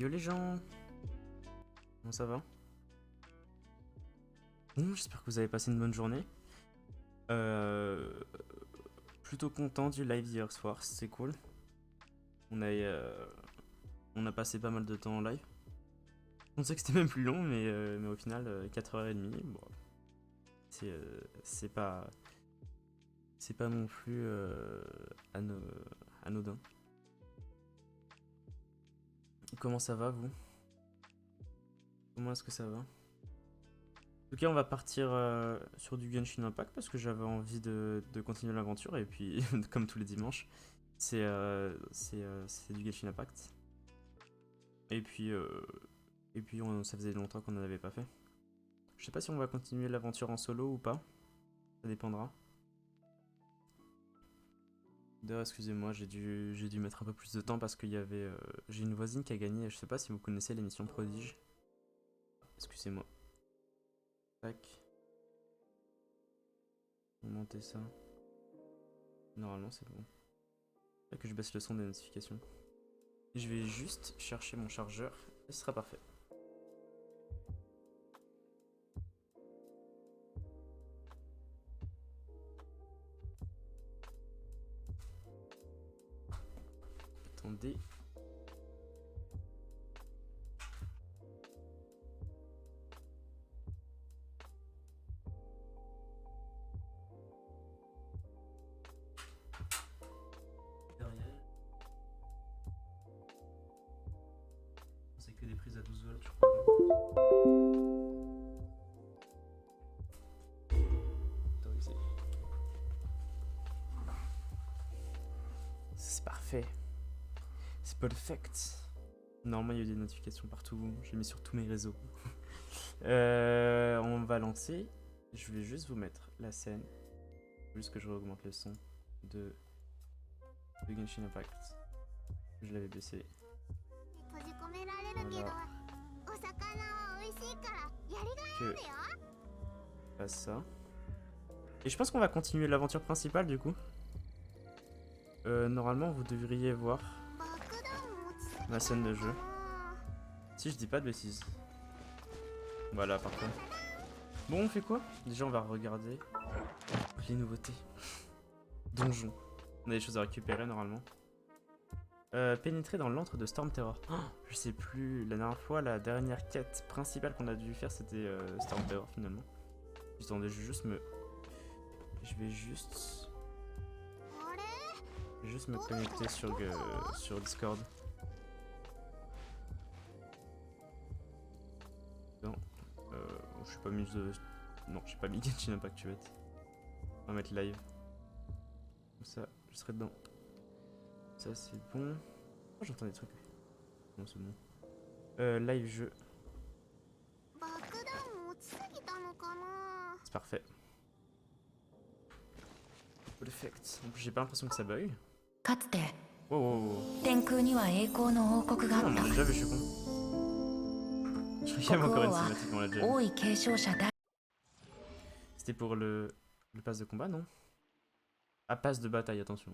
Yo les gens, comment ça va? J'espère que vous avez passé une bonne journée. Euh, Plutôt content du live d'hier soir, c'est cool. On a passé pas mal de temps en live. On sait que c'était même plus long, mais au final, 4h30, bon, c'est pas, c'est pas non plus anodin. Comment ça va, vous? Comment est-ce que ça va? En tout cas, on va partir sur du Genshin Impact parce que j'avais envie de continuer l'aventure. Et puis, comme tous les dimanches, c'est du Genshin Impact. Et puis, ça faisait longtemps qu'on n'en avait pas fait. Je sais pas si on va continuer l'aventure en solo ou pas. Ça dépendra. D'ailleurs, excusez-moi, j'ai dû mettre un peu plus de temps parce qu'il y avait. J'ai une voisine qui a gagné. Je sais pas si vous connaissez l'émission Prodige. Excusez-moi. Tac. On va monter ça. Normalement, c'est bon. Faudrait que je baisse le son des notifications. Je vais juste chercher mon chargeur et ce sera parfait. Attendez. Derrière. C'est que des prises à 12 volts, je crois. Autorisé. C'est parfait. C'est perfect. Normalement, il y a eu des notifications partout. J'ai mis sur tous mes réseaux. On va lancer. Je vais juste vous mettre la scène. Juste que je augmente le son de Genshin Impact. Je l'avais baissé. Voilà. Que passe ça. Et je pense qu'on va continuer l'aventure principale du coup. Normalement, vous devriez voir ma scène de jeu. Si je dis pas de bêtises. Voilà, parfait. Bon, on fait quoi? Déjà, on va regarder les nouveautés. Donjon. On a des choses à récupérer normalement. Pénétrer dans l'antre de Storm Terror. Oh, je sais plus. La dernière fois, la dernière quête principale qu'on a dû faire, c'était Storm Terror finalement. Attendez, je vais juste me connecter sur Discord. Non, je suis pas mis de. Non, j'ai pas mis Genshin Impact, tu vas être. On va mettre live. Comme ça, je serai dedans. Ça, c'est bon. Oh, j'entends des trucs. Non, c'est bon. Live jeu. C'est parfait. Perfect. En plus, j'ai pas l'impression que ça bug. Wow, wow, wow. Non, on l'a déjà vu, je suis con. Je regarde encore une cinématique, on l'a déjà vu. C'était pour le pass de combat, non? Ah, pass de bataille, attention.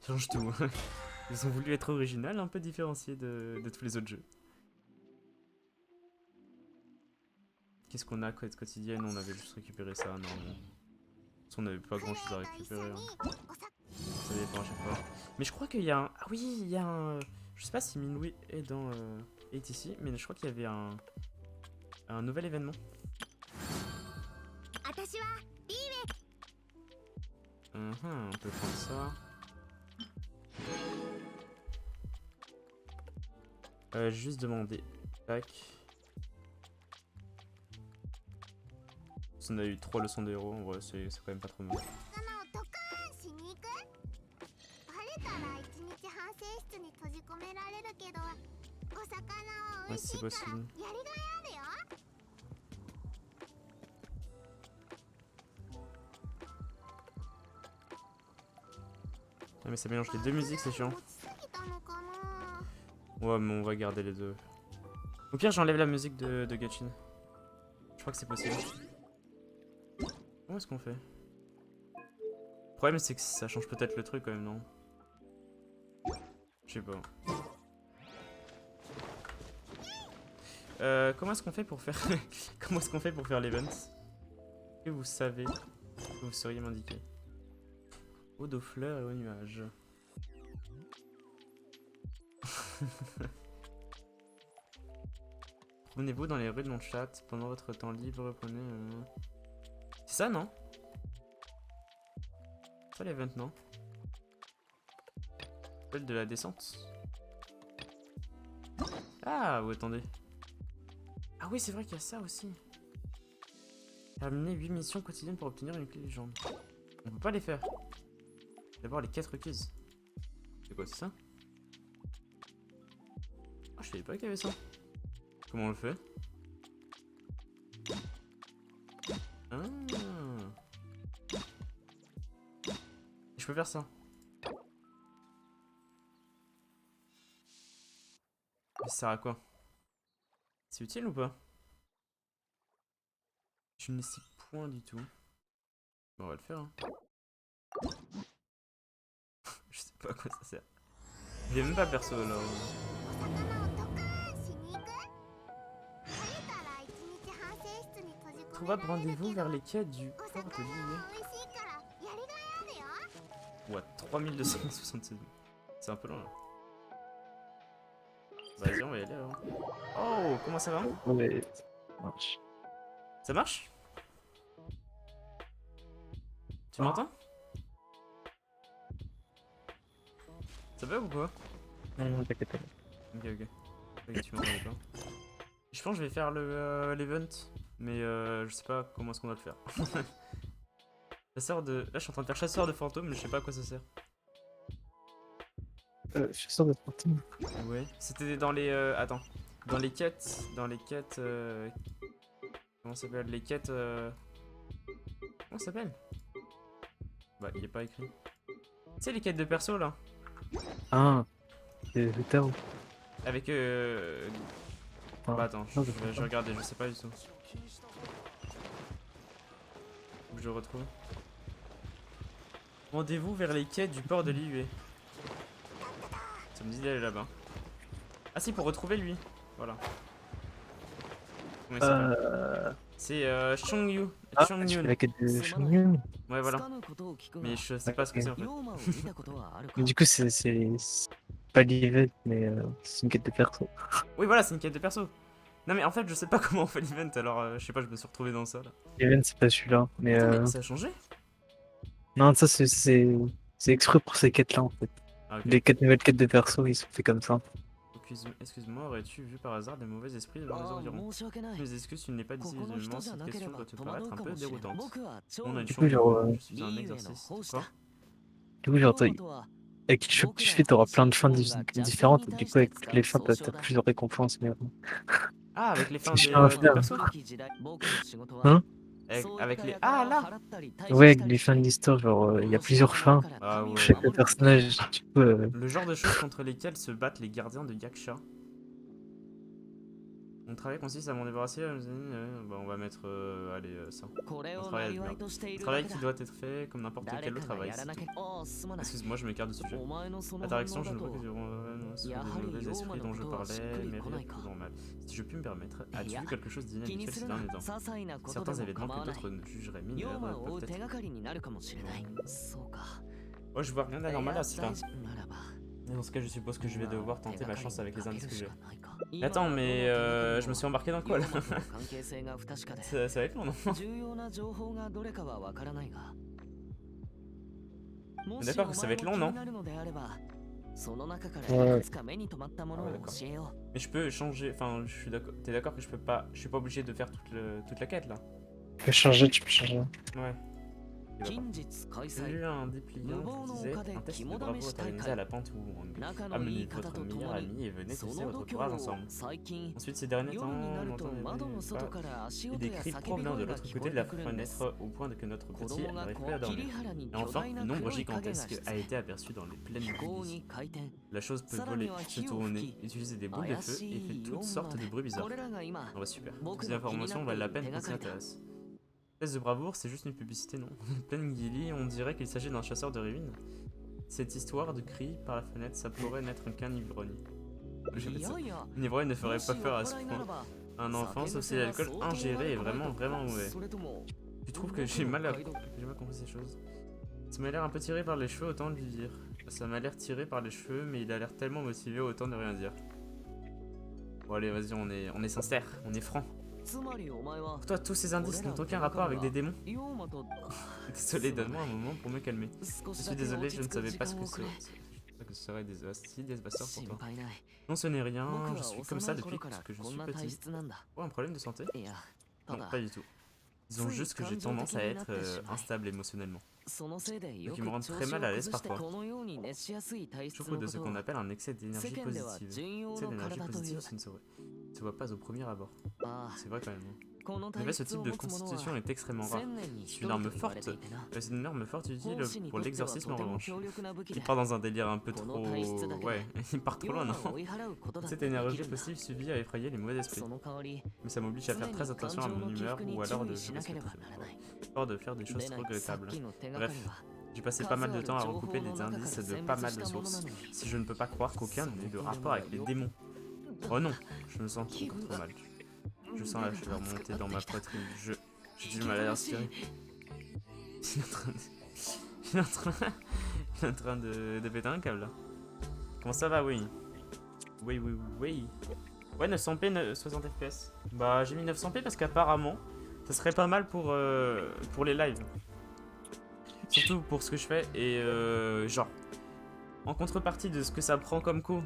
Change tout. Ils ont voulu être original, un peu différencié de tous les autres jeux. Qu'est-ce qu'on a, quête quotidienne? On avait juste récupéré ça, normalement. On n'avait pas grand chose à récupérer. Hein. Ça dépend à chaque fois. Mais je crois qu'il y a un. Ah oui, il y a un. Je sais pas si Minwi est est ici, mais je crois qu'il y avait un nouvel événement. On peut prendre ça. Juste demander. Tac. On a eu 3 leçons de héros, en vrai, c'est quand même pas trop mal. Ouais, si c'est possible. Ah, mais ça mélange les deux musiques, c'est chiant. Ouais, mais on va garder les deux. Au pire, j'enlève la musique de Genshin. Je crois que c'est possible. Comment est-ce qu'on fait? Le problème, c'est que ça change peut-être le truc quand même, non? Je sais pas. comment est-ce qu'on fait pour faire... comment est-ce qu'on fait pour faire l'event? Est-ce que vous savez? Est-ce que vous sauriez m'indiquer? Ode aux fleurs et aux nuages. Promenez-vous dans les rues de mon chat pendant votre temps libre. Prenez. C'est ça, non? C'est pas l'event, non? Appel de la descente. Ah, ou attendez. Ah oui, c'est vrai qu'il y a ça aussi. Terminer 8 missions quotidiennes pour obtenir une clé légende. On peut pas les faire. D'abord les 4 quiz. C'est quoi, c'est ça? Ah, je savais pas qu'il y avait ça. Comment on le fait? Ah. Je peux faire ça. Mais ça sert à quoi? C'est utile ou pas? Je ne sais point du tout. Bon, on va le faire. Hein. Je sais pas à quoi ça sert. J'ai même pas perso alors. Trouvable rendez-vous vers les quais du port de l'île. Ouais, 3276. C'est un peu long là. Vas-y, on va y aller alors. Oh, comment ça va? Ouais, ça marche. Ça marche? Tu m'entends? Ça va ou quoi? Non, t'inquiète pas. Ok, ok. Ok, tu m'entends pas. Je pense que je vais faire l'event, mais je sais pas comment est-ce qu'on va le faire. Chasseur de... Là, je suis en train de faire chasseur de fantômes, mais je sais pas à quoi ça sert. Je suis sûr d'être parti. Ouais. C'était dans les... Attends. Dans les quêtes... Dans les quêtes... Comment ça s'appelle? Les quêtes... Comment ça s'appelle? Bah, il est pas écrit. Tu sais, les quêtes de perso, là? Ah, c'est Tao. Avec... Ah, Bah, attends, non, je je sais vais pas. regarder, je sais pas du tout. Faut que je retrouve. Rendez-vous vers les quais du port de l'IUE. Ça me dit d'aller là-bas. Ah si, pour retrouver lui. Voilà. Comment il s'appelle? C'est Chongyu. Ah, tu Chongyun. fais la quête de Shoryun. Ouais, voilà. Mais je sais pas ce que c'est en fait. Mais du coup, c'est pas l'event, mais c'est une quête de perso. Oui, voilà, c'est une quête de perso. Non, mais en fait, je sais pas comment on fait l'event, alors je sais pas, je me suis retrouvé dans ça là. L'event, c'est pas celui-là. Mais Attends, mais ça a changé? non, ça, c'est exprès pour ces quêtes-là, en fait. Ah, ok. Les nouvelles quêtes de perso, ils sont faits comme ça. Excuse-moi, aurais-tu vu par hasard des mauvais esprits dans les environs? Mes excuses, tu n'es pas d'ici visuellement, cette question doit te paraître un peu déroutante. On a une Du coup, chambre, genre, je suis un exorciste. Quoi? avec les chocs que tu fais, t'auras plein de fins différentes. Du coup, avec toutes les fins, t'as plusieurs récompenses. Mais... Ah, avec les fins C'est chiant à des faire. persos? Hein? Avec les... Ah, là! Ouais, avec les fins de l'histoire, genre, il y a plusieurs fins Ah pour ouais. chaque personnage. Du coup, Le genre de choses contre lesquelles se battent les gardiens de Yaksha. Mon travail consiste à m'en débarrasser. Bah, on va mettre, allez, ça. Un travail qui doit être fait comme n'importe quel autre travail. Excuse-moi, je m'écarte du sujet. À ta réaction, je ne vois que des mauvais esprits dont je parlais, mais rien de plus normal. Si je puis me permettre, as-tu vu quelque chose d'inhabituel ces derniers temps? Certains événements que d'autres ne jugeraient mineurs peuvent être... Oh, je vois rien d'anormal à cela. Dans ce cas, je suppose que je vais devoir tenter ma chance avec les indices que j'ai. Attends, mais je me suis embarqué dans quoi là? Ça va être long, non? D'accord que ça va être long, non? ouais. Ah ouais, d'accord. Mais je peux changer, enfin, je suis d'accord. T'es d'accord que je peux pas, je suis pas obligé de faire toute la quête là? Tu peux changer. Ouais. J'ai lu un dépliant qui disait un test de bravoure est organisé à la pente où on amenez votre meilleur ami et venez tester votre courage ensemble. Ensuite, ces derniers temps, on entend des cris provenant de l'autre côté de la fenêtre au point que notre petit n'arrive plus à dormir. Et enfin, une ombre gigantesque a été aperçue dans les plaines d'ici. La chose peut voler, se tourner, utiliser des boules de feu et fait toutes sortes de bruits bizarres. Ah ouais, super. Ces informations valent la peine qu'on s'y intéresse. Test de bravoure, c'est juste une publicité, non? Pleine Gilly, on dirait qu'il s'agit d'un chasseur de ruines. Cette histoire de cris par la fenêtre, ça pourrait n'être qu'un ivrogne. Une ivrogne ne ferait pas peur à ce point. Un enfant, sauf si l'alcool ingéré est vraiment mauvais. Tu trouves que j'ai mal compris ces choses? Ça m'a l'air un peu tiré par les cheveux, autant lui dire. Ça m'a l'air tiré par les cheveux, mais il a l'air tellement motivé, autant ne rien dire. Bon allez, vas-y, on est sincère, on est franc. Pour toi, tous ces indices n'ont aucun rapport avec des démons? Désolé, donne-moi un moment pour me calmer. Je suis désolé, je ne savais pas ce que ce serait des dévastateurs pour toi. Non, ce n'est rien, je suis comme ça depuis que je suis petit. Oh, un problème de santé? Non, pas du tout. Disons juste que j'ai tendance à être instable émotionnellement. Ce qui me rend très mal à l'aise parfois. Je trouve de ce qu'on appelle un excès d'énergie positive. L'excès d'énergie positive, ça ne se voit pas au premier abord. C'est vrai quand même. En effet, ce type de constitution est extrêmement rare. C'est une arme forte. C'est une arme forte utile pour l'exorcisme en revanche. Il part dans un délire un peu trop... Ouais, il part trop loin, non? Cette énergie positive suffit à effrayer les mauvais esprits. Mais ça m'oblige à faire très attention à mon humeur ou alors de faire des choses regrettables. Bref, j'ai passé pas mal de temps à recouper des indices de pas mal de sources. Si je ne peux pas croire qu'aucun n'ait de rapport avec les démons. Oh non, je me sens trop mal. Je sens la chaleur monter dans ma poitrine. J'ai du mal à respirer. Il est en train de péter un câble là. Comment ça va, oui? Oui. Ouais, 900p, 60 fps. Bah, j'ai mis 900p parce qu'apparemment, ça serait pas mal pour les lives. Surtout pour ce que je fais. Et genre, en contrepartie de ce que ça prend comme coup.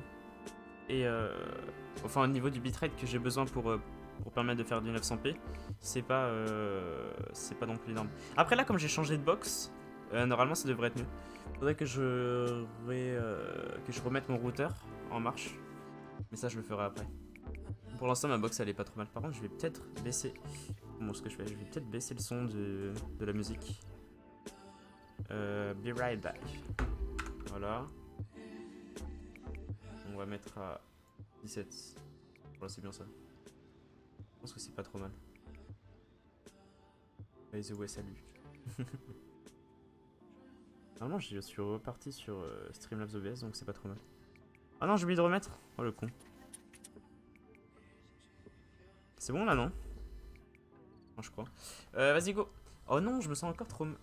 Et enfin, au niveau du bitrate que j'ai besoin pour permettre de faire du 900p, c'est pas non plus énorme. Après là, comme j'ai changé de box, normalement ça devrait être mieux. Faudrait que je remette mon routeur en marche, mais ça je le ferai après. Pour l'instant ma box elle est pas trop mal. Par contre je vais peut-être baisser... Bon, ce que je vais peut-être baisser le son de la musique. Be right back. Voilà. On va mettre à 17. Voilà, c'est bien ça. Je pense que c'est pas trop mal. By the way, salut. Normalement, je suis reparti sur Streamlabs OBS, donc c'est pas trop mal. Ah non, j'ai oublié de remettre. Oh le con. C'est bon là, non? Non, je crois. Vas-y, go. Oh non, je me sens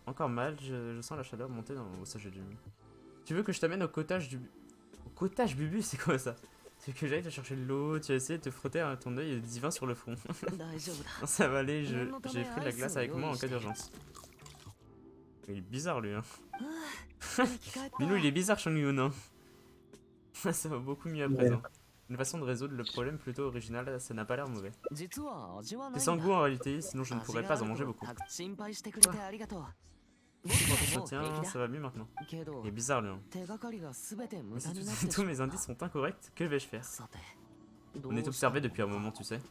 encore mal. Je sens la chaleur monter dans... Oh, ça, j'ai dû... Tu veux que je t'amène au cottage du... Au cottage Bubu, c'est quoi ça? Tu veux que j'aille te chercher de l'eau, tu vas essayer de te frotter à ton œil divin sur le front. Non, ça va aller, j'ai pris de la glace avec moi en cas d'urgence. Il est bizarre lui, hein. Milou, il est bizarre, Shang-Yun, hein. Ça va beaucoup mieux à présent. Une façon de résoudre le problème plutôt originale, ça n'a pas l'air mauvais. C'est sans goût en réalité, sinon je ne pourrais pas en manger beaucoup. Tiens, ça va mieux maintenant. Il est bizarre lui, hein. Mais si tous mes indices sont incorrects, que vais-je faire? On est observé depuis un moment, tu sais.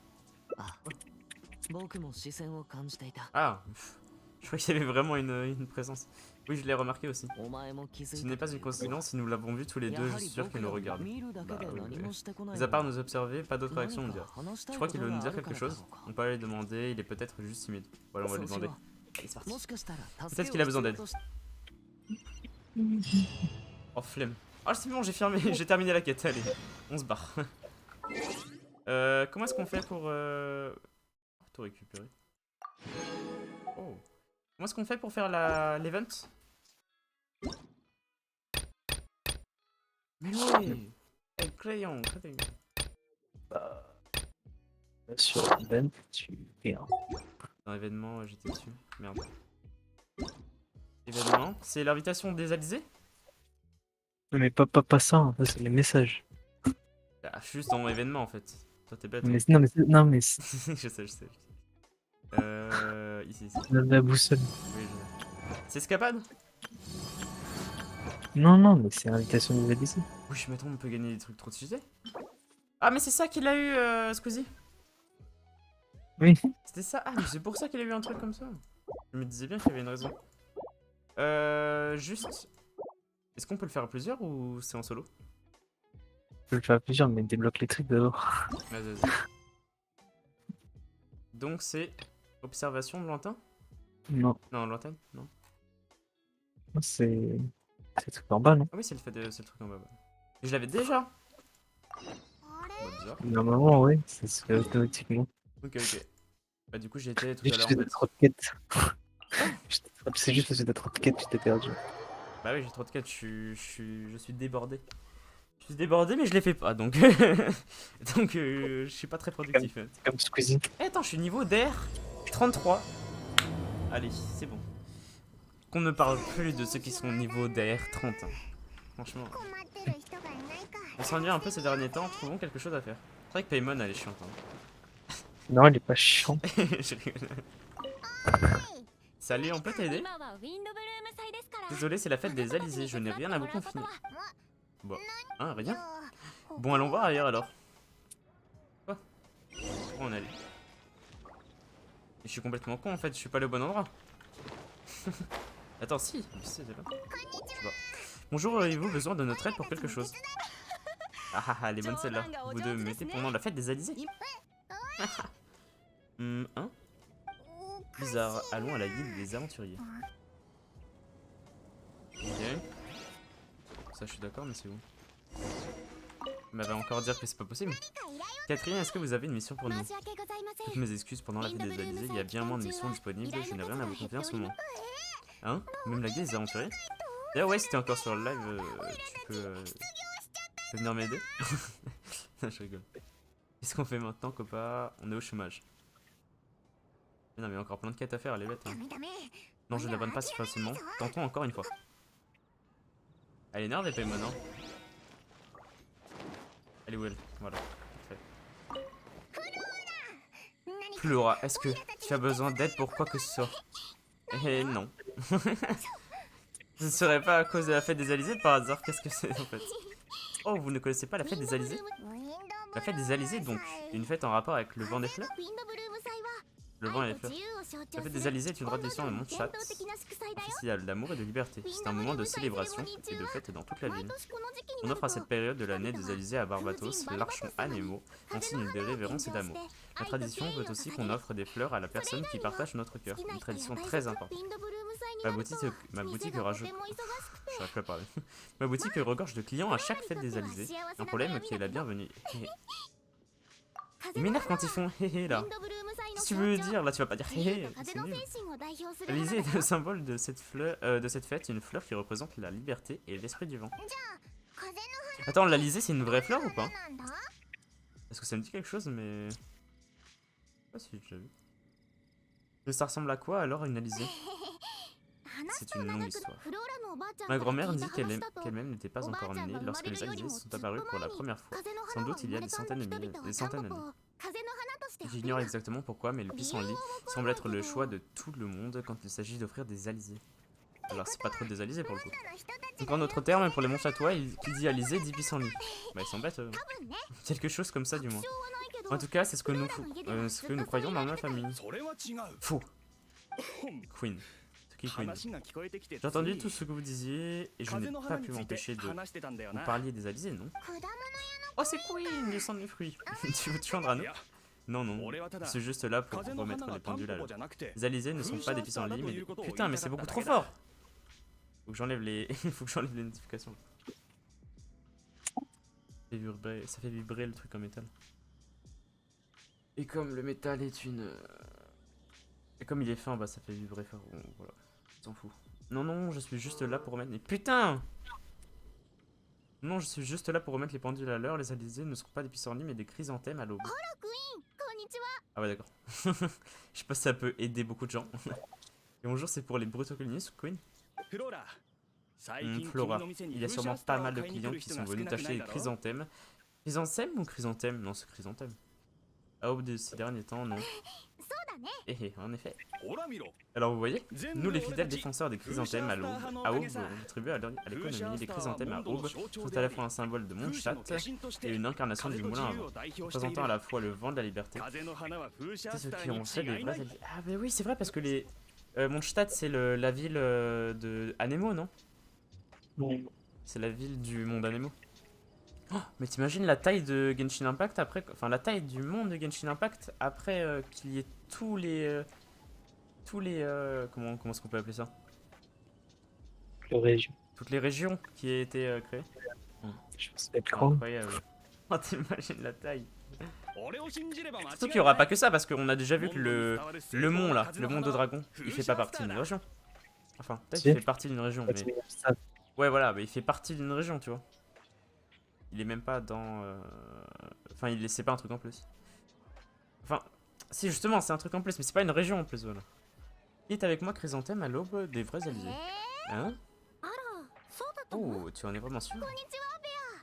Ah, je crois qu'il y avait vraiment une présence. Oui, je l'ai remarqué aussi. Ce n'est pas une coïncidence, si nous l'avons vu tous les deux, je suis sûr qu'il nous regarde. Bah oui. Mais à part nous observer, pas d'autre réaction, on dirait. Je crois qu'il veut nous dire quelque chose. On peut aller lui demander, il est peut-être juste timide. Voilà, on va lui demander. Allez, c'est parti. Peut-être qu'il a besoin d'aide. Oh, flemme. Ah, c'est bon, j'ai terminé la quête, allez. On se barre. Comment est-ce qu'on fait pour... tout récupérer. Oh. Comment est-ce qu'on fait pour faire l'event? Mais oui. Crayon. Sur l'event, tu fais un. Dans l'événement, j'étais dessus. Merde. Événement, c'est l'invitation des Alizés? Non mais pas ça, hein, ça c'est les messages. Ah, juste dans événement en fait. Toi t'es bête. Mais, Hein. non mais je sais. Ici. La boussole. Oui, c'est escapade? Non, mais c'est l'invitation de VDC. Oui, mais attends, on peut gagner des trucs trop stylés. Ah, mais c'est ça qu'il a eu, Squeezie? Oui. C'était ça? Ah, mais c'est pour ça qu'il a eu un truc comme ça. Je me disais bien qu'il y avait une raison. Juste... Est-ce qu'on peut le faire à plusieurs ou c'est en solo? Je peux le faire à plusieurs, mais débloque les trucs d'abord. Vas-y. Donc c'est... Observation de lointain? Non. Non, lointain? Non. C'est le truc en bas, non? Ah oui, c'est le truc en bas. Je l'avais déjà. Bah, bizarre. Normalement, oui, c'est ce que automatiquement. Ok, ok. Bah, du coup, j'y étais tout Juste à que l'heure en j'ai fait. trop de quêtes. C'est juste parce que j'ai trop de quêtes, j'étais perdu. Bah, oui, j'ai trop de quêtes, je suis débordé. Je suis débordé, mais je les fais pas donc. Donc, je suis pas très productif. Hein. Comme Squeezie. Eh, attends, je suis niveau d'air 33. Allez, c'est bon. Qu'on ne parle plus de ceux qui sont niveau d'air 30. Hein. Franchement. On s'ennuie un peu ces derniers temps, trouvons quelque chose à faire. C'est vrai que Paymon elle est chiante. Hein. Non, il est pas chiant. Je rigole. Salut, on peut t'aider? Désolé, c'est la fête des Alizés, je n'ai rien à vous confier. Bon, hein, rien? Bon, allons voir ailleurs alors. Quoi? Où on est allé? Je suis complètement con en fait, je suis pas allé au bon endroit. Attends, si, c'est là. Je sais pas. Bonjour, auriez-vous besoin de notre aide pour quelque chose? Ah ah ah, les bonnes celles-là. Vous deux me mettez pendant la fête des Alizés. Hein? Bizarre, allons à la guilde des aventuriers. Ok. Ça, je suis d'accord, mais c'est où? Mais va encore dire que c'est pas possible. Catherine, est-ce que vous avez une mission pour nous? Toutes mes excuses pendant la fête des Alizés, il y a bien moins de missions disponibles, je n'ai rien à vous confier en ce moment. Hein? Même la guilde des aventuriers? D'ailleurs, ouais, si t'es encore sur le live, tu peux venir m'aider? Non, je rigole. Qu'est-ce qu'on fait maintenant, copain? On est au chômage. Mais non, mais encore plein de quêtes à faire, elle est bête. Hein. Non, je ne l'abonne pas si facilement. Tentons encore une fois. Elle est énervée, Paymon, hein? Elle est où elle? Voilà. Parfait. Flora, est-ce que tu as besoin d'aide pour quoi que ce soit? Eh non. Ce ne serait pas à cause de la fête des Alizés par hasard? Qu'est-ce que c'est en fait? Oh, vous ne connaissez pas la fête des Alizés? La fête des Alizés, donc, une fête en rapport avec le vent des fleurs? Le vent et les fleurs. La fête des Alizés est une tradition de Mondstadt, officielle d'amour et de liberté. C'est un moment de célébration et de fête dans toute la ville. On offre à cette période de l'année des Alizés à Barbatos, l'archon Anemo, en signe de révérence et d'amour. La tradition veut aussi qu'on offre des fleurs à la personne qui partage notre cœur, une tradition très importante. Ma boutique rajoute... Je n'arrive pas à parler. Ma boutique regorge de clients à chaque fête des Alizés, un problème qui est la bienvenue. Il m'énerve quand ils font hé hé là. Si tu veux dire, là tu vas pas dire hé hé, c'est nul. L'Alizé est le symbole de cette fête, une fleur qui représente la liberté et l'esprit du vent. Attends, l'Alizé c'est une vraie fleur ou pas? Parce que ça me dit quelque chose, mais... Je sais pas si j'ai déjà vu. Mais ça ressemble à quoi alors une Alizé? C'est une longue histoire. Ma grand-mère dit qu'elle-même n'était pas encore née lorsque les Alizés sont apparus pour la première fois. Sans doute il y a des centaines d'années. J'ignore exactement pourquoi, mais le pissenlit semble être le choix de tout le monde quand il s'agit d'offrir des alizés. Alors c'est pas trop des alizés pour le coup. Donc en autre terme, pour les Montchatois, qui dit alizé dit pissenlit. Bah ils sont bêtes. Quelque chose comme ça du moins. En tout cas, c'est ce que nous croyons dans ma famille. Faux. Queen. Queen. J'ai entendu tout ce que vous disiez et je n'ai pas pu m'empêcher de... Vous parliez des alizés, non? Oh c'est Queen, le sang de mes fruits. Tu veux te joindre à nous? Non, non, c'est juste là pour remettre les pendules à l'heure. Les alizés ne sont pas des pissenlits, mais des... Putain, mais c'est beaucoup trop fort! Faut que j'enlève les... Faut que j'enlève les notifications. Ça fait vibrer le truc en métal. Et comme le métal est une... Et comme il est fin, bah ça fait vibrer fort. Bon, voilà, s'en fout. Non, non, je suis juste là pour remettre... Mais putain! Non, je suis juste là pour remettre les pendules à l'heure. Les alizés ne sont pas des pissenlits, mais des chrysanthèmes à l'aube. Ah ouais, d'accord. Je sais pas si ça peut aider beaucoup de gens. Et bonjour, c'est pour les Brutocolinis, Queen. Flora. Il y a sûrement pas mal de clients qui sont venus t'acheter des chrysanthèmes. Chrysanthème ou chrysanthème? Non, c'est chrysanthème. À aube de ces derniers temps, non. Eh, en effet. Alors vous voyez, nous les fidèles défenseurs des chrysanthèmes à l'aube, on contribue à l'économie. Les chrysanthèmes à aube sont à la fois un symbole de Mondstadt et une incarnation du moulin à vent, représentant à la fois le vent de la liberté. C'est ce qui ont fait les vrais alliés. Ah bah oui, c'est vrai parce que les... Mondstadt c'est la ville de Anemo, non? C'est la ville du monde Anemo. Oh, mais t'imagines la taille de Genshin Impact après, enfin la taille du monde de Genshin Impact après qu'il y ait tous les comment est-ce qu'on peut appeler ça? Toutes les régions qui aient été créées. Je pense que c'est C'est grand. incroyable. Oh, t'imagines la taille. Surtout qu'il y aura pas que ça, parce qu'on a déjà vu que le mont là, le mont de dragon, il fait pas partie d'une région. Enfin, peut-être qu'il fait partie d'une région, mais... Ouais, voilà, mais il fait partie d'une région, tu vois. Il est même pas dans... Enfin, c'est pas un truc en plus. Enfin, si, justement, c'est un truc en plus, mais c'est pas une région en plus, voilà. Il est avec moi, Chrysanthème, à l'aube des vrais Alizés. Hein? Oh, tu en es vraiment sûr?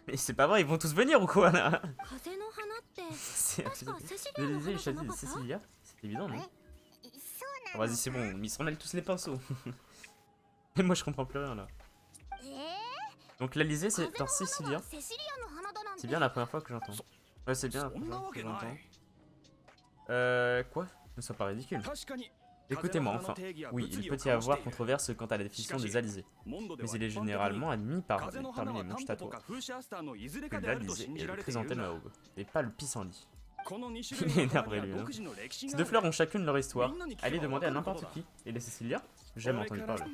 Mais c'est pas vrai, ils vont tous venir ou quoi, là? C'est absolument... L'Alizé, il choisit Cécilia? C'est évident, non? Oh, vas-y, c'est bon, ils se remêlent tous les pinceaux. Et moi, je comprends plus rien, là. Donc l'Alizé, c'est dans Cécilia. C'est bien la première fois que j'entends. Ouais, c'est bien la première fois que j'entends. Quoi? Ne sois pas ridicule. Écoutez-moi enfin. Oui, il peut y avoir controverse quant à la définition des alizés. Mais il est généralement admis parmi les monstres tatoués que l'alizé est le chrysanthème à aube, et pas le pissenlit. Il est énervé lui, hein. Ces deux fleurs ont chacune leur histoire. Allez demander à n'importe qui. Et les Cécilia? J'ai jamais entendu parler.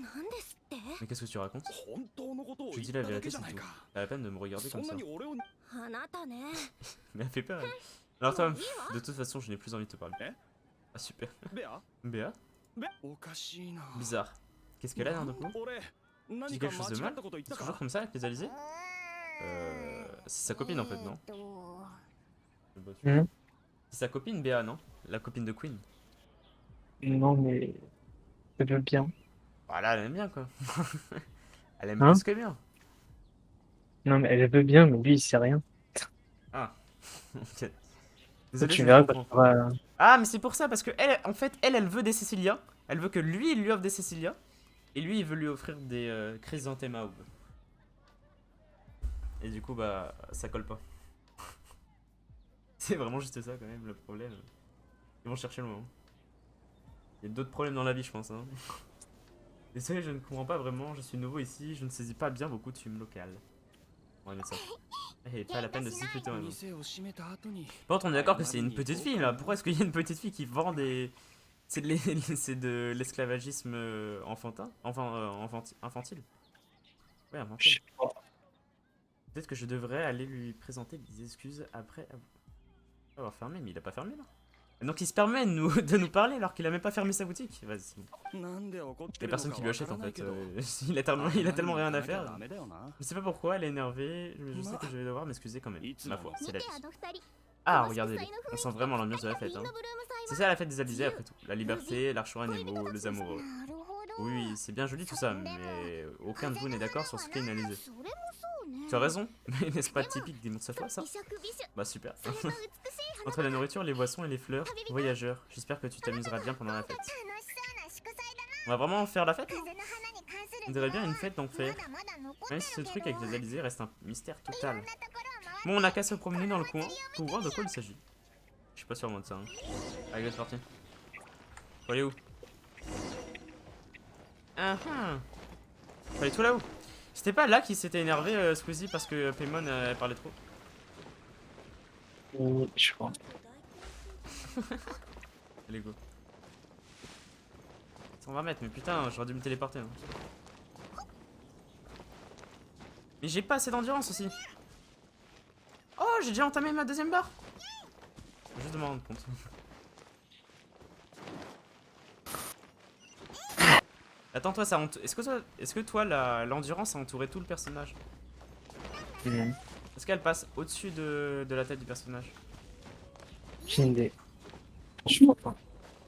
Mais qu'est-ce que tu racontes? Je dis la vérité, c'est tout. T'as la peine de me regarder comme ça. Mais elle fait peur. Alors toi, de toute façon, je n'ai plus envie de te parler. Ah super. Béa? Bizarre. Qu'est-ce qu'elle a d'un coup? J'ai quelque chose de mal? C'est toujours comme ça avec les alizés? C'est sa copine en fait, non? C'est sa copine Béa, non? La copine de Queen. Non, mais elle veut bien. Voilà, elle aime bien quoi. Elle aime plus que bien. Non, mais elle veut bien, mais lui, il sait rien. Ah. Ok. Désolé, Tu je verras comprends. quand Ah, mais c'est pour ça, parce que elle, en fait, elle veut des Cécilia. Elle veut que lui, il lui offre des Cécilia. Et lui, il veut lui offrir des chrysanthèmes à aube. Et du coup, bah, ça colle pas. C'est vraiment juste ça, quand même, le problème. Ils vont chercher le moment. Il y a d'autres problèmes dans la vie, je pense. Hein. Désolé, je ne comprends pas vraiment. Je suis nouveau ici. Je ne saisis pas bien vos coutumes locales. On va mettre ça. Et pas la peine de se discuter même. Par contre, on est d'accord que c'est une petite fille là. Pourquoi est-ce qu'il y a une petite fille qui vend des. C'est de l'esclavagisme enfantin? Enfin, infantile. Ouais, infantile. Peut-être que je devrais aller lui présenter des excuses après avoir fermé, mais il a pas fermé là. Et donc il se permet de nous parler alors qu'il a même pas fermé sa boutique. Vas-y, c'est bon. Il y a personne qui lui achète en fait. Il a tellement rien à faire. Je sais pas pourquoi, elle est énervée. Mais je sais que je vais devoir m'excuser quand même. Ma foi, c'est la vie. Ah, regardez-les. On sent vraiment l'ambiance de la fête. Hein. C'est ça la fête des alizés après tout. La liberté, l'arche animaux, les amoureux. Oui, c'est bien joli tout ça, mais aucun de vous n'est d'accord sur ce qu'est une alizée. Tu as raison, mais n'est-ce pas typique des monstres à toi ça? Bah super. Entre la nourriture, les boissons et les fleurs, voyageur, j'espère que tu t'amuseras bien pendant la fête. On va vraiment faire la fête? On dirait bien une fête d'enfer. Même si ce truc avec les alizés reste un mystère total. Bon, on a qu'à se promener dans le coin pour voir de quoi il s'agit. Je suis pas sûr moi de ça. Hein. Allez, c'est parti. Faut aller où? Faut aller tout là-haut. C'était pas là qu'il s'était énervé Squeezie parce que Paimon parlait trop. Je crois. Allez go. 120 mètres, mais putain, j'aurais dû me téléporter. Hein. Mais j'ai pas assez d'endurance aussi. Oh, j'ai déjà entamé ma deuxième barre. Faut juste de m'en rendre compte. Attends, toi, ça est-ce que toi, l'endurance a entouré tout le personnage? Est-ce qu'elle passe au-dessus de la tête du personnage? J'ai une idée. Je crois pas.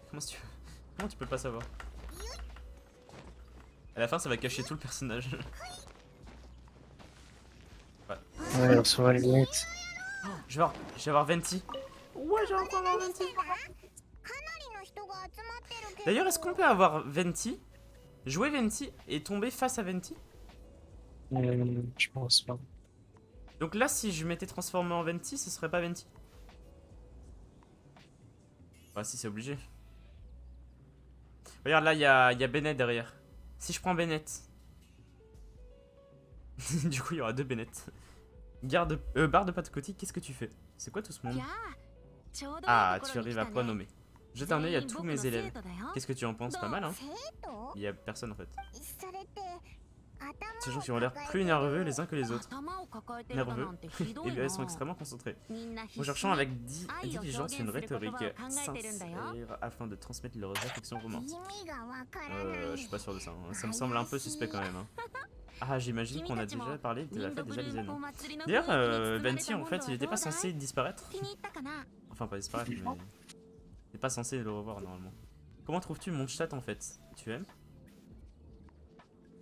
Comment tu peux pas savoir? À la fin, ça va cacher tout le personnage. Ouais. Ouais, alors sur la limite. Oh, je vais avoir Venti. Ouais, j'ai encore avoir Venti. D'ailleurs, est-ce qu'on peut avoir Venti, jouer Venti et tomber face à Venti? Je pense pas. Donc là, si je m'étais transformé en Venti, ce serait pas Venti? Bah si, c'est obligé. Regarde, là, il y a Bennett derrière. Si je prends Bennett... du coup, il y aura deux Bennett. Barre de pâte qu'est-ce que tu fais? C'est quoi tout ce monde? Ah, tu arrives à point nommé. Jette un œil à tous mes élèves. Qu'est-ce que tu en penses? Pas mal, hein? Il y a personne en fait. Ces gens qui ont l'air plus nerveux les uns que les autres. Nerveux, et bien ils sont extrêmement concentrés. Recherchant avec diligence une rhétorique sincère afin de transmettre leurs affections romantiques. Je suis pas sûr de ça, hein. Ça me semble un peu suspect quand même. Hein. Ah, j'imagine qu'on a déjà parlé de la fête des Alizés, non? D'ailleurs, Venti, en fait, il était pas censé disparaître. Enfin, pas disparaître, mais... il est pas censé le revoir, normalement. Comment trouves-tu Mondstadt, en fait? Tu aimes?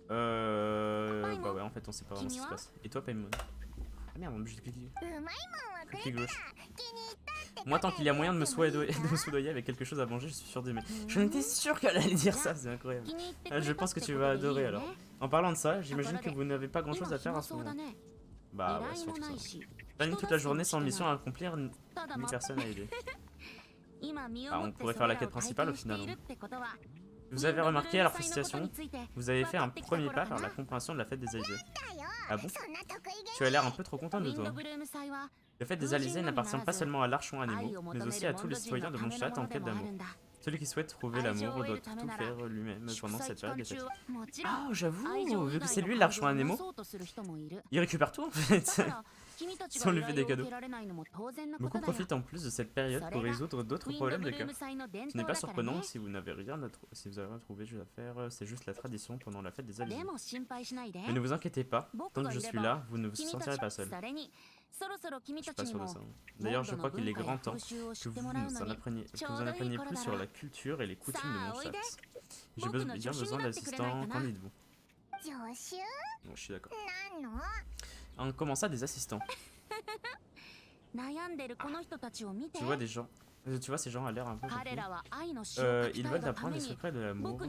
Bah ouais, en fait, on sait pas vraiment ce qui se passe. Et toi, Paimon? Ah merde, on est obligé de cliquer gauche. Moi, tant qu'il y a moyen de me soudoyer avec quelque chose à manger, je suis sûr d'aimer. Je n'étais sûr qu'elle allait dire ça, c'est incroyable. Je pense que tu vas adorer alors. En parlant de ça, j'imagine que vous n'avez pas grand chose à faire à ce moment. Bah ouais, surtout ça. Planning toute la journée sans mission à accomplir, ni personne à aider. Ah, on pourrait faire la quête principale au final. Hein. Vous avez remarqué à leur félicitations, vous avez fait un premier pas vers la compréhension de la fête des Alizés. Ah bon? Tu as l'air un peu trop content de toi. La fête des Alizés n'appartient pas seulement à l'archon animaux, mais aussi à tous les citoyens de Mondstadt en quête d'amour. Celui qui souhaite trouver l'amour doit tout faire lui-même pendant cette période des fêtes. Ah, j'avoue, vu que c'est lui l'archon animaux, il récupère tout en fait. Si on lui fait des cadeaux. Beaucoup profitent en plus de cette période pour résoudre d'autres problèmes de cœur. Ce n'est pas surprenant si vous n'avez rien à trouvé à faire, c'est juste la tradition pendant la fête des Alizés. Mais ne vous inquiétez pas, tant que je suis là, vous ne vous sentirez pas seul. Je suis pas sûr de ça. D'ailleurs, je crois qu'il est grand temps que vous en appreniez plus sur la culture et les coutumes de Mondstadt. J'ai bien besoin d'assistants, qu'en dites-vous? Bon, je suis d'accord. Comment ça, des assistants? Tu vois des gens. Tu vois, ces gens ont l'air un peu confus. Ils veulent apprendre les secrets de l'amour.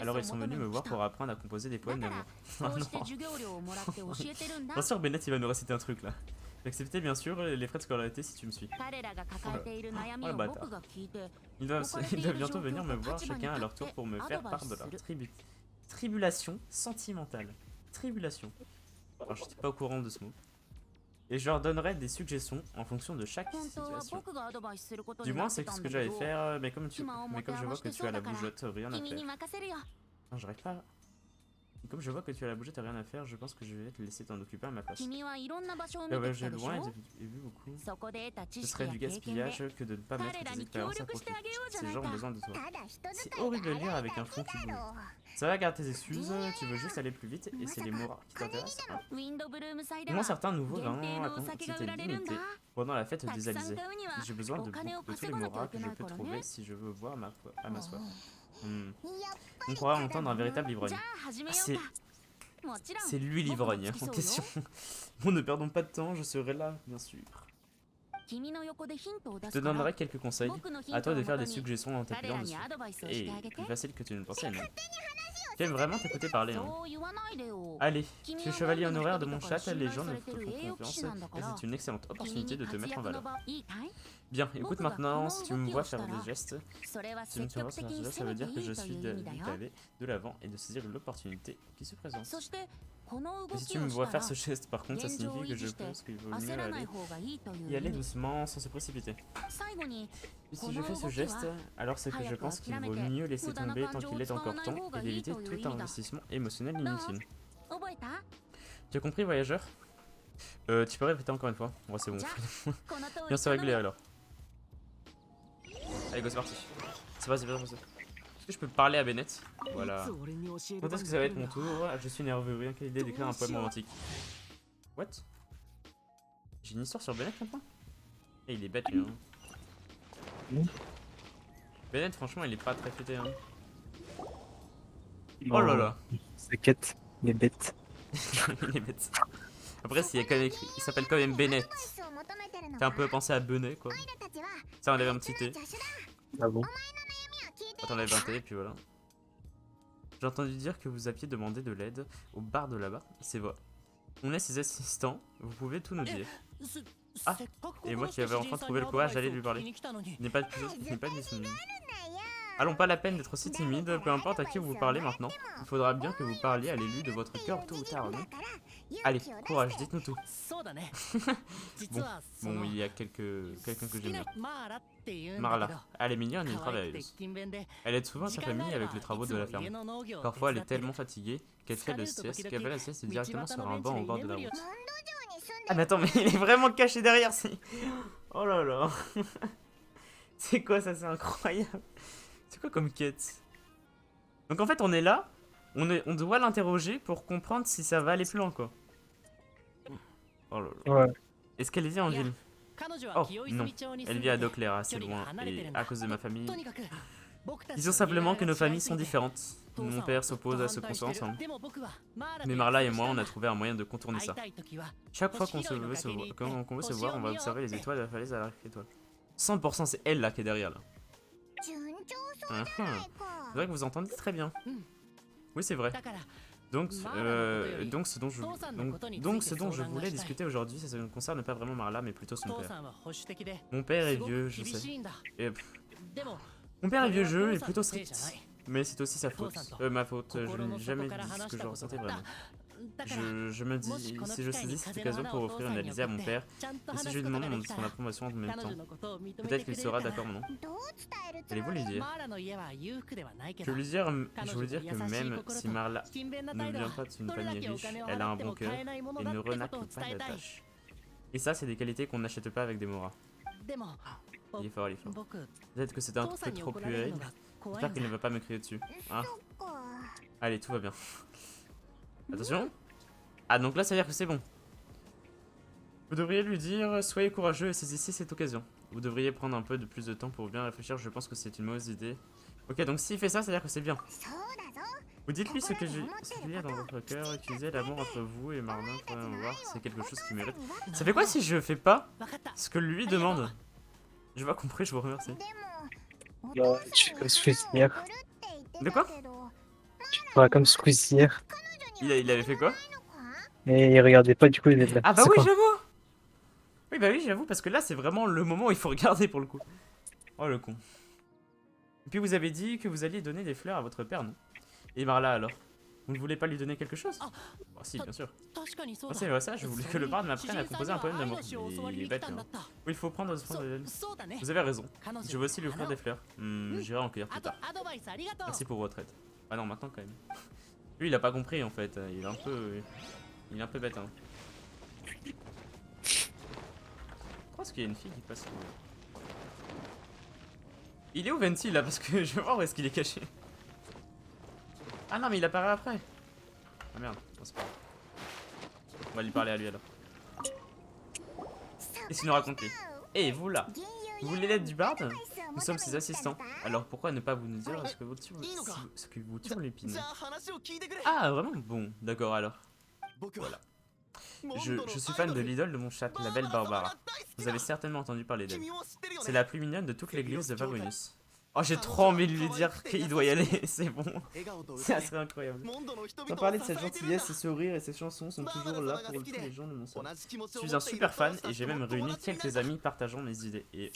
Alors ils sont venus me voir pour apprendre à composer des poèmes d'amour. Oh non. Bien sûr, Bennett il va nous réciter un truc là. J'acceptais bien sûr les frais de scolarité si tu me suis. Oh le bâtard. Ils doivent bientôt venir me voir chacun à leur tour pour me faire part de leur tribulation sentimentale. Tribulation. Alors je n'étais pas au courant de ce mot. Et je leur donnerai des suggestions en fonction de chaque situation. Du moins c'est ce que j'allais faire, mais comme je vois que tu as la bougeotte, rien à faire. Non, j'arrive pas. Comme je vois que tu as la bougeotte et rien à faire, je pense que je vais te laisser t'en occuper à ma place. J'ai loin et vu beaucoup. Ce serait du gaspillage que de ne pas mettre tes expériences à profit. Ces gens ont besoin de toi. C'est horrible de lire avec un fond qui bouge. Ça va, garde tes excuses, tu veux juste aller plus vite et c'est les mots qui t'intéressent. Au moins certains nouveaux vins à quantité limitée pendant la fête des Alizés. J'ai besoin de tous les moras que je peux trouver si je veux voir à ma soif. On croirait entendre un véritable ivrogne. Ah, c'est lui l'ivrogne en question. Bon, ne perdons pas de temps, je serai là, bien sûr. Je te donnerai quelques conseils. À toi de faire des suggestions en t'appuyant dessus. Et plus facile que tu ne le pensais, non? J'aime vraiment t'écouter parler. Hein. Allez, tu es chevalier honoraire de Mondstadt, les gens ne te font confiance. Et c'est une excellente opportunité de te mettre en valeur. Bien, écoute maintenant, si tu me vois faire des gestes, ça veut dire que je suis d'aller de l'avant et de saisir l'opportunité qui se présente. Et si tu me vois faire ce geste, par contre, ça signifie que je pense qu'il vaut mieux y aller doucement sans se précipiter. Et si je fais ce geste, alors c'est que je pense qu'il vaut mieux laisser tomber tant qu'il est encore temps et d'éviter tout investissement émotionnel inutile. Tu as compris, voyageur? Tu peux répéter encore une fois? Ouais, c'est bon. Bien se régler alors. Allez, go, c'est parti. C'est pas. Est-ce que je peux parler à Bennett? Voilà. Quand est-ce que ça va être mon tour? Je suis nerveux, rien qu'à l'idée d'écrire un poème romantique. What? J'ai une histoire sur Bennett maintenant? Et il est bête lui, hein. Bennett, franchement, il est pas très fêté, hein. Oh là là. Sa quête, il est bête. Il est bête. Après, s'il y a quand même écrit, il s'appelle quand même Bennett. Fait un peu penser à Benet, quoi. Ça enlève un petit T. Ah bon? T'enlèves un T, et puis voilà. J'ai entendu dire que vous aviez demandé de l'aide au bar de là-bas. C'est vrai. On est ses assistants, vous pouvez tout nous dire. Ah, et moi qui avais enfin trouvé le courage d'aller lui parler. Il n'est pas disponible. Allons, pas la peine d'être aussi timide, peu importe à qui vous parlez maintenant. Il faudra bien que vous parliez à l'élu de votre cœur tôt ou tard, non? Allez, courage, dites-nous tout. そうだね Bon, 実はそ bon, の il y a quelqu'un que 好き j'aime な bien. マーラっていうんだけ Marla, ど elle est mignonne et une 可愛くて travailleuse. 勤勉で Elle aide souvent 時 sa 間があ famille れば avec les い travaux つ de も la 家 ferme. の農業を手 Parfois, elle 伝 est ってる tellement fatiguée qu'elle fait le sieste, qu'elle fait la sieste 道 directement 端 sur のベ un ン banc チ au で bord 居 de la 眠りを route. し Ah, mais attends, mais il est vraiment caché derrière, c'est... Oh là là. C'est quoi ça, c'est incroyable. C'est quoi comme quête? Donc en fait, on est là, on doit l'interroger pour comprendre si ça va aller plus loin, quoi. Oh là là. Ouais. Est-ce qu'elle vit en Yeah. ville? 彼女は Oh, 清 non. 泉町に Elle 住ん vit à でて Doclair, assez 距離が loin, 離れて et るんだ à cause de ma famille. とにかく僕たち Disons と simplement que nos 恋愛が違い familles す sont ぎて différentes. 父さん Mon は père ずっと s'oppose à ce 反 qu'on 対 soit してる ensemble. でも僕はマーラと Mais 約 Marla et 束し moi, た on ん a だ trouvé un moyen de contourner 会い ça. たい時は Chaque fois 星 qu'on 拾いの veut 崖に se 行って quand on veut se 星 voir, を on va 見よう observer っ les て étoiles de la falaise à l'arc étoile. 100% c'est elle là qui est derrière là. 順調そう Uhum. じゃないか C'est vrai que vous entendez très bien. Hmm. Oui, c'est vrai. だから Donc, Marla donc, ce dont je, donc ce dont je voulais discuter aujourd'hui, ça ne concerne pas vraiment Marla, mais plutôt son 父 père. さんは保守的で Mon père est すご vieux, く je 厳し sais. いんだ Et, でも mon père est これ vieux は jeu et 父さん plutôt のせい strict. じゃない Mais c'est aussi sa faute. Ma faute, je 心の n'ai jamais 底から dit 話 ce し que た je こと ressentais だ vraiment. だから Je me もし dis, この si je 機会に saisis cette 風の occasion 花 pour をお父 offrir さ une んに Alizée à 送っ mon て père, ちゃんと et 話 si je す lui ことが demande できた son ら approbation en même 彼 temps, 女のことを認め peut-être て qu'il くれる sera かな d'accord, non? どう伝えるつ Allez-vous もり lui dire? マーラの家は裕福ではないけ Je ど veux lui dire, je 彼 veux 女 lui の dire 優 que しい même 心 si と Marla 勤勉な ne 態度 vient は pas d'une どれだ famille けお riche, 金を elle a 払 un って bon も cœur 買えないもの et だ ne ってことを renacle pas 伝え la たい tâche. Et ça, c'est des qualités qu'on n'achète pas avec des moras. でも Il est fort, il est fort. 僕 Peut-être que c'était un 父さ peu んに trop 怒られる puéril. のが怖い J'espère ん qu'il だ ne va pas me crier dessus. そ Hein? っか Allez, tout va bien. Attention. Ah, donc là, ça veut dire que c'est bon. Vous devriez lui dire, soyez courageux et saisissez cette occasion. Vous devriez prendre un peu de plus de temps pour bien réfléchir, je pense que c'est une mauvaise idée. Ok, donc s'il fait ça, ça veut dire que c'est bien. そうだぞ Vous dites-lui ce qu'il y a dans votre cœur, utilisez l'amour entre vous et Marlin pour voir, c'est quelque chose qui mérite. Ça fait quoi si je fais pas 分かった ce que lui demande? Je vois compris, je vous remercie. でもお Non, 父 tu さん fais に Squeezie 花を hier. 送るって言って De た quoi けど Tu feras comme Squeezie hier. 彼女に Il avait fait quoi? はないのか Et il regardait pas, du coup, il est là. Ah bah C'est oui, quoi j'avoue. Oui, bah oui, j'avoue, parce que là, c'est vraiment le moment où il faut regarder pour le coup. Oh, le con. Et puis, vous avez dit que vous alliez donner des fleurs à votre père, non? Et Marla, alors? Vous ne voulez pas lui donner quelque chose? Ah. Oh, si, bien sûr. 確かにそう Oh, だ c'est vrai, ça, je voulais que le barde m'apprenne à 詩人さん composer に un は poème 愛 d'amour. の詩を Mais 教わり il est に来 bête, たんだ hein. った Oui, il faut prendre soin そ d'elle. そうだね Vous avez raison. 彼女 Je vais aussi lui offrir 花を des fleurs. J'irai en cueillir plus あと tard. アドバイスありがとう Merci pour votre aide. Ah non, maintenant quand même. Lui, il a pas compris en fait. Il est un peu. Il est un peu bête, hein. Je pense qu'il y a une fille qui passe. Il est où Venti là? Parce que je vais voir où est-ce qu'il est caché. Ah non, mais il apparaît après. Ah merde. Bon, c'est pas grave. On va lui parler à lui alors. Qu'est-ce qu'il nous raconte lui? Et vous là, vous voulez l'aide du barde? Nous sommes ses assistants. Alors pourquoi ne pas vous nous dire ce que vous turlupinez? じゃあ話を聞いてくれ Ah vraiment? Bon, d'accord alors. 僕は Voilà. Je suis fan de l'idole de mon chat, la belle Barbara. Vous avez certainement entendu parler d'elle. 君も知ってるよ C'est ね la plus mignonne de toute l'église de Varunus. Oh, j'ai trop envie de lui dire qu'il doit y aller, c'est bon. 笑顔と C'est 歌 assez incroyable. モンドの人 Sans 々を parler de 支 cette えてるんだ gentillesse, ses sourires et ses chansons sont toujours là pour tous les gens de mon sein. 同じ気持ち Je を suis 持 un っている super fan 私た et ち j'ai と même も友 réuni 達にな quelques る amis partageant mes idées. Et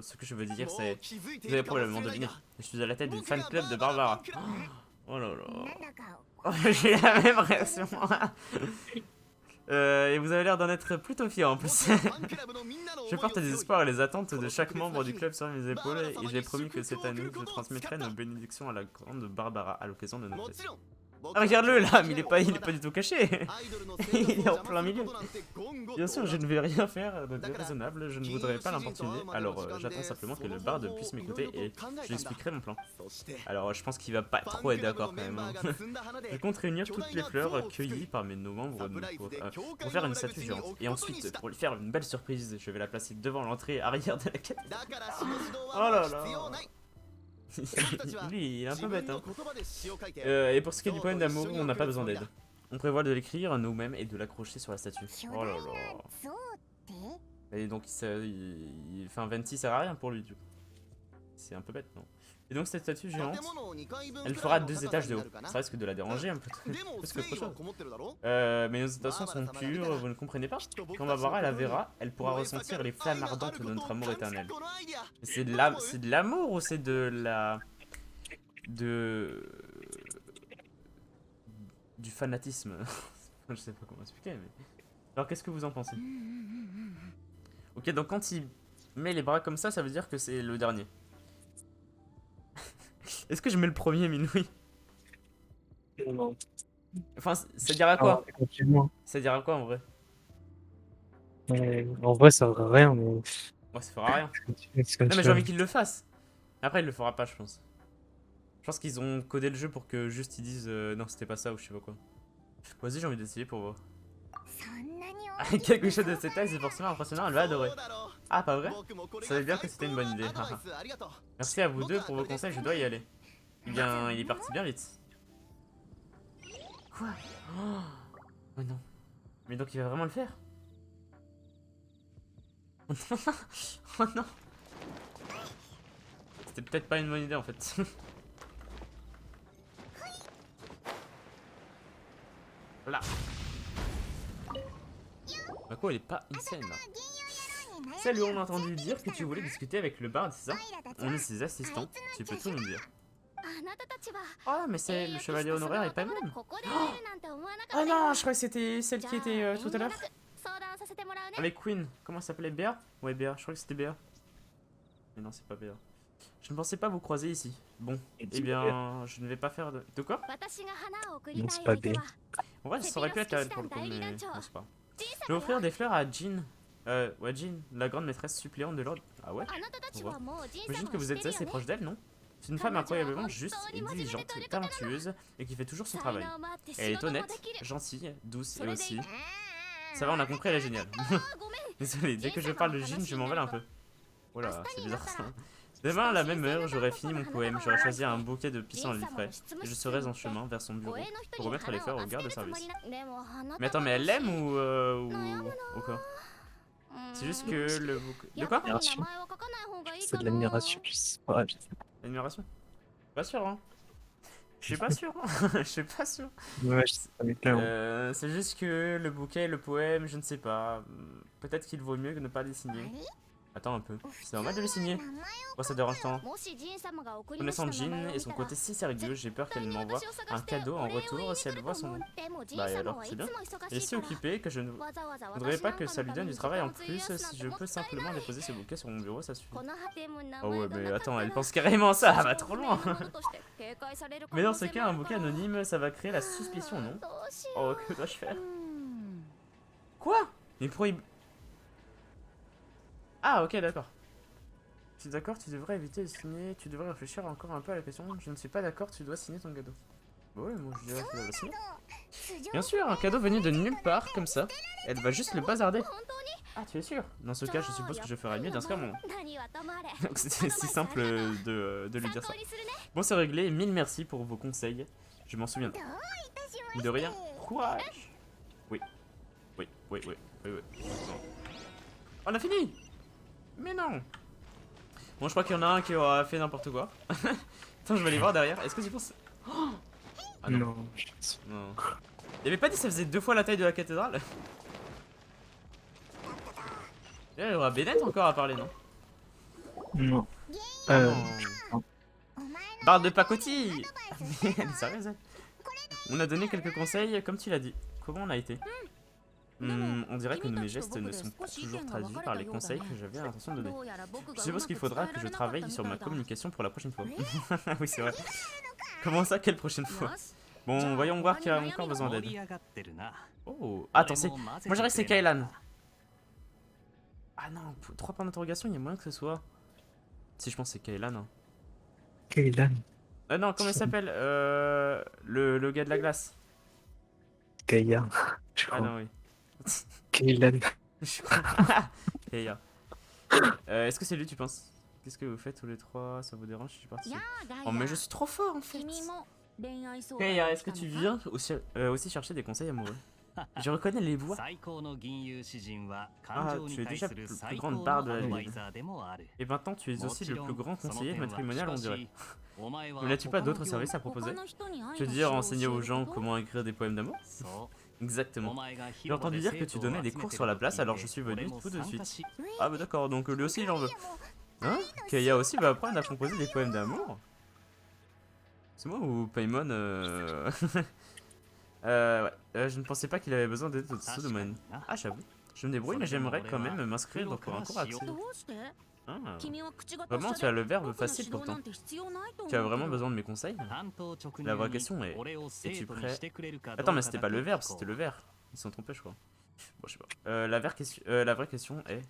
ce que je veux dire もう c'est... 気づいてい Vous avez るかもし probablement れない deviné. が Je suis à la tête du 僕 fan が club de バーバラ Barbara. ファンクラブ Oh là な là. んだか J'ai la même réaction. Et vous avez l'air d'en être plutôt fier en 僕 plus. はファンクラブのみんなの Je 思いを porte 背 les 負い espoirs et les attentes de chaque membre du club sur mes épaules et j'ai promis que cette année je transmettrai nos bénédictions à la grande Barbara à l'occasion de も notre ちろん Ah, regarde-le là, mais il est pas du tout caché. アイドルの生活を Il est en 邪 plein 魔する milieu. ことなんて言語 Bien sûr, 道 je ne vais rien faire de déraisonnable, je ne voudrais pas l'importuner, alors j'attends simplement que le barde puisse m'écouter et je lui expliquerai mon plan. そして Alors je pense qu'il va pas ファ trop ン être クラブ d'accord の quand メン même. バ Hein. ーが積んだ花で Je compte réunir toutes les fleurs cueillies par mes membres サプライズで教 pour 会 faire の une 裏口 statue に géante. 置く Et ことにし ensuite, た pour lui faire une belle surprise, je vais la placer devant l'entrée arrière de la cathédrale. だから詩の指導 Oh は là もう là. 必要ない Lui, il est un 自 peu 分 bête. の Hein. 言葉で詩を書いて Et pour ce qui est du poème d'amour, on n'a pas besoin d'aide. On prévoit de l'écrire nous-mêmes et de l'accrocher sur la statue. 巨 Oh 大 là な là. 像って Et donc, enfin, Venti sert à rien pour lui, du coup. C'est un peu bête, non? Et donc, cette statue géante, 建物を2階分 elle くら fera いの 2 高さ étages に de な haut. るかな Ça risque de la déranger un peu. でも Plus 誠 qu'autre 意は chose. こもってるだろ Mais nos intentions sont pures, vous ne comprenez pas? きっと僕 Quand たちの Barbara la 心に verra, elle pourra 燃え盛 ressentir る les 愛 flammes がある ardentes こ de とを notre amour 感じ éternel. このアイデア C'est de l'amour ou c'est de la... Du fanatisme. Je sais pas comment expliquer, mais. Alors, qu'est-ce que vous en pensez? Ok, donc quand il met les bras comme ça veut dire que c'est le dernier. Est-ce que je mets le premier, Minoui? Non. Enfin, ça dirait à quoi? Continuellement. Ça dirait à quoi en vrai? En vrai, ça sert à rien, mais. Moi, ça fera rien. C'est comme Non, mais ça. j'ai envie qu'il le fasse. Après, il le fera pas, je pense. Je pense qu'ils ont codé le jeu pour que juste ils disent non, c'était pas ça ou je sais pas quoi. Vas-y, j'ai envie d'essayer pour voir. そんなに Avec quelque chose de cette taille, c'est forcément impressionnant, elle va adorer. そうだろう Ah, pas vrai? 僕もこれ Ça veut dire que c'était une bonne idée. アドバイスありがとう Merci à vous deux pour vos conseils, je dois y aller. Eh bien, il est parti bien vite. Quoi? Oh non. Mais donc il va vraiment le faire? Oh non. C'était peut-être pas une bonne idée en fait. Voilà. Bah quoi, elle est pas insane là. Salut, on a entendu dire que tu voulais discuter avec le barde, c'est ça? On est ses assistants, tu peux tout nous dire. あなたたちは Oh, mais c'est le chevalier honoraire et pas même. ここで会えるなんて思わなかった Oh よ non, je crois que c'était celle qui était tout à l'heure. 相談させてもらうね Avec Queen, comment elle s'appelait? Béa? Ouais, Béa, je crois que c'était Béa. Mais non, c'est pas Béa. Je ne pensais pas vous croiser ici. Bon, eh bien, je ne vais pas faire de. De quoi? 私が花を贈り Non, た c'est い pas 相手 bien. は En vrai, ça aurait pu être elle pour le coup, mais bon, c'est pas. Je vais 小さ offrir des fleurs à Jean. Ouais, Jean, la grande maîtresse suppléante de l'ordre. Ah ouais? あなたたちはもう人 J'imagine 生 que を vous 知って êtes るよ assez ね proche d'elle, non? C'est une femme incroyablement juste et diligente, talentueuse et qui fait toujours son 才 travail. 能もあって Elle est 仕事も honnête, できる gentille, douce そ et れでい aussi. い Ça va, on a compris, elle est géniale. あーごめん Désolé, dès que je parle de Jean, je m'envole un peu. Voilà, c'est bizarre ça. Demain à la même heure, j'aurai fini mon poème, j'aurai choisi un bouquet de pissenlits frais et je serai en chemin vers son bureau 護衛の人 pour に remettre 花 les fleurs を au 預 garde け de るつも service. りなでも花 Mais 束 attends, mais elle 欲しい l'aime ou quoi? C'est juste que le bouquet. De やっ quoi? ぱり名前は書かない方がいい C'est か de な l'admiration, je sais pas. L'admiration? Pas sûr, hein? Je suis pas sûr, je suis pas sûr. Ouais, je sais pas, mais là, C'est juste que le bouquet, le poème, je ne sais pas. Peut-être qu'il vaut mieux que ne pas les signer. Attends un peu. C'est normal de les signer. Pourquoi ça dérange tant? もしジン様が贈り主 Connaissant の名前 Jean を et 見 son たら côté si sérieux, j'ai peur qu'elle 絶対に m'envoie 私を探 un して cadeau お en 礼を言い retour に si 来 elle ると voit son 思う nom. でもジン Bah et 様 alors, はい c'est つ bien. も忙 Elle est し si いから occupée que je ne わざわざ voudrais 私 pas なん que か ça の lui ため donne du に時 travail 間 en を費や plus すなん si て je もっ peux たい simplement ない déposer ce bouquet sur mon bureau, ça suffit. この果ても名 Oh 前 ouais, が mais なかった attends, elle ら pense carrément ça, elle va trop 不 loin. 明なものとして警戒される可 Mais dans 能 ce 性 cas, もあ un る bouquet から anonyme, ça va créer la suspicion, non? どうしよ Oh, que dois-je faire? ううん Quoi? Mais pourquoi il... Ah, ok, d'accord. Tu es d'accord, tu devrais éviter de signer, tu devrais réfléchir encore un peu à la question. Je ne suis pas d'accord, tu dois signer ton cadeau. Bah ouais, moi je dirais que tu dois le signer. 素性 Bien sûr, un cadeau venu de nulle part, comme ça. Elle va juste le bazarder. 本当に Ah, tu es sûr? Dans ce cas, je suppose que je ferais mieux d'inscrire mon nom. 何はともあれ Donc c'est si simple de lui dire 参 ça. 考にするね Bon, c'est réglé, mille merci pour vos conseils. Je m'en souviendrai. どういたしまして De rien. Courage. Oui. Oui, oui, oui, oui, oui. Non. On a fini. Mais non. Bon, je crois qu'il y en a un qui aura fait n'importe quoi. Attends, je vais aller voir derrière. Est-ce que tu penses... Oh ah non. non. Non. Il avait pas dit que ça faisait 2 fois la taille de la cathédrale? Il y aura Bennett encore à parler, non? Non. Non. Je crois. お前の Barre de pacotille. アドバイス Mais elle est sérieuse, elle. On a donné quelques conseils, comme tu l'as dit. Comment on a été? On dirait que mes gestes ne sont pas toujours traduits par les conseils que j'avais l'intention de donner. どうやら僕 Je がう suppose まく qu'il 伝 faudra え que ら je れなかった travaille み sur た ma いだ communication pour la prochaine fois. Oui, c'est vrai. Comment ça, quelle prochaine fois? よし Bon, voyons voir qui a encore besoin d'aide. Oh, attends, c'est... Moi je dirais que c'est Kailan. Ah non, 3 points d'interrogation, il y a moyen que ce soit... Si je pense que c'est Kailan. Hein. Kailan. Non, comment il s'appelle le gars de la glace. Gaïa. Je Ah crois. non, oui. Kailan. Je crois. Kaya. Est-ce que c'est lui, tu penses? Qu'est-ce que vous faites tous les 3? Ça vous dérange si je participe? やあガイア Oh, mais je suis trop fort en fait! 君も恋愛相談 Kaya, に est-ce 来 que た tu のか viens aussi chercher des conseils amoureux? Je reconnais les voix. 最高の銀融詩人は Ah, 感情 tu に es 対 déjà する plus 最 grande 高 barre の de ア la ドバイ ville. ザーでもある。 Et maintenant, tu es aussi le plus grand conseiller matrimonial, on dirait. お前は Ne n'as-tu pas d'autres services à proposer? 他の人に愛の Tu veux 詩 dire を enseigner 教え aux る gens こと comment écrire des poèmes d'amour? そう。お Exactement. 前が J'ai entendu dire que tu donnais des cours sur la place, alors je suis venu tout de suite. Ah bah d'accord, donc lui aussi il en veut. Hein? Kaya aussi va apprendre à composer des poèmes d'amour? C'est moi ou Paimon Ouais. Je ne pensais pas qu'il avait besoin d'aide de ce domaine. Ah, j'avoue. Je me débrouille, mais j'aimerais quand même m'inscrire dans un cours accès. どうして Ah. 君は口が Vraiment, 達 tu as 者 le で verbe 僕の facile 指導な pourtant. んて必要ないと Tu as 思う vraiment けど besoin de mes conseils? 担当直 La 入 vraie に question est, 俺を es-tu 生徒に prêt? してくれるかどう Attends, mais か c'était だ pas け le verbe, 聞こ c'était う le verbe. Ils se sont trompés, je crois. Bon, je sais pas. La vraie question est,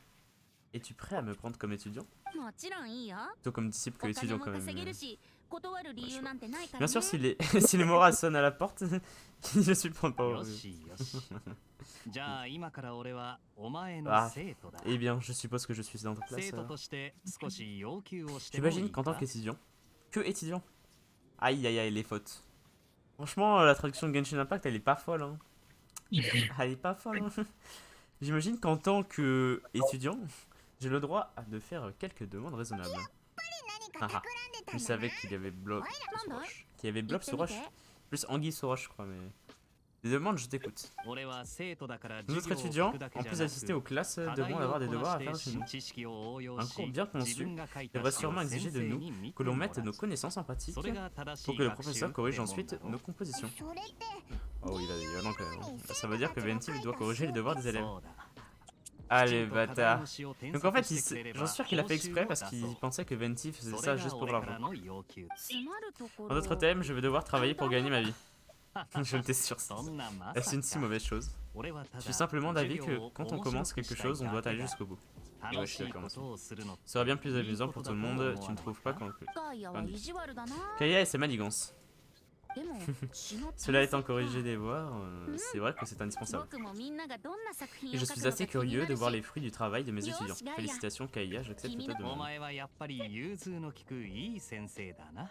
es-tu prêt à me prendre comme étudiant? もちろんいいよ Plutôt comme disciple que お金 étudiant も quand même. 稼げるし断る理由なんてないから Bien ね sûr, si les, si les morales sonnent à la porte, je suis prendre pas au よしよしじゃあ今から俺はお前の Ah, 生徒だ eh bien, je suppose que je suis dans ta place. 生徒として少し要求をしてもい J'imagine い qu'en tant か qu'étudiant. Que étudiant? Aïe aïe aïe, les fautes. Franchement, la traduction de Genshin Impact, elle est pas folle. Hein. Elle est pas folle. Hein. J'imagine qu'en tant que étudiant, j'ai le droit de faire quelques demandes raisonnables. Ah ah. Je savais qu'il y avait blob sur roche. Qu'il y avait blob 言って sur みて roche. Plus anguille sur roche, je crois, mais. Des demandes, je t'écoute. 俺は生徒だから Nous 授 autres 業を étudiants, 聞くだけ en じゃ plus な d'assister aux く classes, 課 devront 題を avoir des こな devoirs à し faire て chez 新 nous. 知識を応用 Un し cours bien 自 conçu 分が書いた devrait 詩を sûrement 先 exiger de 生 nous に見 que て l'on もら mette う nos connaissances empathiques それが正し pour い que le 学習 professeur って corrige もん ensuite だろ nos compositions. それって Oh, il a violent quand même. Ça veut dire que Ventif doit corriger les devoirs des élèves. そうだ Allez, きちんと課題 bâtard. の詩を添 Donc en 削 fait, してくれれば j'en suis sûr qu'il a fait exprès parce 報酬を qu'il 出そう pensait que Ventif faisait そ ça れ juste が pour 俺から l'argent. の要求詰まるとこ En ろ d'autres thèmes, je vais devoir travailler pour gagner ma vie. Je me teste sur ça. そんなま Est-ce une si さか mauvaise chose? 俺はた Je だ suis simplement d'avis 授業 que を quand on 面白 commence く quelque したい chose, on だ doit け aller だ jusqu'au bout. 楽しいことをするの Ce serait bien plus amusant pour tout le monde, tu ne trouves pas quand... ガイアは意地悪だな Kaya et ses manigances. でも詩の Cela étant corrigé des devoirs, c'est vrai que c'est indispensable. 僕もみんながどんな作品 Et を je 書く suis の assez か気に curieux な de る voir し les fruits du travail de mes Yo, étudiants. Gaïa. Félicitations Kaya, j'accepte Kimi ta お demande. 前はやっぱり融通の利くいい先生だな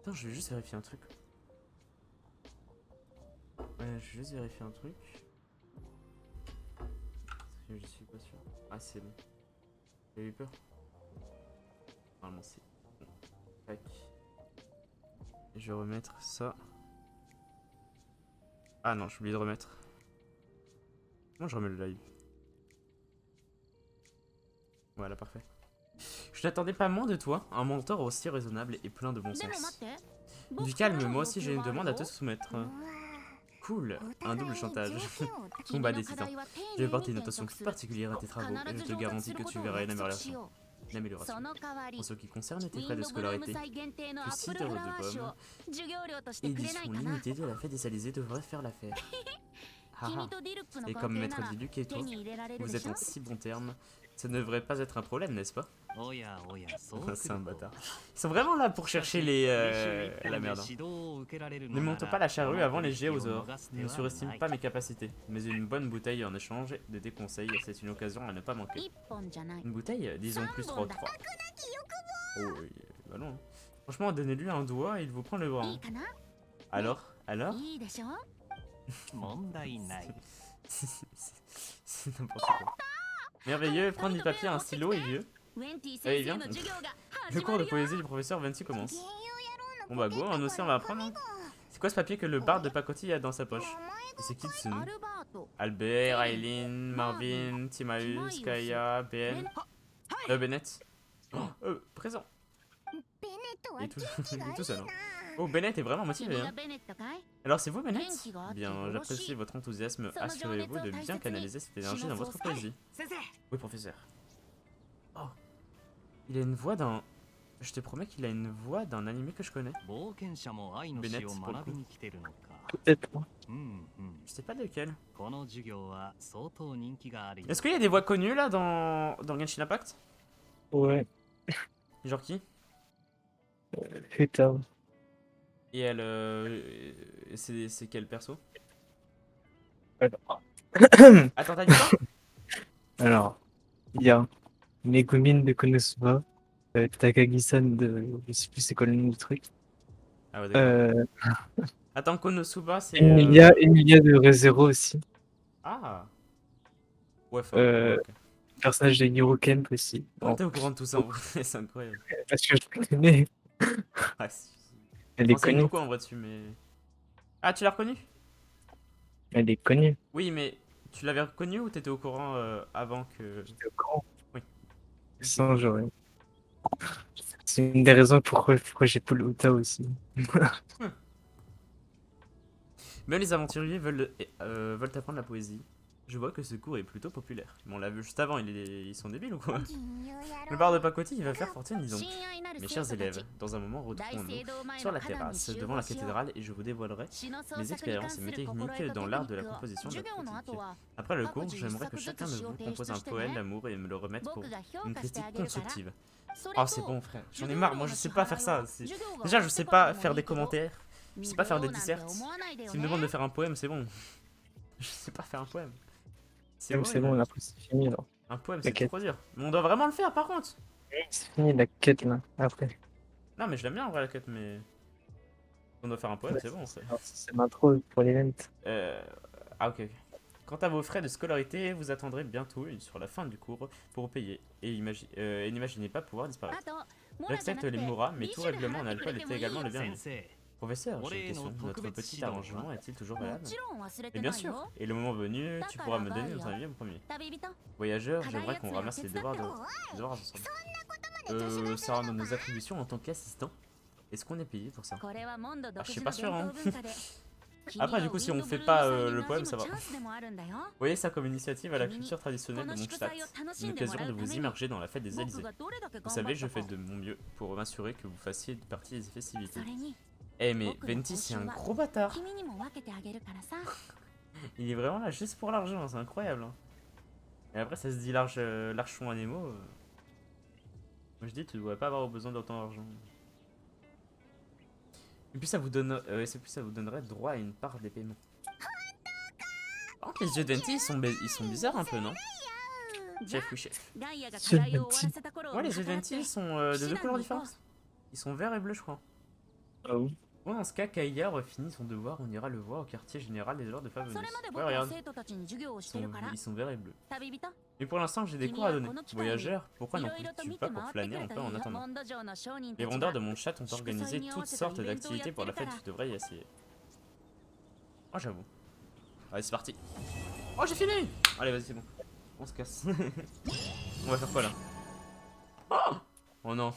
Attends, je vais juste vérifier un truc. Ouais, je vais juste vérifier un truc. Parce que je suis pas sûr. Ah, c'est bon. J'ai eu peur. Normalement, c'est bon. Tac. Et je vais remettre ça. Ah non, j'ai oublié de remettre. Moi, je remets le live. Voilà, parfait. Je n'attendais pas moins de toi, un mentor aussi raisonnable et plein de bon でも sens. 待って Du calme, moi aussi j'ai une demande à te soumettre. Cool, un double chantage. Bon bah décidant. Je vais porter une attention toute particulière à tes travaux et je te garantis que tu verras une amélioration. Une amélioration. その代わり En ce qui concerne tes ウィ frais ン de ドブルーム scolarité, 祭限定のア tu ップ cites ル de フラワー酒 pommes を授業料としてくれない édition かな limitée de la fête des Alizés devrait faire l'affaire. 君 Haha. とディルックの Et 関 comme 係 maître なら Diluc et 手 toi, に入れられる vous で êtes しょ en si bons termes, ça ne devrait pas être un problème, n'est-ce pas? おやおやそう C'est un bâtard. Ils sont vraiment là pour chercher les la merde. hein. Ne montons pas la charrue avant les jets aux ors. Ne surestime pas mes capacités, mais une bonne bouteille en échange de tes conseils, c'est une occasion à ne pas manquer. 一本じゃない Une bouteille, disons plus 3 3. Oh oui, bah non. Franchement, donnez-lui un doigt et il vous prend le bras. いいかな Alors? Alors? いいでしょ 問題ない C'est n'importe quoi. Merveilleux, prendre du papier, un stylo et vieux. ウェンティ Allez, 先生 viens. の授業が Le 始 cours ま de るよ poésie du professeur Venti commence. Bon bah go, nous aussi on va apprendre. hein. C'est quoi ce papier que le barde de Pacotille a dans sa poche? Et c'est qui de ce nom? アルバート Albert, Aileen, Marvin, Timaeus, Kaya, Ben. Bennett. Oh, présent. ベネットは Il est tout, 元気 il が est いい tout seul. hein. な Oh, Bennett est vraiment motivé. 君 Hein. がベネットかい Alors c'est vous, Bennett? Genki ga atte Bien, yoroshii. j'apprécie votre enthousiasme. Sono Assurez-vous de jounetsu o bien taisatsu canaliser cette énergie dans votre shinozo poésie. 先生 Oui, professeur. Oh, il a une voix d'un... Je te promets qu'il a une voix d'un animé que je connais. 冒険者も愛の詩を学びに来てるのか Peut-être. うんうん Je sais pas lequel. この授業は相当人気があるよ Est-ce qu'il y a des voix connues là dans Genshin Impact? Ouais. Genre qui? Putain. Et elle... c'est quel perso? Alors, Attends, t'as dit quoi? alors, il y a Megumin de Konosuba, Takagi-san de. Je sais plus c'est quoi le nom du truc. Ah ouais, d'accord. Attends, Konosuba, c'est... Emilia de ReZero aussi. Ah. Ouais, enfin, Euh, ok. Personnage de Hiro Kemp aussi. Comment Bon, t'es au courant de tout ça en vrai? C'est incroyable. parce que je la connais. Ah, si. Elle est J'en sais connue. beaucoup en vrai dessus, mais... Ah, tu l'as reconnu? Elle est connue. Oui, mais tu l'avais reconnu ou t'étais au courant avant que... J'étais au courant. Oui. Sans j'aurais. C'est une des raisons pourquoi j'ai pull Uta aussi. Même les aventuriers veulent apprendre la poésie. Je vois que ce cours est plutôt populaire. Mais on l'a vu juste avant, ils sont débiles ou quoi? Le bar de pacotille, il va faire fortune, dis donc. Mes chers élèves, dans un moment, retrouvons-nous sur la terrasse, devant la cathédrale, et je vous dévoilerai mes expériences et mes techniques dans l'art de la composition de la poétique. Après le cours, j'aimerais que chacun de vous compose un poème d'amour et me le remette pour une critique constructive. Oh, c'est bon, frère, j'en ai marre, moi je sais pas faire ça. Déjà, je sais pas faire des commentaires, je sais pas faire des dissertes. S'il me demande de faire un poème, c'est bon. Je sais pas faire un poème. C'est bon, là, c'est fini là. Un poème, c'est quête. trop dur. Mais on doit vraiment le faire par contre. C'est fini la quête là, après. Non, mais je l'aime bien en vrai la quête, mais. On doit faire un poème, c'est bon. C'est l'intro pour l'event. Ah, ok. Quant à vos frais de scolarité, vous attendrez bientôt sur la fin du cours pour payer. Et n'imaginez pas pouvoir disparaître. J'accepte les moras, mais tout règlement en alcool est également le bienvenu. 先生 Professeur, j'ai une question. Notre petit arrangement est-il toujours valable? Et bien sûr. Et le moment venu, tu pourras me donner ton avis en premier. Voyageur, j'aimerais qu'on ramasse les devoirs ensemble. Ça rentre dans nos attributions en tant qu'assistant. Est-ce qu'on est payé pour ça? Je suis pas sûr, hein. Après, du coup, si on fait pas le poème, ça va. Voyez ça comme initiative à la culture traditionnelle de Mondstadt. Une occasion de vous immerger dans la fête des Élysées. Vous savez, je fais de mon mieux pour m'assurer que vous fassiez partie des festivités. Eh mais Venti c'est un gros bâtard. Il est vraiment là juste pour l'argent, c'est incroyable. Hein. Et après ça se dit l'archon à Nemo. Moi je dis tu devrais pas avoir besoin d'autant d'argent. Et puis ça vous donne, ça vous donnerait droit à une part des paiements. Par contre les yeux de Venti ils sont bizarres un peu non? Chef ou chef. Ouais les yeux de Venti ils sont de deux couleurs différentes. Ils sont verts et bleus je crois. Ah oui. Bon, dans ce cas, Kaigar finit son devoir, on ira le voir au quartier général des joueurs de Favonius. Ouais, regarde, ils sont verts et bleus. Mais pour l'instant, j'ai des cours à donner. Voyageurs, pourquoi n'en profites-tu pas pour flâner un peu en attendant? Les rondeurs de Mondstadt ont organisé toutes sortes d'activités pour la fête, tu devrais y essayer. Oh, j'avoue. Allez, c'est parti. Oh, j'ai fini! Allez, vas-y, c'est bon. On se casse. On va faire quoi là? Oh non.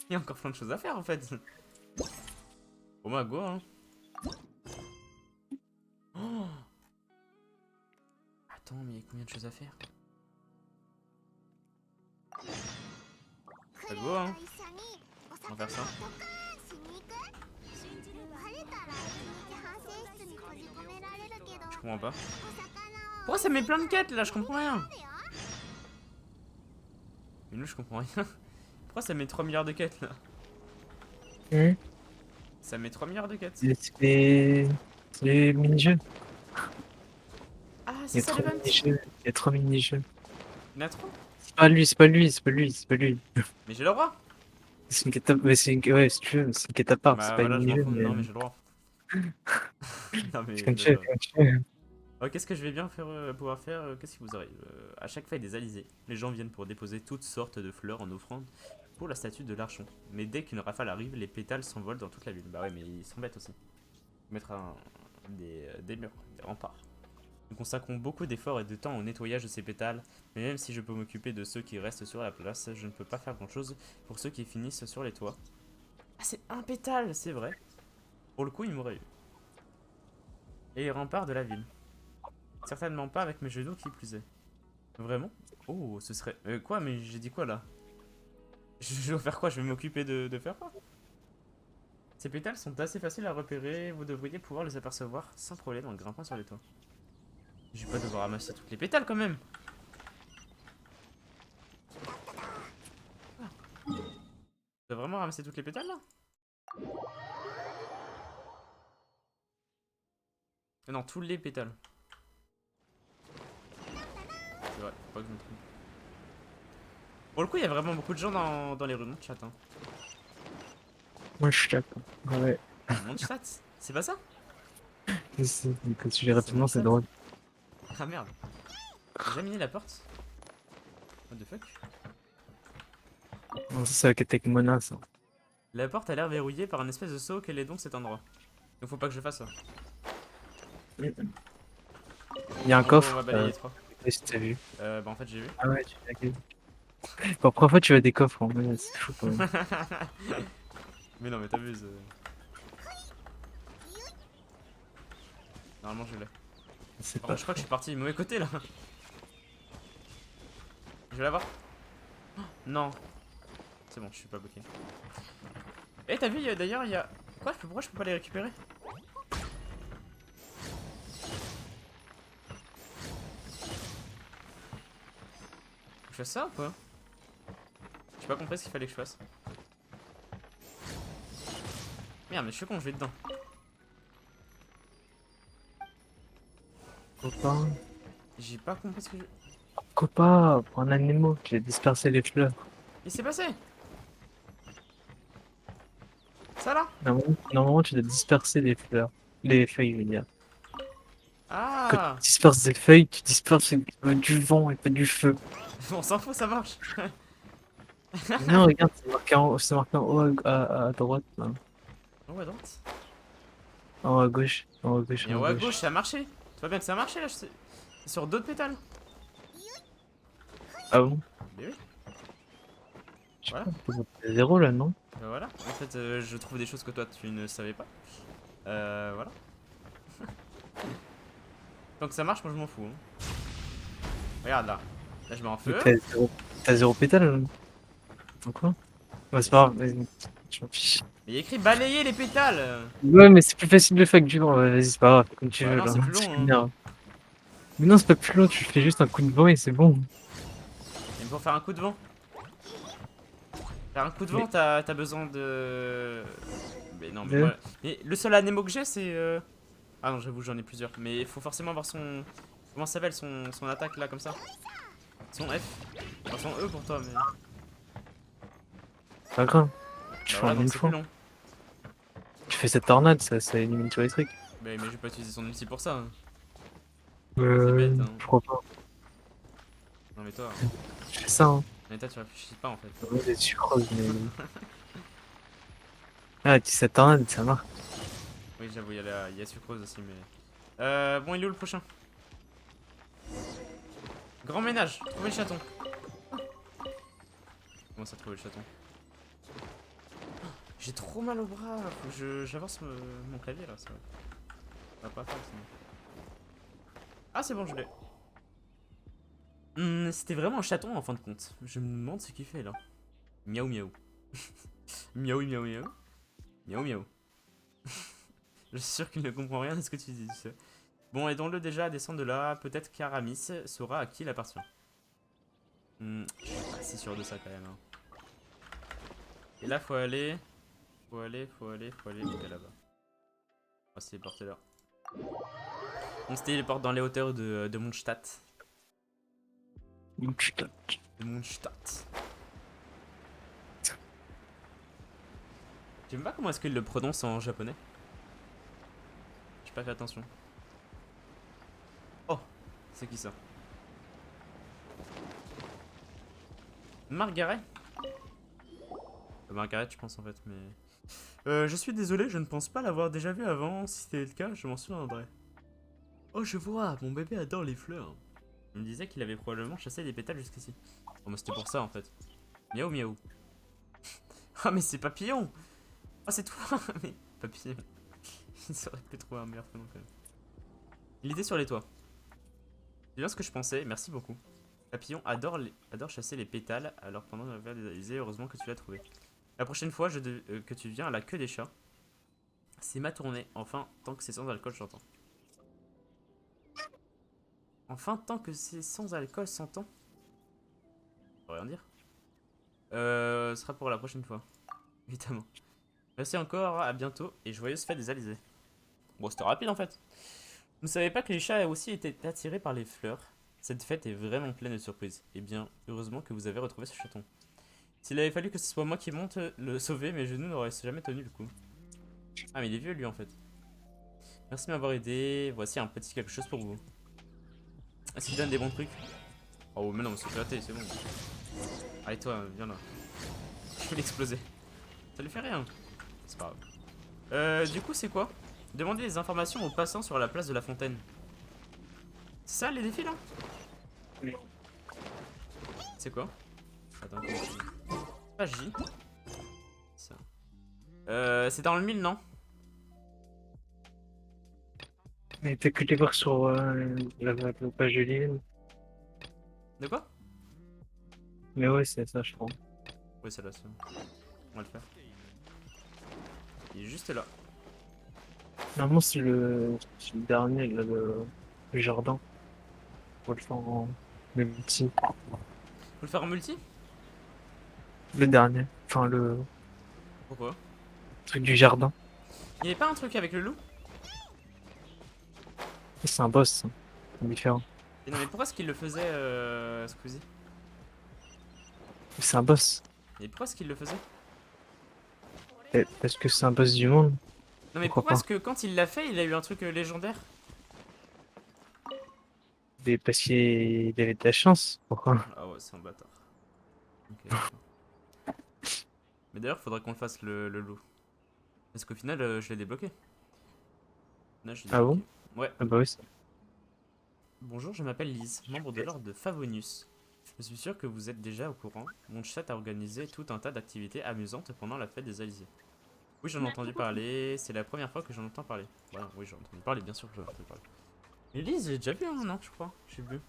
Il y a encore plein de choses à faire en fait. Oh ma go hein. Oh. Attends mais il y a combien de choses à faire? Ça go hein. On va faire ça. Je comprends pas. Pourquoi ça met plein de quêtes là? Je comprends rien. Mais nous je comprends rien. Pourquoi ça met 3 milliards de quêtes là? Ça met 3 milliards de quêtes. C'est les mini-jeux. Ah, c'est ça le 20. Il y a 3 mini-jeux. Il y en a 3. C'est pas lui. Mais j'ai le droit. C'est une quête à... Ouais, ouais, si tu veux, c'est une quête à part, Bah, c'est pas voilà, une je m'en mini-jeu. fous. Mais... Non, mais j'ai le droit. Non, mais. Comme tu veux. Alors, qu'est-ce que je vais bien pouvoir faire? Qu'est-ce qui vous arrive? À chaque fête des Alizés, les gens viennent pour déposer toutes sortes de fleurs en offrande pour la statue de l'archon. Mais dès qu'une rafale arrive, les pétales s'envolent dans toute la ville. Bah ouais, mais ils s'embêtent aussi. Mettre des murs, des remparts. Nous consacrons beaucoup d'efforts et de temps au nettoyage de ces pétales, mais même si je peux m'occuper de ceux qui restent sur la place, je ne peux pas faire grand chose pour ceux qui finissent sur les toits. Ah, c'est un pétale, c'est vrai. Pour le coup, il m'aurait eu. Et les remparts de la ville. Certainement pas avec mes genoux qui plus est. Vraiment? Oh, ce serait... quoi? Mais j'ai dit quoi là? Je dois faire quoi? Je vais m'occuper de faire quoi? Ces pétales sont assez faciles à repérer, vous devriez pouvoir les apercevoir sans problème en grimpant sur les toits. Je vais pas devoir ramasser toutes les pétales quand même! Je dois vraiment ramasser toutes les pétales là? Non, tous les pétales. C'est vrai, faut pas que je me trompe. Pour le coup, il y a vraiment beaucoup de gens dans les rues de Mondstadt. Hein. Moi, je suis d'accord. Ouais. Mondstadt? C'est pas ça? Quand tu lis rapidement, c'est drôle. Ah merde. J'ai jamais mis la porte. What the fuck? Non, ça, c'est la quête avec Mona, ça. La porte a l'air verrouillée par un espèce de saut. Quel est donc cet endroit? Donc faut pas que je fasse ça. Il y a un On coffre. va balayer 3. Si t'as vu. Bah en fait j'ai vu. Ah ouais, tu l'as vu. Pour la première fois, tu vas des coffres, en vrai, c'est fou quand même. Mais non, mais t'abuses. Normalement, je l'ai. C'est Par pas contre, je crois que je suis parti du mauvais côté là. Je vais l'avoir. Oh, non. C'est bon, je suis pas bloqué. Eh, t'as vu, d'ailleurs, il y a. Quoi, pourquoi je peux pas les récupérer? Je fais ça ou pas? J'ai pas compris ce qu'il fallait que je fasse. Merde, mais je suis con, je vais dedans. copain. J'ai pas compris ce que je. Copain, pour un animal, j'ai dispersé les fleurs. Il s'est passé? Ça là? Normalement, tu dois disperser les fleurs. Les feuilles, je veux dire. Quand Ah! tu disperses des feuilles, tu disperses du vent et pas du feu. On s'en fout, ça marche. Non, regarde, c'est marqué en haut à droite, là. En haut à droite. En haut à gauche, en haut à gauche, Et en en haut haut à à gauche. gauche, ça a marché. Tu vois bien que ça a marché là, c'est sur d'autres pétales. Ah bon? Mais oui, Je sais Voilà. pas, c'est zéro là, non? voilà. En fait, je trouve des choses que toi tu ne savais pas. Voilà. Tant que ça marche, moi je m'en fous. Hein. Regarde là. Là, je mets en Mais feu. t'as zéro pétale là? Donc quoi? Ouais, c'est pas grave, vas-y. Je m'en fiche. Mais il y a écrit balayer les pétales. Ouais, mais c'est plus facile de le faire que du vent. Ouais, vas-y, c'est pas grave, comme tu Bah veux non, là. c'est plus Ça long. Hein. m'énerve. Mais non, c'est pas plus long, tu fais juste un coup de vent et c'est bon. Et pour faire un coup de vent. Faire un coup de vent, Mais- t'as besoin de. Mais non, mais De- moi. Mais le seul anémo que j'ai, c'est. Ah non, j'avoue, j'en ai plusieurs. Mais il faut forcément avoir son. Comment ça s'appelle son attaque là, comme ça? Son F. Enfin, son E pour toi, mais. Pas grave. Tu Bah fais voilà, en donc une c'est fois. plus long. Tu fais cette tornade, ça élimine tous les trucs. Mais je vais pas utiliser son ulti pour ça. Hein. C'est bête, hein. Je crois pas. Non, mais toi. Je fais ça, hein. Mais toi, tu réfléchis pas en fait. Ouais, des sucroses, mais. Ah, tu sais, cette tornade, ça marche. Oui, j'avoue, il y a sucrose aussi, mais. Bon, il est où le prochain? Grand ménage, trouver le chaton. Comment ça, trouver le chaton? J'ai trop mal au bras, faut que j'avance mon clavier là, ça va pas faire sinon. Ah, c'est bon, je l'ai. C'était vraiment un chaton en fin de compte. Je me demande ce qu'il fait là. Miaou miaou. Miaou miaou miaou. Miaou miaou. Je suis sûr qu'il ne comprend rien de ce que tu dis. Bon, aidons-le déjà à descendre de là. Peut-être qu'Aramis saura à qui il appartient. Je suis pas si sûr de ça quand même. Hein. Et là, faut aller. Faut aller jusqu'à là-bas. On va se téléporter là. On se téléporte dans les hauteurs de Mondstadt. De Mondstadt. Je sais même pas comment est-ce qu'il le prononce en japonais. J'ai pas fait attention. Oh, c'est qui ça? Margaret? Margaret, je pense en fait, mais. Je suis désolé, je ne pense pas l'avoir déjà vu avant. Si c'était le cas, je m'en souviendrai. Oh, je vois, mon bébé adore les fleurs. Il me disait qu'il avait probablement chassé des pétales jusqu'ici. Oh, mais c'était pour ça en fait. Miaou miaou. Ah, mais c'est Papillon! Ah, c'est toi! Mais Papillon. Il serait pu trouver un meilleur prénom quand même. Il était sur les toits. C'est bien ce que je pensais, merci beaucoup. Papillon adore chasser les pétales, alors pendant le verre des heureusement que tu l'as trouvé. La prochaine fois que tu viens à la queue des chats, c'est ma tournée. Enfin, tant que c'est sans alcool, j'entends. Enfin, tant que c'est sans alcool, s'entend. Faut rien dire. Ce sera pour la prochaine fois. Évidemment. Merci encore, à bientôt et joyeuse fête des Alizés. Bon, c'était rapide en fait. Vous ne savez pas que les chats aussi étaient attirés par les fleurs? Cette fête est vraiment pleine de surprises. Et bien, heureusement que vous avez retrouvé ce chaton. S'il avait fallu que ce soit moi qui monte le sauver, mes genoux n'auraient jamais tenu du coup. Ah, mais il est vieux lui en fait. Merci de m'avoir aidé. Voici un petit quelque chose pour vous. Est-ce qu'il donne des bons trucs? Oh, mais non, mais c'est éclaté, c'est bon. Allez, toi, viens là. Je vais l'exploser. Ça lui fait rien. C'est pas grave. Du coup, c'est quoi? Demandez des informations aux passants sur la place de la fontaine. C'est ça les défis là? Oui. C'est quoi? Attends, comment je dis? Pas J. Ça. C'est dans le 1000, non? Mais t'as que les voir sur la page de l'île. De quoi? Mais ouais, c'est ça, je crois. Oui, c'est là, c'est bon. On va le faire. Il est juste là. Normalement, c'est le dernier, là, le jardin. On va le faire en multi. Faut le faire en multi? Le dernier. Enfin, le Pourquoi? truc du jardin. Il y avait pas un truc avec le loup? C'est un boss, ça. C'est différent. Et non, mais pourquoi est-ce qu'il le faisait, Squeezie? C'est un boss. Et pourquoi est-ce qu'il le faisait? Parce que c'est un boss du monde. Non, mais Pourquoi pourquoi est-ce que quand il l'a fait, il a eu un truc légendaire? Et parce qu'il avait de la chance. Pourquoi? Ah ouais, c'est un bâtard. Ok, d'accord. Mais d'ailleurs, faudrait qu'on le fasse le loup. Parce qu'au final, je l'ai débloqué. Là, je l'ai Ah bon? débloqué. Ouais. Ah bah oui. Bonjour, je m'appelle Lise, membre de l'ordre de Favonius. Je suis sûr que vous êtes déjà au courant. Mon chat a organisé tout un tas d'activités amusantes pendant la fête des Alizés. Oui, j'en ai entendu parler. C'est la première fois que j'en entends parler. Voilà, oui, j'en ai entendu parler, bien sûr que j'en ai entendu parler. Mais Lise, j'ai déjà vu un an, je crois. Je sais plus.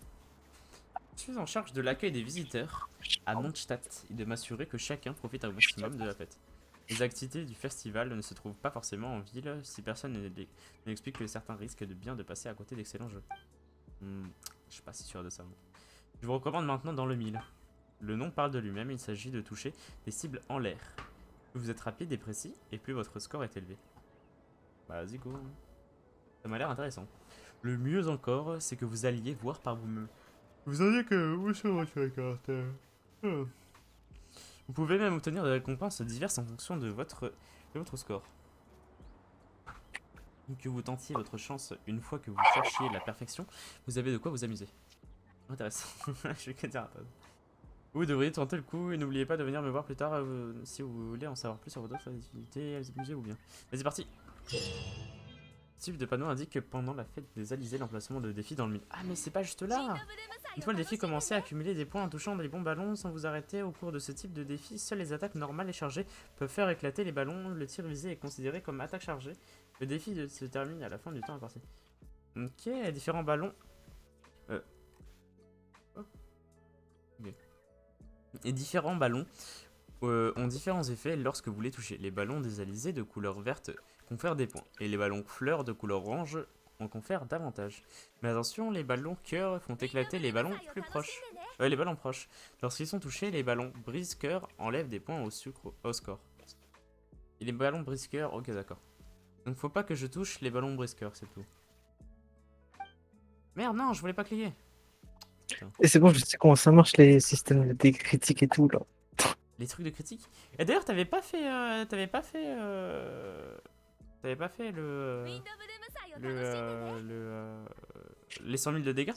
Je suis en charge de l'accueil des visiteurs à Mondstadt et de m'assurer que chacun profite au maximum de la fête. Les activités du festival ne se trouvent pas forcément en ville si personne n'explique que certains risquent de bien de passer à côté d'excellents jeux. Je suis pas si sûr de ça. Je vous recommande maintenant dans le 1000. Le nom parle de lui-même, il s'agit de toucher des cibles en l'air. Plus vous êtes rapide et précis, et plus votre score est élevé. Bah vas-y go. Ça m'a l'air intéressant. Le mieux encore, c'est que vous alliez voir par vous-même. Vous alliez que vous sur votre carte. Vous pouvez même obtenir des récompenses diverses en fonction de votre score. Que vous tentiez votre chance une fois que vous cherchiez la perfection, vous avez de quoi vous amuser. Intéressant. Je vais que dire un peu. Vous devriez tenter le coup et n'oubliez pas de venir me voir plus tard si vous voulez en savoir plus sur vos autres activités, vous amuser ou bien. Vas-y, parti. Le type de panneau indique que pendant la fête des Alizés, l'emplacement de défi dans le 1000. Ah, mais c'est pas juste là! Une fois le défi commencé, accumuler des points en touchant des bons ballons sans vous arrêter. Au cours de ce type de défi, seules les attaques normales et chargées peuvent faire éclater les ballons. Le tir visé est considéré comme attaque chargée. Le défi se termine à la fin du temps imparti. Ok, différents ballons. Ok. Et différents ballons ont différents effets lorsque vous les touchez. Les ballons des Alizés de couleur verte confèrent des points. Et les ballons fleurs de couleur orange en confèrent davantage. Mais attention, les ballons cœur font éclater les ballons plus proches. Les ballons proches. Lorsqu'ils sont touchés, les ballons brise-cœur enlèvent des points au score. Et les ballons brise-cœur, ok d'accord. Donc faut pas que je touche les ballons brise-cœur, c'est tout. Merde, non, je voulais pas cliquer. Putain. Et c'est bon, je sais comment ça marche les systèmes de critiques et tout là. Les trucs de critique. Et d'ailleurs, t'avais pas fait les 100 000 de dégâts.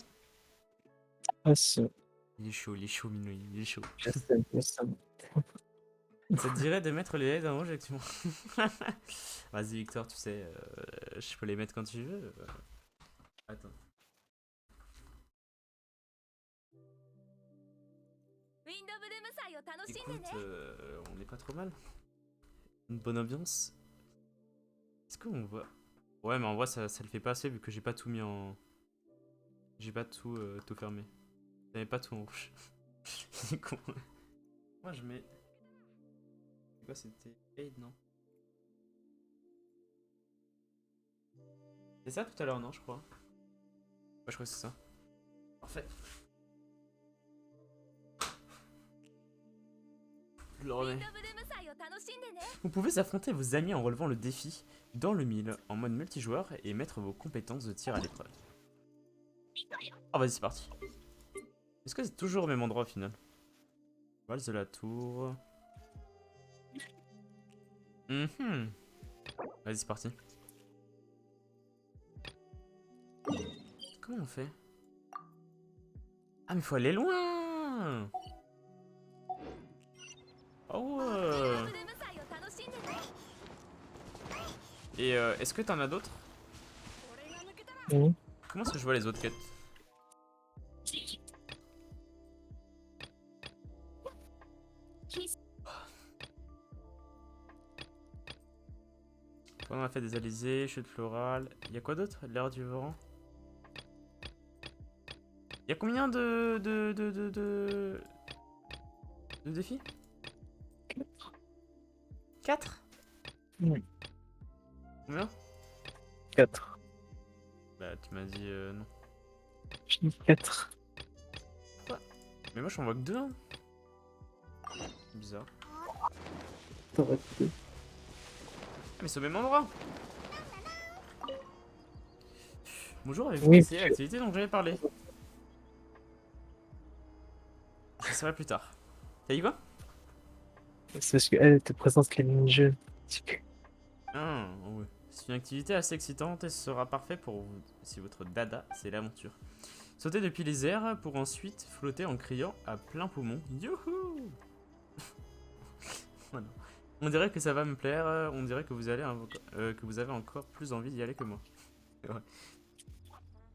Ah, c'est... Il est chaud, Minoï, il est chaud. je sais. Ça te dirait de mettre les LED en rouge actuellement? Vas-y, Victor, tu sais, je peux les mettre quand tu veux. Attends. Écoute, on est pas trop mal. Une bonne ambiance. Est-ce qu'on voit... Ouais, mais en vrai, ça le fait pas assez vu que j'ai pas tout mis en... J'ai pas tout fermé. J'avais pas tout en rouge. C'est con. Moi, je mets... C'est quoi, c'était... Aid, non? C'est ça tout à l'heure, non, je crois? Ouais, je crois que c'est ça. Parfait. Je le remets. Vous pouvez affronter vos amis en relevant le défi dans le 1000 en mode multijoueur et mettre vos compétences de tir à l'épreuve. Oh vas-y c'est parti. Est-ce que c'est toujours au même endroit au final? Valse de la tour. Vas-y c'est parti. Comment on fait? Ah mais faut aller loin. Oh ouais. Et est-ce que t'en as d'autres? Mmh. Comment est-ce que je vois les autres quêtes? Pendant la fête des Alizés, chute florale. Il y a quoi d'autre? L'air du vent. Il y a combien de défis? 4. Oui. Combien? 4. Bah tu m'as dit non. Je dis 4. Mais moi j'en vois que 2. Hein. Bizarre. T'aurais pu. Ah mais c'est au même endroit. Bonjour, avez-vous Oui, essayé monsieur. l'activité dont j'avais parlé? Ça serait plus tard. T'as dit quoi? C'est parce qu'elle te présente les mini-jeux. Ah ouais. C'est une activité assez excitante et ce sera parfait pour vous si votre dada c'est l'aventure. Sautez depuis les airs pour ensuite flotter en criant à plein poumon. Youhou! Voilà. On dirait que ça va me plaire, on dirait que vous avez encore plus envie d'y aller que moi. Ouais.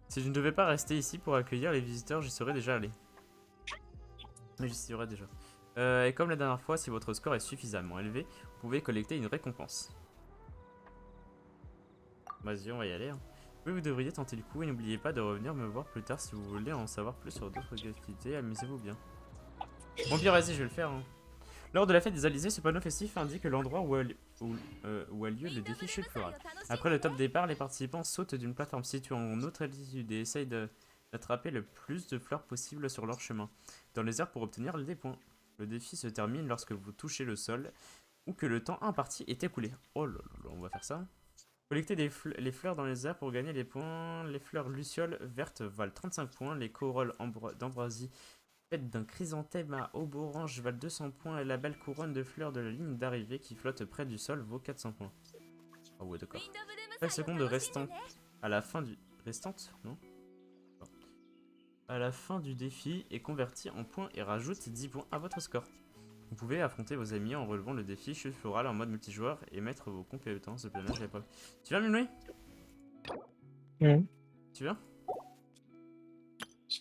Si je ne devais pas rester ici pour accueillir les visiteurs, j'y serais déjà allé. Mais j'y serais déjà. Et comme la dernière fois, si votre score est suffisamment élevé, vous pouvez collecter une récompense. Vas-y, on va y aller. Hein. Oui, vous devriez tenter le coup et n'oubliez pas de revenir me voir plus tard si vous voulez en savoir plus sur d'autres activités. Amusez-vous bien. Bon, puis vas-y, je vais le faire. Hein. Lors de la fête des Alizés, ce panneau festif indique l'endroit où a lieu le défi chute florale. Après le top départ, les participants sautent d'une plateforme située en haute altitude et essayent d'attraper le plus de fleurs possible sur leur chemin dans les airs pour obtenir des points. Le défi se termine lorsque vous touchez le sol ou que le temps imparti est écoulé. Oh là là, on va faire ça. Collectez les fleurs dans les airs pour gagner les points. Les fleurs lucioles vertes valent 35 points. Les corolles d'ambroisie faites d'un chrysanthème à aube orange valent 200 points. Et la belle couronne de fleurs de la ligne d'arrivée qui flotte près du sol vaut 400 points. Ah ouais, d'accord. Chaque seconde restant à la fin du... Restante? Non. À la fin du défi est converti en points et rajoute 10 points à votre score. Vous pouvez affronter vos amis en relevant le défi chute florale en mode multijoueur et mettre vos compétences de planage à l'épreuve. Tu viens, Mimoué? Tu viens?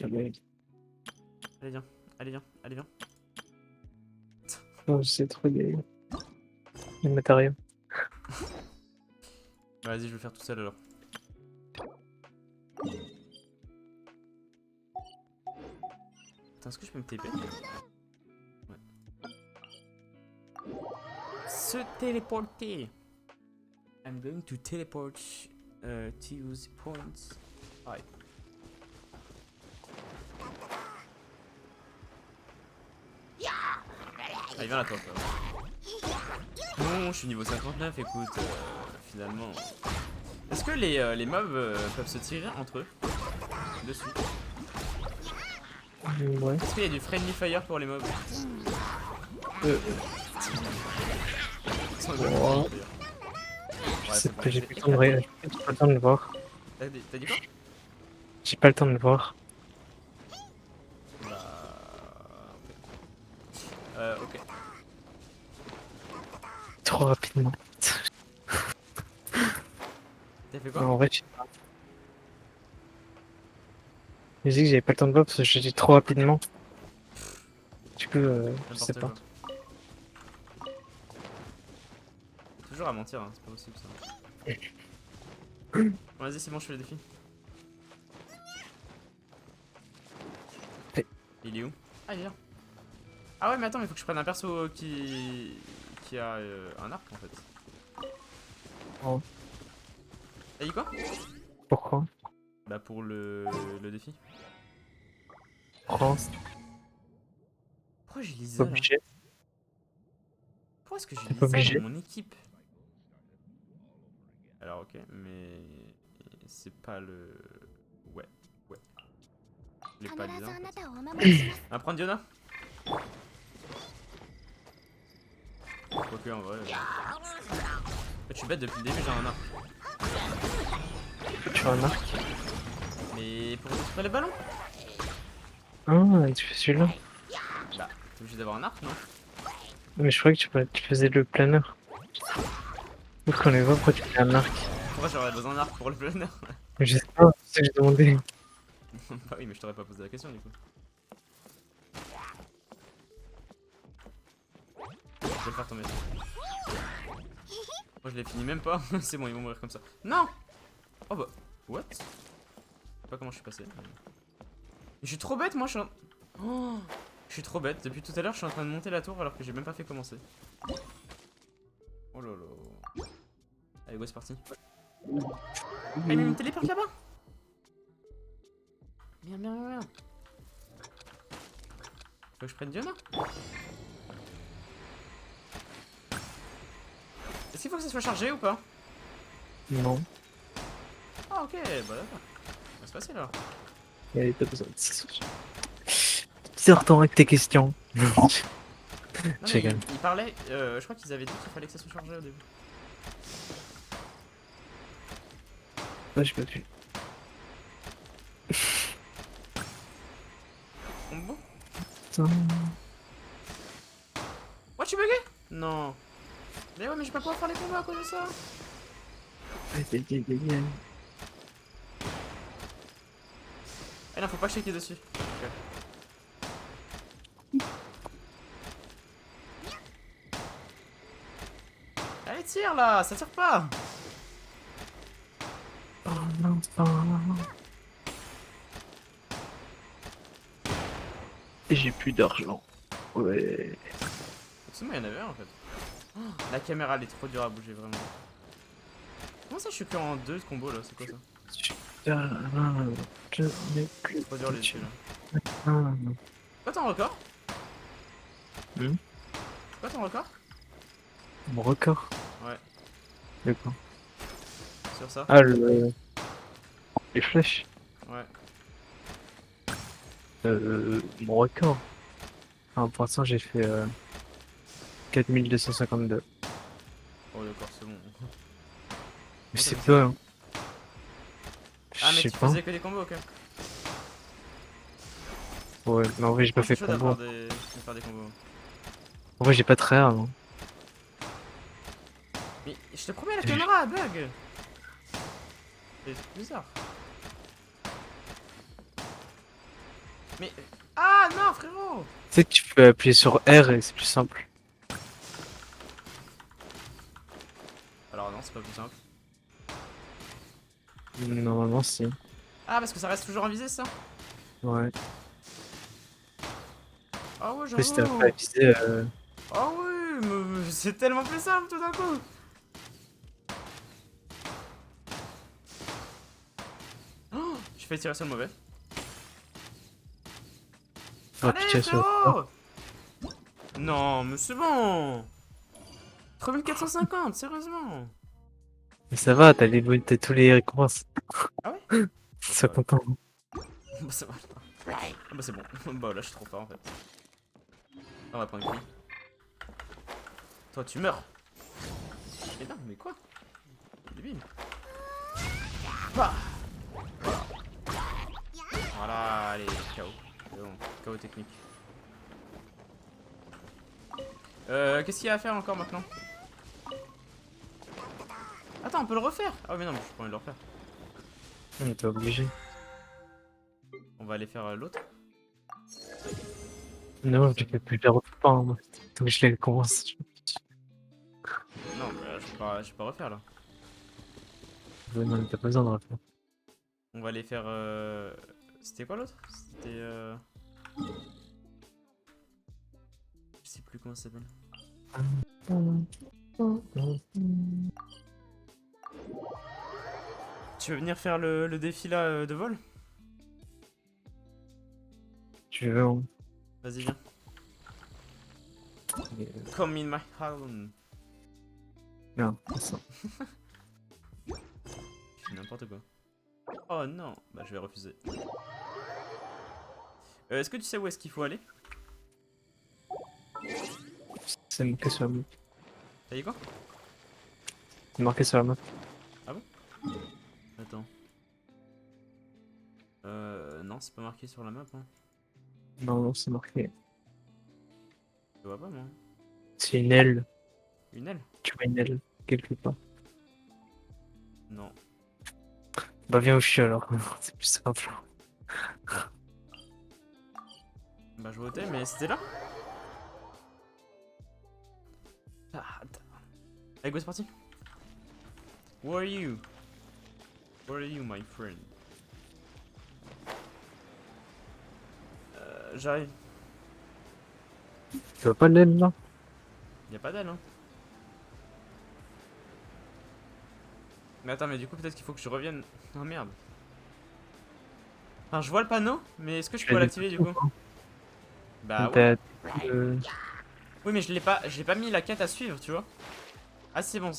Allez, Allez, viens. Allez, viens. Allez, viens. oh, c'est trop des matériaux. Bah, vas-y, je vais le faire tout seul alors. Attends, est-ce que je peux me TP? Ouais. Se téléporter. I'm going to teleport to use points. Ouais. Allez, viens là, toi. Non, je suis niveau 59, écoute, finalement. Est-ce que les mobs peuvent se tirer entre eux? Dessus. Ouais. Est-ce qu'il y a du friendly fire pour les mobs? Oh. C'est bon. que j'ai pas le temps de j'ai pas le temps de le voir. T'as dit quoi? J'ai pas le temps de le voir. Bah... ok. Trop rapidement. T'as fait quoi? En vrai, je sais pas. J'ai dit que j'avais pas le temps de voir parce que j'ai dit trop rapidement. Du coup, je sais pas. N'importe quoi. Toujours à mentir, hein, c'est pas possible ça. Bon, vas-y, c'est bon, je fais le défi. Il est où? Ah, il est là. Ah ouais, mais attends, mais faut que je prenne un perso qui a un arc en fait. Oh. T'as dit quoi? Pourquoi? Bah pour le défi. France, Pourquoi j'ai pas Lisa là? obligé. Pourquoi est-ce que j'ai T'es pas Lisa obligé. dans mon équipe? Alors ok, mais c'est pas le... Ouais. Je l'ai pas Lisa. En fait. On va prendre Diona. Quoique en vrai... Je suis bête depuis le début, j'ai un arc. Tu as un arc? Mais pour récupérer le ballon? Ah, tu fais celui-là. Bah, t'es obligé d'avoir un arc, non? Mais je croyais que tu faisais le planeur. Parce qu'on les voit, pourquoi tu fais un arc? Pourquoi j'aurais besoin d'un arc pour le planeur? Mais je sais pas, c'est ce que j'ai demandé. Bah oui, mais je t'aurais pas posé la question du coup. Je vais le faire tomber. Moi je l'ai fini même pas. C'est bon, ils vont mourir comme ça. Non. Oh bah. What? Je sais pas comment je suis passé. Je suis trop bête, moi je suis. Oh, je suis trop bête. Depuis tout à l'heure, je suis en train de monter la tour alors que j'ai même pas fait commencer. Oh là là. Allez, go, c'est parti. Ah, mais il me téléporte là-bas. Merde, merde, merde. Faut que je prenne Diona. Est-ce qu'il faut que ça soit chargé ou pas? Non. Ah, ok, bah d'accord. Ça va se passer là. Et t'as besoin de ça. Sortons avec tes questions. Non, mais J'ai gagné. il parlait. Je crois qu'ils avaient dit qu'il fallait que ça soit chargé au début. Ouais, j'ai pas vu. Combo? Putain. What, je suis bugué? Non. Mais ouais, mais je vais pas pouvoir faire les combats à cause de ça. Eh non, faut pas checker dessus. Ok. Allez, tire là, ça tire pas. Oh non, oh non. Et j'ai plus d'argent. Ouais. C'est moi, il y en avait un en fait. Oh, la caméra, elle est trop dure à bouger vraiment. Comment ça, je suis que en 2 combos là? C'est quoi ça? Je n'ai plus. Trop dur les dessus là. Ah, Quoi ton record? Hmm? Quoi ton record? mon record. Ouais, D'accord. sur ça? Ah, les flèches. Ouais. Mon record. Enfin, pour l'instant, j'ai fait 4252. Oh d'accord, c'est bon. Mais c'est ça peu, hein. Ah, Je mais sais tu pas. faisais que des combos, ok. Ouais, mais en vrai, j'ai pas C'est fait chaud combo. de faire des combos. En vrai, j'ai pas très rare, non. Mais je te promets, la caméra elle bug. C'est bizarre. Mais. Ah non, frérot! Tu sais que tu peux appuyer sur R et c'est plus simple. Alors, non, c'est pas plus simple. Normalement, si. Ah, parce que ça reste toujours en visée, ça? Ouais. Ah ouais, Après, si t'as j'avoue. pas avisé, Ah oui, mais c'est tellement plus simple tout d'un coup. Oh, j'ai failli tirer sur le mauvais. faut Allez, appuyer sur. frérot! Non, mais c'est bon. 3450, sérieusement. Mais ça va, t'as tous les récompenses. Ah ouais? Sois content. Bah ça va. Ah bah c'est bon. Bah là je suis trop fort en fait. On va prendre une fille. Toi tu meurs. Mais non mais quoi? Débile. Bah. Voilà, allez, KO. C'est bon, KO technique. Qu'est-ce qu'il y a à faire encore maintenant? Attends, on peut le refaire. Ah oui mais non, mais je pas envie de le refaire. T'es obligé. On va aller faire l'autre. Non, je fais plus faire pas, moi. Donc je les recommence. Non, mais je peux pas refaire là. Ouais, non, mais t'as pas besoin de refaire. On va aller faire. C'était quoi l'autre? C'était. Je sais plus comment ça s'appelle. Tu veux venir faire le défi là de vol? Tu veux, hein. Vas-y, viens. Come in my home. Non, c'est ça. C'est n'importe quoi. Oh non, bah je vais refuser. Est-ce que tu sais où est-ce qu'il faut aller? C'est marqué sur la map. T'as dit quoi? C'est marqué sur la map. Attends. Non, c'est pas marqué sur la map. Hein. Non, non, c'est marqué. Je vois pas moi. C'est une aile. Une aile? Tu vois une aile quelque part. Non. Bah viens où je suis alors. C'est plus simple. Bah je vois où t'es, mais c'était là? Ah, attends. Allez, go, c'est parti. Who are you? Who are you, my friend? J'arrive. Tu vois pas l'aile là? Y'a pas d'aile, hein. Mais attends, mais du coup, peut-être qu'il faut que je revienne. Oh merde. Enfin, je vois le panneau, mais est-ce que je peux l'activer du coup? Bah ouais. Oui, mais je l'ai pas mis la quête à suivre, tu vois. Ah, c'est bon,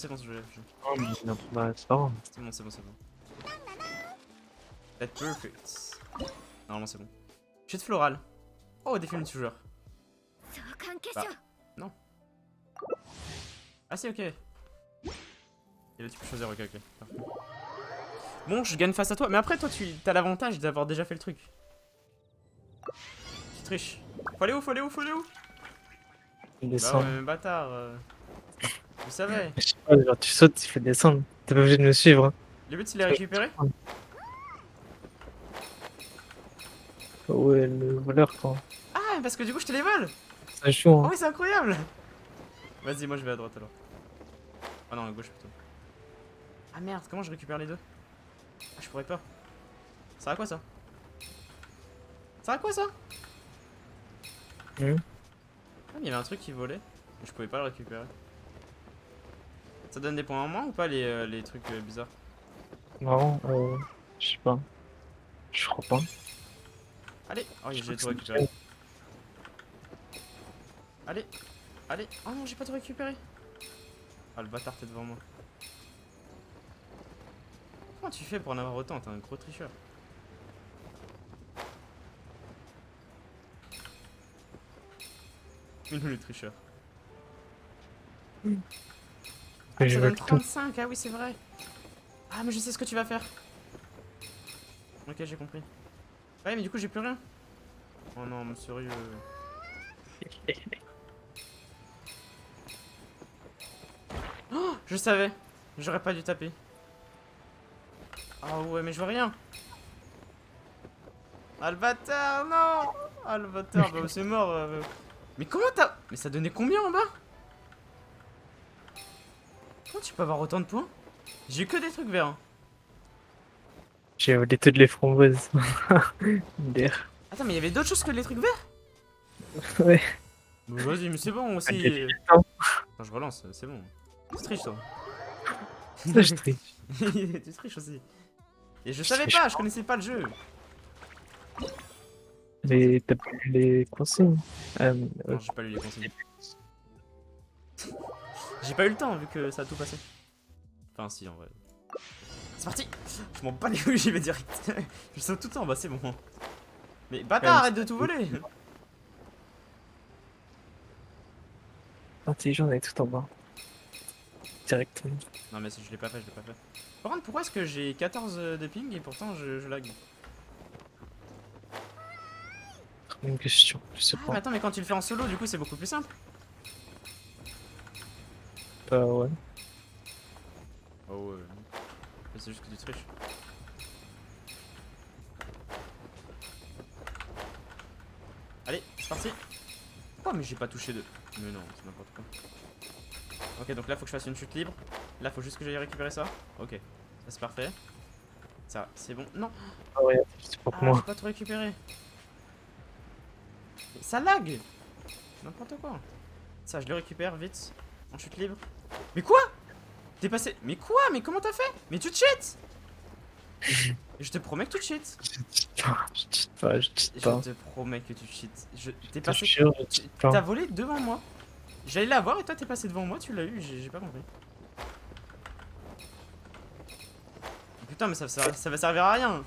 Oh, mais non, bah, c'est pas grave. c'est bon, c'est bon, c'est bon. That's perfect. Normalement, c'est bon. Chute florale. Oh, défi multijoueur. Bah, non. Ah, si, ok. Et là, tu peux choisir, ok, ok. Parfait. Bon, je gagne face à toi. Mais après, toi, tu as l'avantage d'avoir déjà fait le truc. Tu triches. Faut aller où? Il Bah descend. ouais, mais bâtard. Vous savez. Je sais pas, genre tu sautes, tu fais descendre. T'es pas obligé de me suivre. Hein. Le but, c'est de les récupérer? Ouais, le voleur quoi. Ah, parce que du coup, je te les vole. C'est chaud. Oh Hein. oui, c'est incroyable. Vas-y, moi, je vais à droite alors. Ah non, à gauche plutôt. Ah merde, comment je récupère les deux? Ah, je pourrais pas. Ça sert à quoi ça? Ça sert à quoi ça? Ah, mais il y avait un truc qui volait. Mais je pouvais pas le récupérer. Ça donne des points en moins ou pas les trucs bizarres? Non, je sais pas. Je crois pas. Allez, oh, Je j'ai crois que tout c'est récupéré. Allez, allez. Oh non, j'ai pas tout récupéré. Ah, le bâtard, t'es devant moi. Comment tu fais pour en avoir autant? T'es un gros tricheur. Minou le tricheur. Ah, Mais je ça veux donne tout. 35, ah oui, c'est vrai. Ah, mais je sais ce que tu vas faire. Ok, j'ai compris. Ouais, mais du coup, j'ai plus rien. Oh non, mais sérieux. Oh, je savais. J'aurais pas dû taper. Ah ouais, mais je vois rien. Ah, le bâtard, non. Ah, le bâtard, bah, c'est mort. Mais comment t'as... Mais ça donnait combien en bas? Comment tu peux avoir autant de points? J'ai eu que des trucs verts. Hein. J'ai volé toutes les framboises. D'air. Attends, mais il y avait d'autres choses que les trucs verts? Ouais. Bah, vas-y, mais c'est bon aussi. J'ai du temps. Attends, je relance, c'est bon. Tu triches, toi. Ça, je triche. Tu triches aussi. Et je savais triche pas, je connaissais pas le jeu. T'as pas lu les consignes. Non, j'ai pas lu les consignes. J'ai pas eu le temps vu que ça a tout passé. Enfin, si, en vrai. C'est parti! Je m'en bats les couilles, j'y vais direct. Je saute tout le temps, bah c'est bon. Mais bâtard, arrête de tout voler! Intelligent avec tout en bas. Directement. Non, mais si je l'ai pas fait, je l'ai pas fait. Par contre, pourquoi est-ce que j'ai 14 de ping et pourtant je lag? Une question, je sais Ah, pas. mais attends, mais quand tu le fais en solo, du coup, c'est beaucoup plus simple. Ouais. Oh, ouais. C'est juste que tu triches. Allez, c'est parti! Oh, mais j'ai pas touché de. Mais non, c'est n'importe quoi. Ok, donc là, faut que je fasse une chute libre. Là, faut juste que j'aille récupérer ça. Ok, ça c'est parfait. Ça, c'est bon. Non! Ah ouais, c'est pas pour Ah, moi. j'ai pas tout récupéré. Mais ça lag! N'importe quoi. Ça, je le récupère vite. En chute libre. Mais quoi? T'es passé. Mais quoi? Mais comment t'as fait? Mais tu cheats! Je te promets que tu cheats. Je cheat pas, je cheat pas. Je te promets que tu cheats. T'es Je passé. te jure, je cheat pas. T'as volé devant moi. J'allais la voir et toi t'es passé devant moi, tu l'as eu, j'ai pas compris. Putain, mais ça va servir à rien.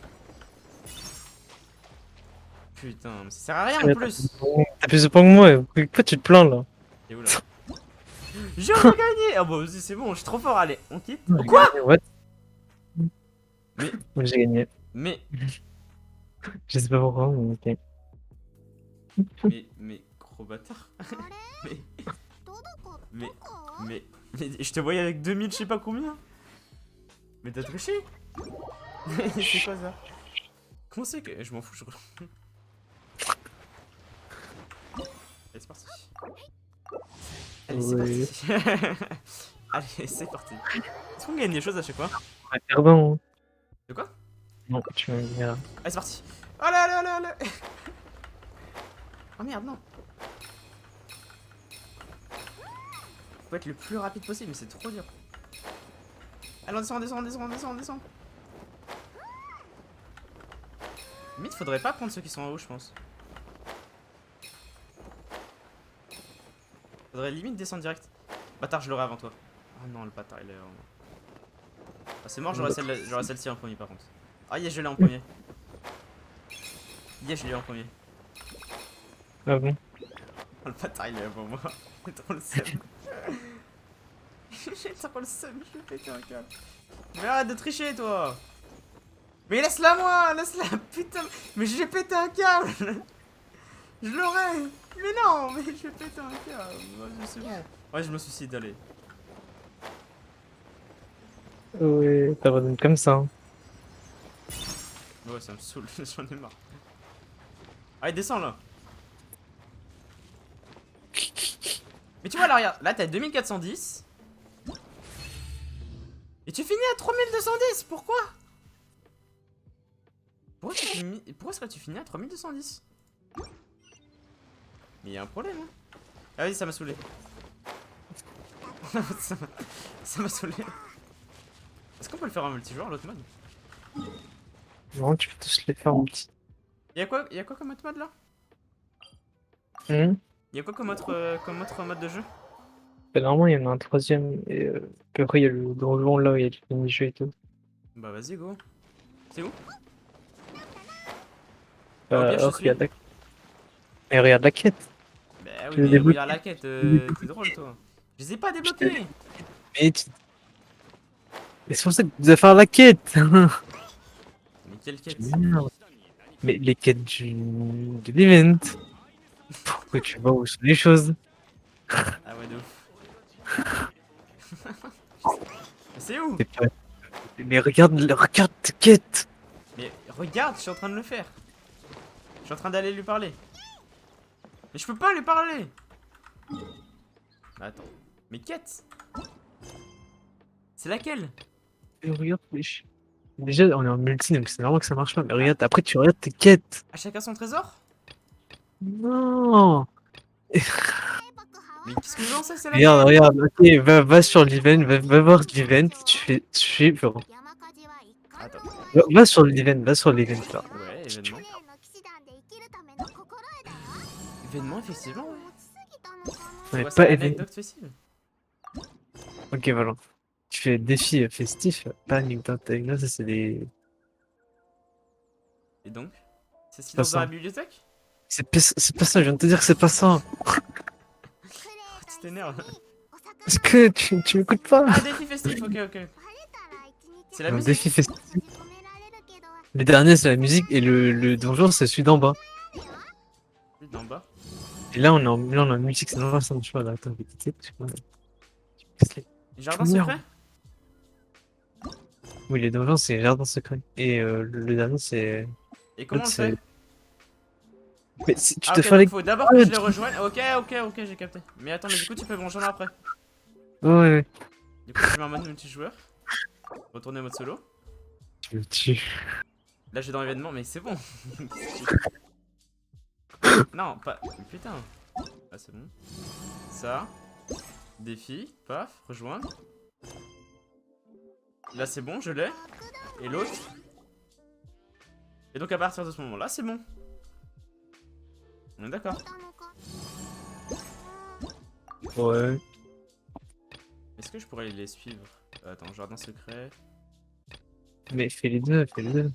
Putain, mais ça sert à rien en plus. T'as plus de points que moi, pourquoi tu te plains là? Et où là? J'ai encore gagné. Ah bah vas-y, c'est bon, je suis trop fort, allez, on quitte. J'ai Quoi? gagné, what? Mais- Ouais, j'ai gagné. Mais, Je sais pas pourquoi, mais ok. mais, gros bâtard. Mais, mais, mais, je te voyais avec 2000, je sais pas combien. Mais t'as triché? C'est quoi ça? Comment c'est que... Je m'en fous, je... Allez, c'est parti. Allez, c'est Ouais. parti. Allez, c'est parti. Est-ce qu'on gagne des choses à chaque fois? Ouais, perdant. De quoi? Non, tu vas me dire. Allez, c'est parti. Allez, allez, allez, allez. Oh merde, non. Faut être le plus rapide possible, mais c'est trop dur. Allez, on descend, on descend, on descend, on descend, on descend. Limite, faudrait pas prendre ceux qui sont en haut, je pense. Faudrait limite descendre direct. Bâtard, je l'aurai avant toi. Oh non, le bâtard, il est vraiment... Ah, c'est mort, j'aurais celle-ci en premier par contre. Ah, yes, je l'ai en premier. Yes, je l'ai en premier. Ah bon? Oh, le bâtard, il est avant moi. J'ai trop le seum. J'ai trop le seum, je vais péter un câble. Mais arrête de tricher, toi. Mais laisse-la moi, laisse-la, putain. Mais j'ai pété un câble. Je l'aurais. Mais non, mais je vais péter un câble. Vas-y, c'est bon. Ouais, je me suicide, allez. Ouais, t'abandonnes comme ça. Hein. Ouais, ça me saoule, j'en ai marre. Allez, descends là. Mais tu vois là, regarde, là t'as 2410. Et tu finis à 3210, pourquoi? Pourquoi est-ce que tu finis à 3210? Mais y'a un problème, hein. Ah vas-y, ça m'a saoulé. Ça m'a saoulé. Est-ce qu'on peut le faire en multijoueur, l'autre mode? Non, tu peux tous les faire en petit. Y'a quoi comme autre mode là? Y'a quoi comme autre mode de jeu? Normalement, il y en a un troisième. Et puis après, il y a le donjon là où il y a du mini-jeu et tout. Bah vas-y, go. C'est où? Bah, au pire, je te suis. Regarde la... Mais regarde la quête. Bah oui, Tu veux mais débloquer- regarde la quête, t'es drôle toi. Je les ai pas débloqués. Mais, mais c'est pour ça que tu dois faire la quête. Mais quelle quête? Merde. Mais les quêtes de l'event. Pourquoi tu vois où sont les choses? Ah ouais, de ouf. C'est où? C'est pas- Mais regarde tes quêtes. Mais regarde, je suis en train de le faire. Je suis en train d'aller lui parler. Mais je peux pas lui parler. Bah, attends. Mais quête? C'est laquelle? Mais regarde les déjà, on est en multi, donc c'est normal que ça marche pas. Mais regarde, après tu regardes tes quêtes. À chacun son trésor? Non. Mais qu'est-ce que j'en sais, c'est Regarde, laquelle? regarde, ok, va sur l'event, va voir l'event, tu fais, Attends. va sur l'event, va sur l'event là. Ouais, événement. Événement, effectivement, ouais. Ouais, Ouais, c'est pas Anecdote event. Festival. Ok, voilà. Tu fais défi festif, pas anecdote. Anecdote, ça c'est des. Et donc? C'est ce qu'il Pas lance dans ça. la bibliothèque? C'est pas ça, je viens de te dire que c'est pas ça. Tu t'énerves. Est-ce que tu m'écoutes pas? Ah, défi festif, ok, ok. C'est la Un musique. défi festif. Le dernier c'est la musique et le donjon c'est celui d'en bas. Oui, d'en bas. Et là on est en musique, c'est normal, ça marche pas là. Attends, je vais quitter, je sais pas. Jardin Merde. secret? Oui, les donjons c'est jardin secret. Et le dernier c'est. Et comment on le c'est- fait? Mais si tu Ah, te ok, fais donc les. faut d'abord que je les rejoigne. Ok, ok, j'ai capté. Mais attends, mais du coup, tu peux me rejoindre après. Ouais, Du coup, je mets en mode multijoueur. Retourner en mode solo. tu me tues. Là, je suis dans l'événement, mais c'est bon. Non, pas. Putain. Ah, c'est bon. Ça. Défi. Paf. Rejoindre. Là, c'est bon, je l'ai. Et l'autre. Et donc, à partir de ce moment-là, c'est bon. On est d'accord. Ouais. Est-ce que je pourrais les suivre? Attends, jardin secret. Mais fais les deux, fais les deux.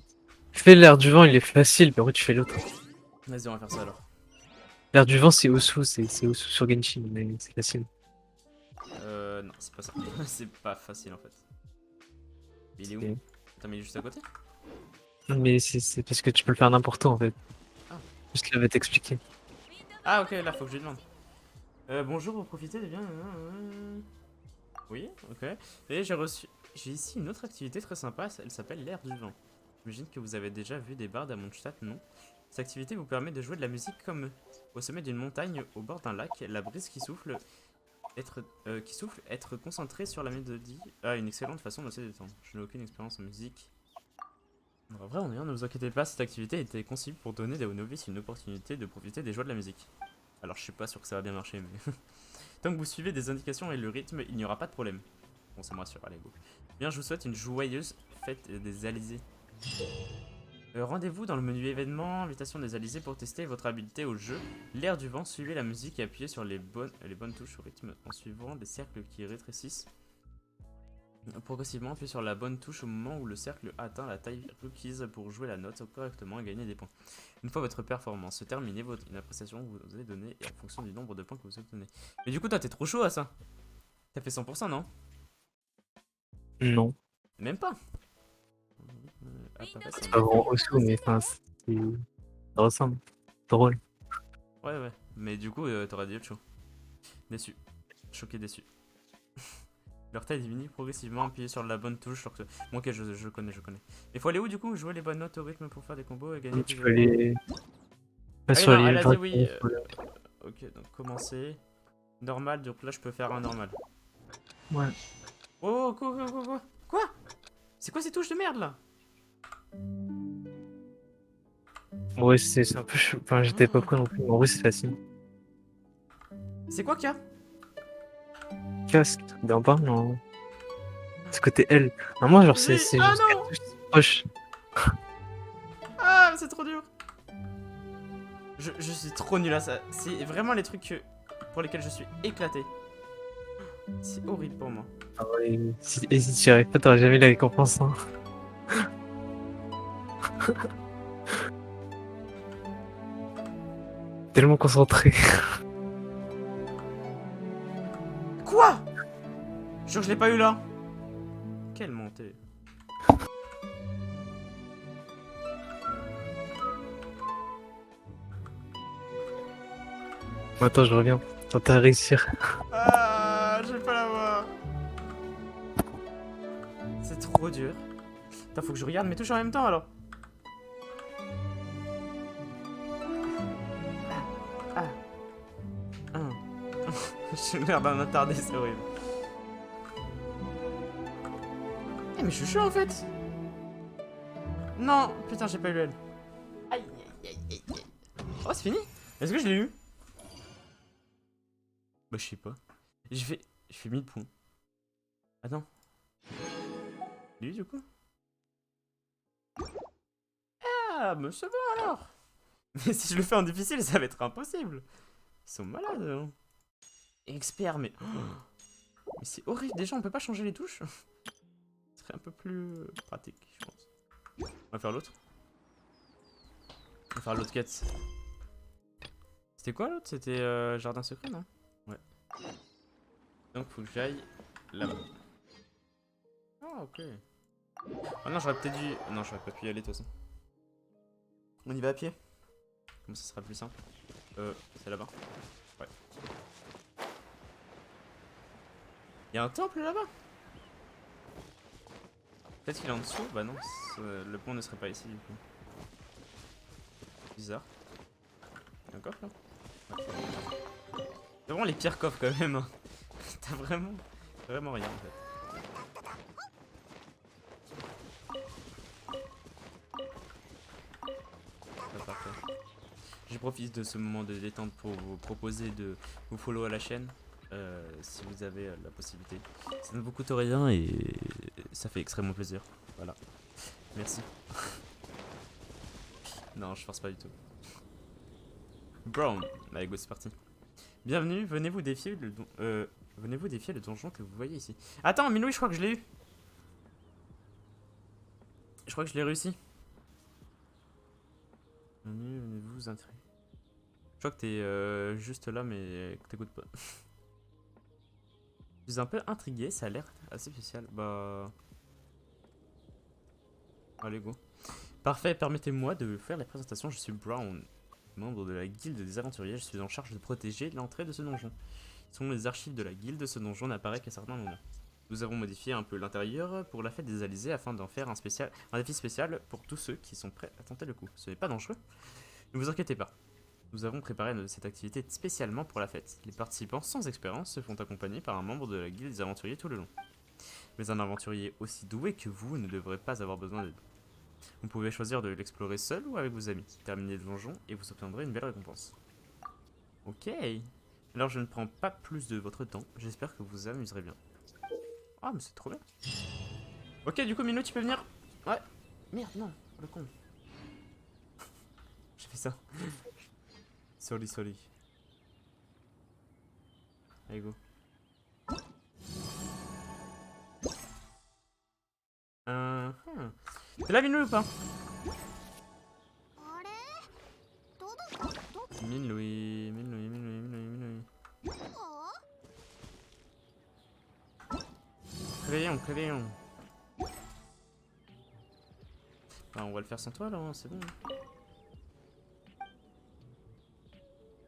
Fais l'air du vent, il est facile, mais après tu fais l'autre. Vas-y, on va faire ça alors. L'air du vent, c'est Osu, c'est Osu sur Genshin, mais c'est facile. Non, c'est pas ça. C'est pas facile en fait. Il est où? C'est- Attends, mais il est juste à côté? Mais c'est parce que tu peux le faire n'importe où en fait. Ah. Juste là, je vais t'expliquer. Ah, ok, là, faut que je lui demande. Bonjour, vous profitez de bien. Oui, ok. Et j'ai ici une autre activité très sympa, elle s'appelle l'air du vent. J'imagine que vous avez déjà vu des bardes à Mondstadt, non? Cette activité vous permet de jouer de la musique comme eux. Au sommet d'une montagne, au bord d'un lac, la brise qui souffle qui souffle, être concentré sur la mélodie. Ah, une excellente façon de se détendre. Je n'ai aucune expérience en musique. En vrai, ne vous inquiétez pas, cette activité était conçue pour donner aux novices une opportunité de profiter des joies de la musique. Alors, je suis pas sûr que ça va bien marcher, mais... Tant que vous suivez des indications et le rythme, il n'y aura pas de problème. Bon, ça me rassure, allez, go. Bien, je vous souhaite une joyeuse fête des Alizés. Rendez-vous dans le menu événements, invitation des Alizés pour tester votre habileté au jeu. L'air du vent, suivez la musique et appuyez sur les bonnes touches au rythme en suivant des cercles qui rétrécissent. Progressivement, appuyez sur la bonne touche au moment où le cercle atteint la taille requise pour jouer la note correctement et gagner des points. Une fois votre performance terminée, une appréciation vous est donnée et en fonction du nombre de points que vous obtenez. Mais du coup, toi, t'es trop chaud à ça. T'as fait 100%, non? Non. Même pas. C'est pas vraiment Osu, mais enfin, ça ressemble. Drôle. Ouais. Mais du coup, t'aurais dit autre chose. Déçu. Choqué, déçu. Leur taille diminue progressivement, appuyez sur la bonne touche. Bon, ok, je connais. Il faut aller où du coup? Jouer les bonnes notes au rythme pour faire des combos et gagner Tu plus peux de points. aller. Pas Ah, sur non, les elle a dit graphes, oui. voilà. Ok, donc commencer. Normal, donc là je peux faire un normal. Ouais. Oh, quoi? C'est quoi ces touches de merde là? Ouais, c'est un peu chou. Enfin, j'étais pas prêt non plus. En vrai, c'est facile. C'est quoi qu'il y a? Casque, d'en bas, non. C'est côté L. Non, moi, genre, c'est Ah juste non! 4 touches, c'est proche. Ah, c'est trop dur. Je suis trop nul à ça. C'est vraiment les trucs pour lesquels je suis éclaté. C'est horrible pour moi. Ah ouais, si tu n'y arrives pas, t'auras jamais la récompense. Hein. Tellement concentré. Quoi? Jure, je l'ai pas eu là. Quelle montée. Attends, je reviens. Tente à réussir. Ah, je vais pas l'avoir. C'est trop dur. Attends, faut que je regarde mes touches en même temps alors. Ah. Je suis merde en attardé, c'est horrible. Eh, mais je suis chaud en fait. Non, putain, j'ai pas eu le L. Aïe, aïe. Oh, c'est fini? Est-ce que je l'ai eu? Bah, je sais pas. Je fais 1000 points. Attends. Lui, du coup? Ah, mais c'est bon alors. Mais si je le fais en difficile, ça va être impossible. Ils sont malades. Hein. Expert, mais... mais c'est horrible. Déjà, on peut pas changer les touches. Ce serait un peu plus pratique, je pense. On va faire l'autre. On va faire l'autre quête. C'était quoi l'autre? C'était jardin secret, non? Ouais. Donc, faut que j'aille là-bas. Ah, ok. Ah non, j'aurais peut-être dû... Non, j'aurais pas pu y aller de toute façon. On y va à pied. Comme ça sera plus simple. C'est là-bas. Ouais. Y'a un temple là-bas? Peut-être qu'il est en dessous? Bah non, le pont ne serait pas ici du coup. Bizarre. Y'a un coffre là? Ouais. C'est vraiment les pires coffres quand même. Hein. T'as vraiment rien en fait. Parfait. Je profite de ce moment de détente pour vous proposer de vous follow à la chaîne si vous avez la possibilité. Ça ne vous coûte rien et ça fait extrêmement plaisir. Voilà. Merci. Non, je force pas du tout. Brown. Allez, go, c'est parti. Bienvenue, venez-vous défier le donjon que vous voyez ici. Attends, Miloui, je crois que je l'ai eu. Je crois que je l'ai réussi. Venez-vous entrer. Je crois que t'es juste là, mais que t'écoutes pas. Je suis un peu intrigué, ça a l'air assez spécial. Bah. Allez, go. Parfait, permettez-moi de faire la présentation. Je suis Brown, membre de la guilde des aventuriers. Je suis en charge de protéger l'entrée de ce donjon. Selon les archives de la guilde, ce donjon n'apparaît qu'à certains moments. Nous avons modifié un peu l'intérieur pour la fête des Alizés afin d'en faire un défi spécial pour tous ceux qui sont prêts à tenter le coup. Ce n'est pas dangereux, ne vous inquiétez pas. Nous avons préparé cette activité spécialement pour la fête. Les participants sans expérience se font accompagner par un membre de la guilde des aventuriers tout le long. Mais un aventurier aussi doué que vous ne devrait pas avoir besoin d'aide. Vous pouvez choisir de l'explorer seul ou avec vos amis. Terminez le donjon et vous obtiendrez une belle récompense. Ok. Alors je ne prends pas plus de votre temps. J'espère que vous vous amuserez bien. Ah mais c'est trop bien. Ok, du coup Mino, tu peux venir. Ouais. Merde, non, le con. J'ai fait ça. Sorry. Allez, go. T'es là, Mino, ou pas? あれどどど Mine-Louis. Crayon. Bah, on va le faire sans toi, là, hein, c'est bon.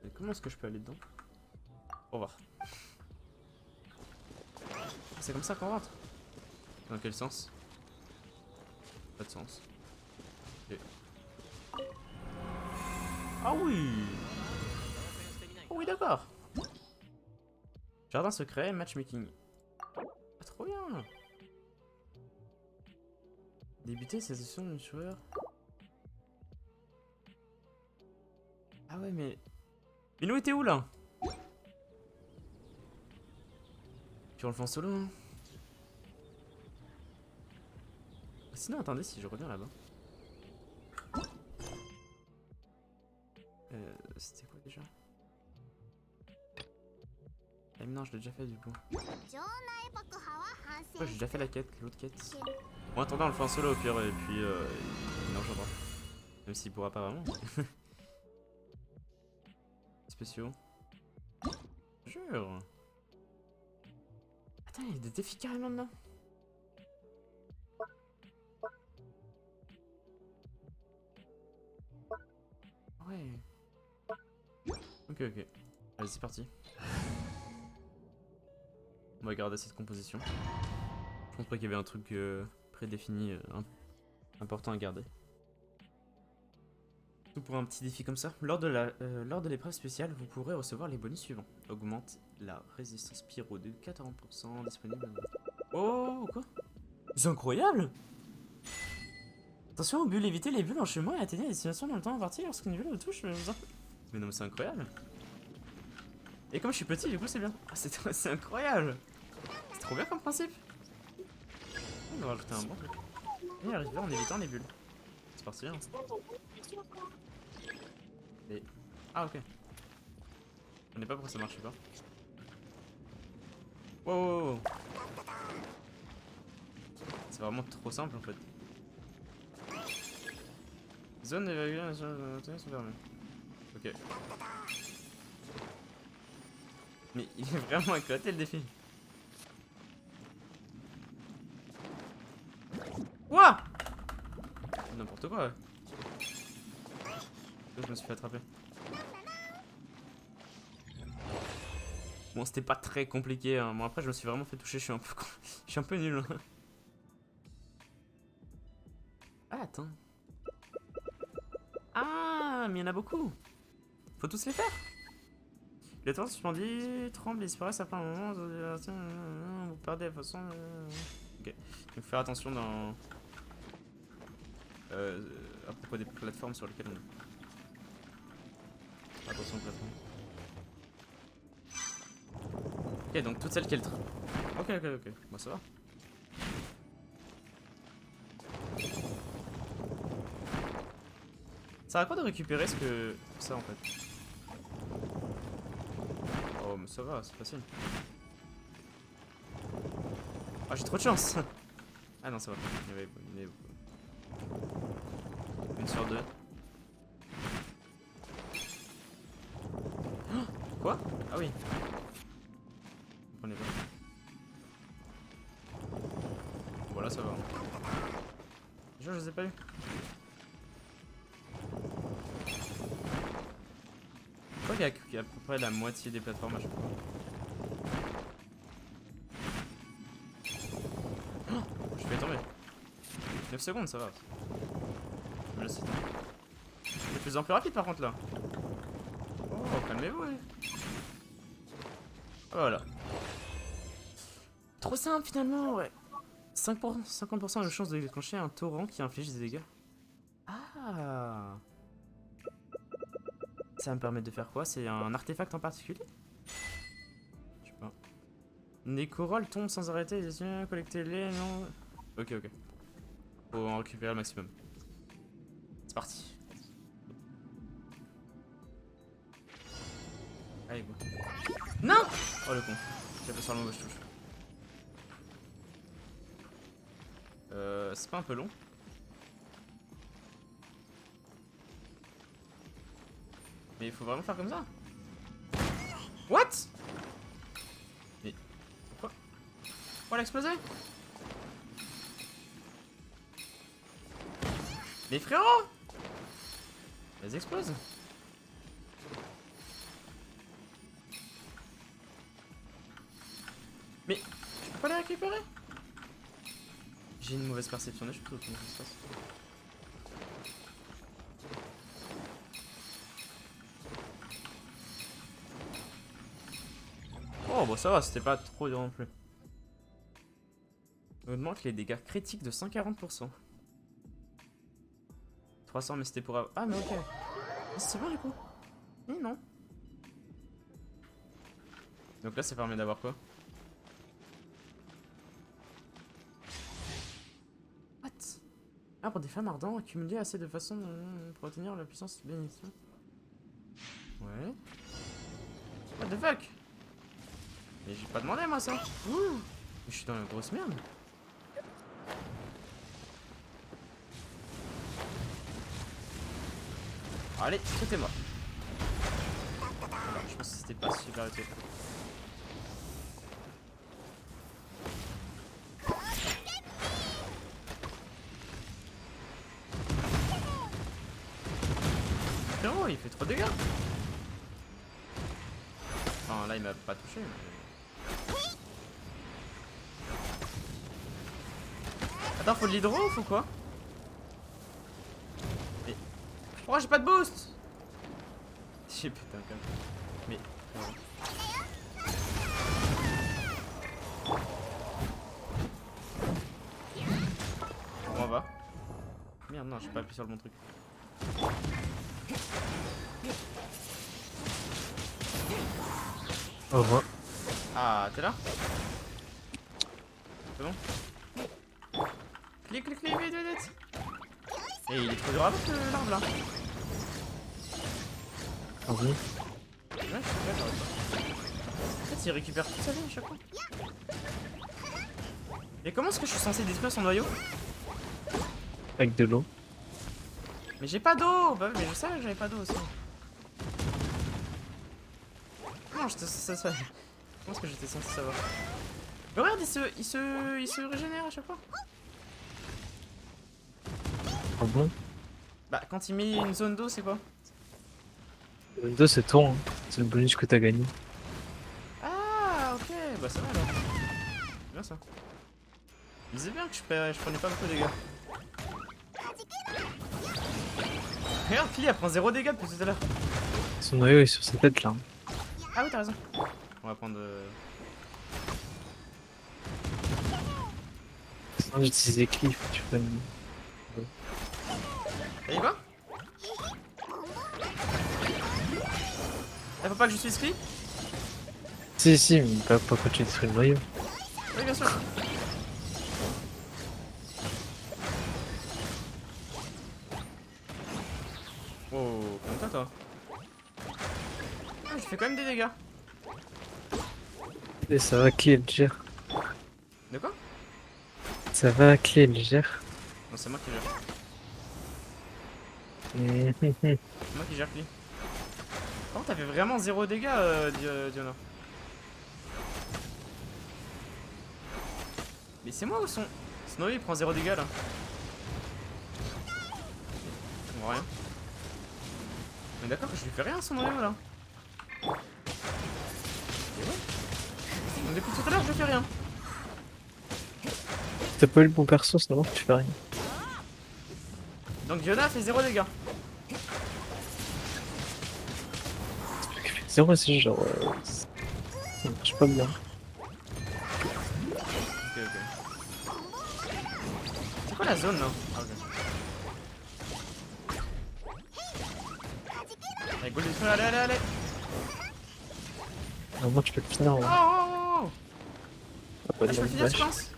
Mais comment est-ce que je peux aller dedans? Au revoir. C'est comme ça qu'on rentre? Dans quel sens? Pas de sens. Ok. Ah oui! Oh oui, d'accord! Jardin secret, matchmaking. Ah, trop bien! Débuter cette session de joueur. Ah ouais, mais. Mino était où là? Puis on le fait en solo, hein. Sinon, attendez, si je reviens là-bas. C'était quoi déjà? Ah, mais non, je l'ai déjà fait du coup. Ouais, j'ai déjà fait la quête, l'autre quête. Bon, attendez, on le fait en solo au pire, et puis il en rejoindra. Même s'il pourra pas vraiment. Spéciaux. Jure. Attends, il y a des défis carrément dedans. Ouais. Ok. Allez, c'est parti. On va garder cette composition. Je pense pas qu'il y avait un truc prédéfini important à garder. Tout pour un petit défi comme ça. Lors de l'épreuve spéciale, vous pourrez recevoir les bonus suivants. Augmente la résistance pyro de 40% disponible. Oh, quoi? C'est incroyable! Attention aux bulles, évitez les bulles en chemin et atteignez la destination dans le temps imparti lorsqu'une bulle vous touche. Mais non, mais c'est incroyable! Et comme je suis petit, du coup, c'est bien. Ah, c'est incroyable! C'est trop bien comme principe! On va rajouter un bon. Et arriver en évitant les bulles. C'est parti, hein. Et... Ah, ok. Je connais pas pourquoi ça marchait pas. Wow! C'est vraiment trop simple en fait. Zone d'évacuation sont fermées. Ok. Mais il est vraiment éclaté le défi. Ouah! N'importe quoi, ouais. Je me suis fait attraper. Bon, c'était pas très compliqué, hein. Bon, après, je me suis vraiment fait toucher, je suis un peu nul. Ah, attends. Ah, mais il y en a beaucoup. Faut tous les faire. Les temps suspendus, tremblent et disparaissent après un moment. Vous perdez la façon. Ok. Donc, faire attention dans. À propos des plateformes sur lesquelles on est. Attention aux plateformes. Ok, donc toutes celles qui le Ok. Bah, ça va. Ça a quoi de récupérer ce que. Ça en fait? Oh, mais ça va, c'est facile. Ah, j'ai trop de chance! Ah non, ça va. Il y avait... Une sur deux. Oh, quoi? Ah oui. Prenez pas. Voilà, ça va. Je les ai pas eu. Je crois qu'il y a à peu près la moitié des plateformes à chaque fois. Oh, je vais tomber. 9 secondes, ça va. Je me laisse. C'est de plus en plus rapide par contre là. Oh, calmez-vous, ouais. Voilà. Trop simple finalement, ouais. 50% de chance de déclencher un torrent qui inflige des dégâts. Ah. Ça va me permet de faire quoi? C'est un artefact en particulier? Je sais pas. Nécorol tombe sans arrêter, collectez-les, non. Ok, ok. Faut en récupérer le maximum. C'est parti. Allez, go. Non! Oh le con. J'ai appuyé sur le mauvaise touche. C'est pas un peu long? Mais il faut vraiment faire comme ça? What? Mais... Pourquoi? Oh, elle a explosé? Mais frérot! Elles explosent. Mais je peux pas les récupérer? J'ai une mauvaise perception des choses, comment ça se passe? Oh bah ça va, c'était pas trop dur non plus. On augmente les dégâts critiques de 140%. 300 mais c'était pour... Ah mais ok. C'est bon du coup. Oui non. Donc là ça permet d'avoir quoi? What? Ah pour des flammes ardentes accumuler assez de façon pour obtenir la puissance de bénédiction. Ouais. What the fuck? Mais j'ai pas demandé moi ça. Ouh. Je suis dans la grosse merde. Allez, traitez-moi. Je pense que c'était pas super utile. Frérot, il fait trop de dégâts. Enfin là il m'a pas touché. Mais... Attends, faut de l'hydro ou faut quoi? Mais... Pourquoi j'ai pas de boost? J'ai pété un câble. Mais... Bon, on va. Merde, non, j'ai pas appuyé sur le bon truc. Au revoir. Ah, t'es là? C'est bon? Clique, clique, clique, vite, vite, vite. Et il est trop dur à battre l'arbre là. Ah oui. Ouais, je sais pas, j'arrive pas. En fait, il récupère toute sa vie à chaque fois. Et comment est-ce que je suis censé détruire son noyau? Avec de l'eau. Mais j'ai pas d'eau! Bah oui, mais je savais que j'avais pas d'eau aussi. Non, j'étais censé ça. Comment est-ce que j'étais censé savoir? Mais regarde, il se régénère à chaque fois. Ah bon? Bah, quand il met une zone d'eau, c'est quoi? Le 2 c'est ton, hein. C'est le bonus que t'as gagné. Ah, ok, bah ça va alors. C'est bien ça. Il disait bien que je prenais pas beaucoup de dégâts. Regarde, Clee, elle prend 0 dégâts depuis tout à l'heure. Son noyau est sur sa tête là. Ah oui, t'as raison. On va prendre... Sans utiliser Cliff, tu peux... T'as dit quoi? Elle faut pas que je suis Clee? Si, mais pas quand tu détruis le noyau. Oui, bien sûr. Oh, comme ça, toi. Ah, je fais quand même des dégâts. Et ça va, Clé, elle gère. De quoi? Ça va, Clé, elle gère. Non, c'est moi qui gère. Hum, C'est moi qui gère Clee. Par contre, t'avais vraiment 0 dégâts, Diana. Mais c'est moi ou son... Snowy il prend 0 dégâts là. On voit rien. Mais d'accord, je lui fais rien à son noyau là. Et ouais. Donc depuis tout à l'heure je fais rien. T'as pas eu le bon perso, sinon tu fais rien. Donc Diona fait 0 dégâts. 0, c'est genre. Ça marche pas bien. Ok, ok. C'est quoi la zone là? Ah, ok. Allez, go, allez, allez, allez! Normalement, tu peux le finir en. Oh, oh, oh. Ah, pas Ah, de je peux le finir, vache. je pense?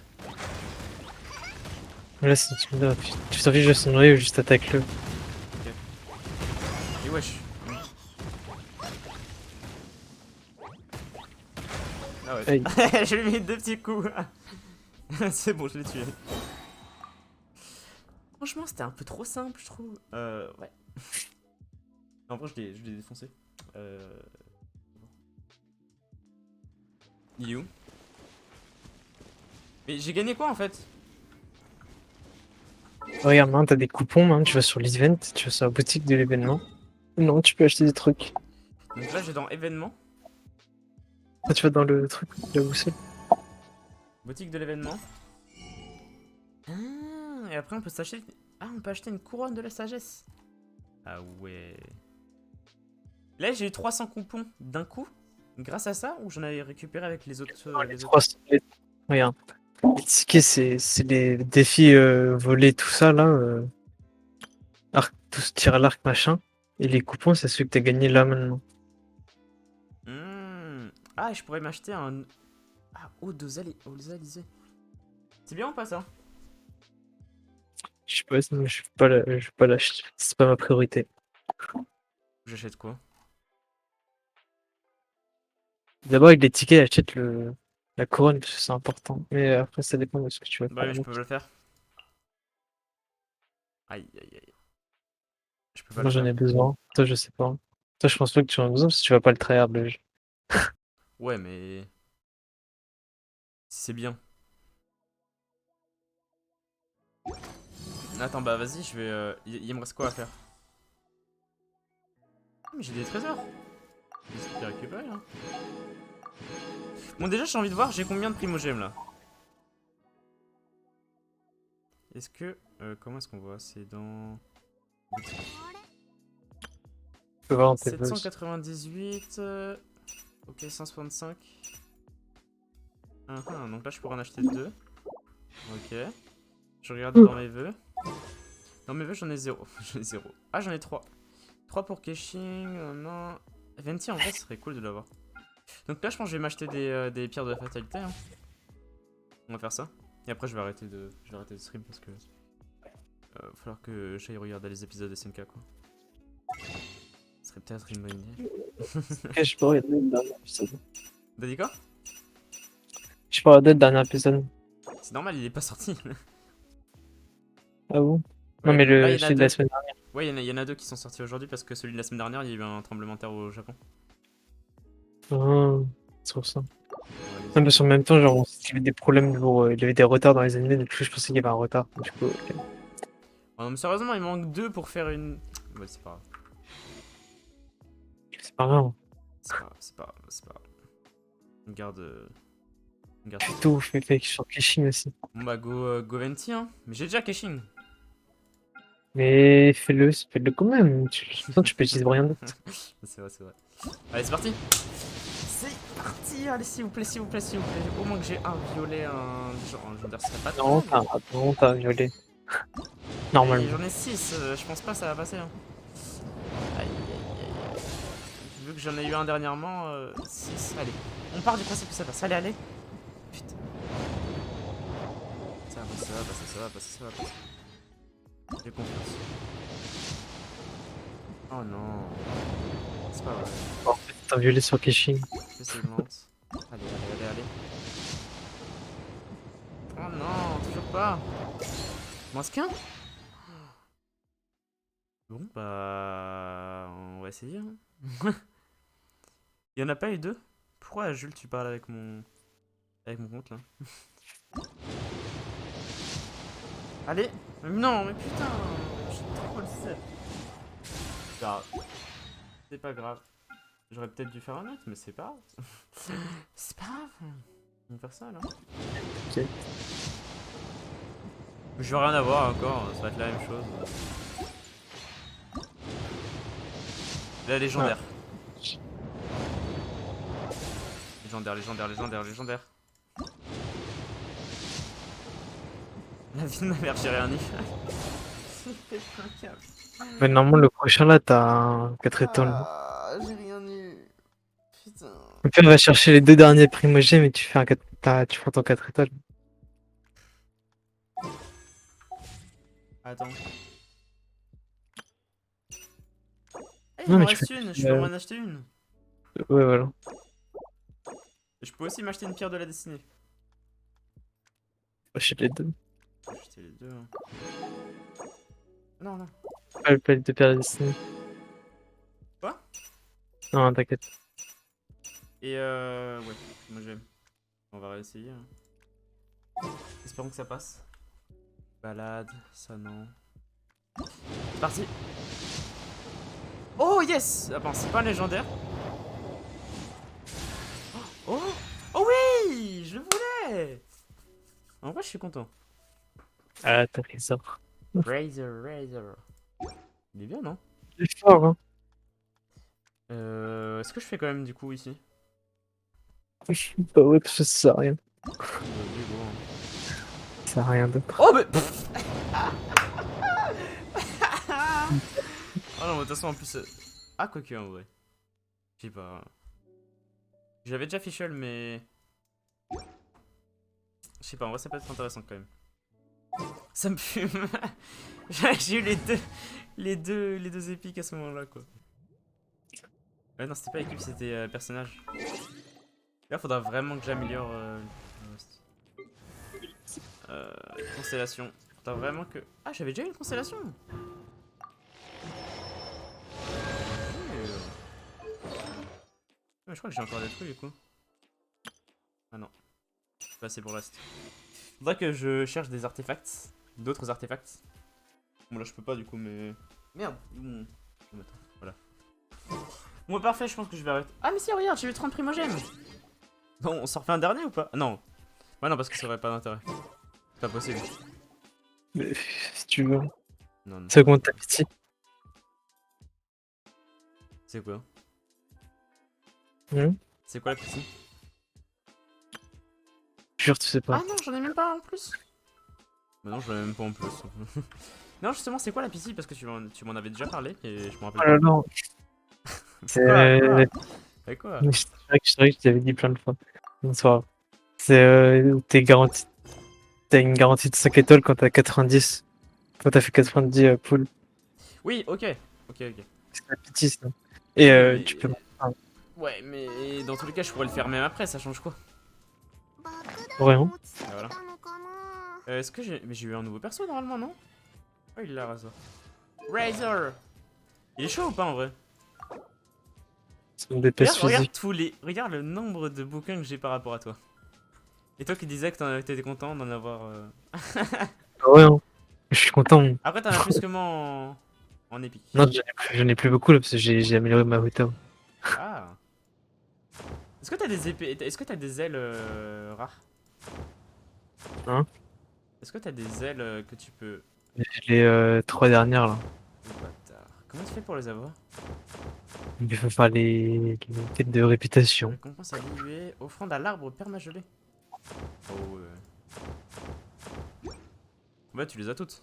Là, si tu t'en fiches de son noyau, juste attaque-le. Et wesh. Ah ouais. Aïe. Je lui ai mis 2 petits coups. C'est bon, je l'ai tué. Franchement, c'était un peu trop simple, je trouve. Ouais. En vrai, je l'ai défoncé. Il est où? Mais j'ai gagné quoi en fait? Regarde, hein, t'as des coupons, hein, tu vas sur l'event, tu vas sur la boutique de l'événement. Non, tu peux acheter des trucs. Donc là, j'ai dans événement. Là, tu vas dans le truc, là où c'est. Boutique de l'événement. Ah, et après, on peut s'acheter. Ah, on peut acheter une couronne de la sagesse. Ah ouais. Là, j'ai eu 300 coupons d'un coup. Grâce à ça, ou j'en avais récupéré avec les autres. Les Les autres... 300. Regarde. Les tickets, c'est les défis volés, tout ça, là. Arc, tout ce tir à l'arc, machin. Et les coupons, c'est ceux que t'as gagné là maintenant. Ah, je pourrais m'acheter un. Ah, eau de Alizé. C'est bien ou pas ça? Je sais pas, sinon je vais pas l'acheter. C'est pas ma priorité. J'achète quoi? D'abord, avec les tickets, achète la couronne parce que c'est important. Mais après, ça dépend de ce que tu veux Bah, faire. mais je peux pas le faire. Aïe, aïe, aïe. Je peux pas Moi, le j'en faire. ai besoin. Toi, je sais pas. Toi, je pense pas que tu en as besoin parce que tu vas pas le tryhard le jeu. Ouais, mais. Si c'est bien. Attends, bah vas-y, je vais. Il me reste quoi à faire? Ah, mais j'ai des trésors. Des trucs à récupérer là. Bon, déjà, j'ai envie de voir, j'ai combien de primogèmes là? Est-ce que. Comment est-ce qu'on voit? C'est dans. Tu peux voir dans tes vœux. 798. Ok, 165. Donc là, je pourrais en acheter 2. Ok. Je regarde dans mes vœux. Dans mes vœux, j'en ai 0. J'en ai 0. Ah, j'en ai 3. 3 pour Keshing. Non. Venti, en vrai, ce serait cool de l'avoir. Donc là, je pense que je vais m'acheter des pierres de la fatalité. Hein. On va faire ça. Et après, je vais arrêter de stream parce que. Va falloir que j'aille regarder les épisodes de SNK quoi. Ce serait peut-être une bonne idée. Je peux regarder le dernier épisode. T'as dit quoi? Je peux regarder le dernier épisode. C'est normal, il est pas sorti. Ah bon? Ouais, Non, mais là, il y en a celui de deux. la semaine dernière. Ouais, il y en a 2 qui sont sortis aujourd'hui parce que celui de la semaine dernière, il y a eu un tremblement de terre au Japon. Ah, c'est pour ça. Ouais, Non, parce qu'en même temps, genre, il y avait des problèmes pour. Il y avait des retards dans les animés, du coup, je pensais qu'il y avait un retard. Du coup, ok. Oh, non, mais sérieusement, il manque 2 pour faire une. Ouais, c'est pas grave. C'est pas grave. C'est pas grave. On garde. On garde. Fais tout, fais sur Keshing aussi. Bon bah, go Venti, hein. Mais j'ai déjà Keshing. Mais fais-le quand même. Sinon, tu peux utiliser rien d'autre. C'est vrai. Allez, c'est parti. C'est parti. Allez, s'il vous plaît. Au moins que j'ai un violet, un. Genre, un légendaire, ce serait pas Non, trop mal. t'as violé. Normalement. J'en ai 6, je pense pas que ça va passer. Hein. Aïe. Vu que j'en ai eu un dernièrement, 6. Allez, on part du principe que ça passe. Allez. Putain. Ça va passer. J'ai confiance. Oh non. C'est pas vrai. En fait, t'as violé sur Keshing. Je sais lente. Allez. Oh non, toujours pas. Moins qu'un. Bon, bah. On va essayer. Hein. Il y en a pas eu 2? Pourquoi, Jules, tu parles avec mon compte là? Allez! Mais non, mais putain! J'ai trop le seul. C'est pas grave. J'aurais peut-être dû faire un autre, mais c'est pas grave. C'est pas grave. On va faire ça là. Ok. Je vais rien avoir encore, ça va être la même chose. La légendaire. Légendaire, légendaire, légendaire, légendaire. La vie de ma mère, j'ai rien eu. Mais normalement, le prochain là, t'as un 4 étoiles. Ah, j'ai rien eu. Putain. Et puis on va chercher les deux derniers primogènes, mais tu fais un 4... tu prends ton 4 étoiles. Attends. Eh, il Non, m'en mais tu reste fais- une, je peux en acheter une. Ouais, voilà. Je peux aussi m'acheter une pierre de la destinée. Achète les deux. Je vais acheter les deux. Hein. Non, non. Pas le palais de Père Destinée. Quoi? Non, t'inquiète. Et ouais, moi j'aime. On va réessayer. Hein. Espérons que ça passe. Balade, ça non. C'est parti. Oh yes! Attends, c'est pas un légendaire. Oh! Oh oui! Je le voulais! En vrai, je suis content. Ah, t'as trésor. Razor, Razor. Il est bien, non? Il est fort, hein. Est-ce que je fais quand même du coup ici? Bah ouais, parce que ça sert à rien. Vas-y, go, hein. Ça sert à rien d'autre. Oh mais oh non, mais de toute façon en plus... Ah, quoique en vrai. Je sais pas. J'avais déjà Fischl, mais... Je sais pas, en vrai ça peut être intéressant quand même. Ça me fume. J'ai eu les deux épiques à ce moment-là, quoi. Ouais, non, c'était pas équipe, c'était personnage. Là, faudra vraiment que j'améliore le reste. Constellation. Faudra vraiment que... Ah, j'avais déjà une constellation. Mais je crois que j'ai encore des trucs, du coup. Ah non. Pas assez pour le reste. Faudra que je cherche des artefacts. D'autres artefacts. Bon, là, je peux pas, du coup, mais... Merde. Bon, attends, voilà. Bon, parfait, je pense que je vais arrêter. Ah, mais si, regarde, j'ai eu 30 primogènes. Bon, on s'en refait un dernier ou pas? Non. Ouais, non, parce que ça aurait pas d'intérêt. C'est pas possible. Mais, si tu veux. Non, non. Ça augmente ta pitié. C'est quoi? Hum. C'est quoi la piscine? Jure, tu sais pas. Ah non, j'en ai même pas en plus. Bah non, j'en ai même pas en plus. Non, justement, c'est quoi la piscine? Parce que tu m'en avais déjà parlé et je me Oh rappelle là là. C'est quoi. C'est quoi? c'est vrai que je t'avais dit plein de fois. Bonsoir. C'est t'es garanti. T'as une garantie de 5 étoiles quand t'as 90. Quand t'as fait 90 poules. Oui, ok. Ok, ok. C'est la pitié, ça. Et Mais- tu peux. Ouais, mais dans tous les cas, je pourrais le faire même après, ça change quoi? Vraiment? Ah, voilà. Est-ce que j'ai... Mais j'ai eu un nouveau perso normalement, non? Oh, il est là, Razor. Razor! Il est chaud ou pas en vrai? C'est une DPS Regarde physique. tous les... Regarde le nombre de bouquins que j'ai par rapport à toi. Et toi qui disais que t'étais content d'en avoir... Ah ouais, hein. Je suis content. Après, t'en as plus que moi en épique. Non, j'en ai plus beaucoup là parce que j'ai amélioré ma hauteur. Ah! Est-ce que t'as des épées... Est-ce que t'as des ailes rares? Hein? Est-ce que t'as des ailes que tu peux... J'ai les 3 dernières là. Oh, bâtard. Comment tu fais pour les avoir? Il faut faire les quêtes de réputation. Récompense alliée, offrande à l'arbre permagelé. Oh ouais. Ouais, tu les as toutes.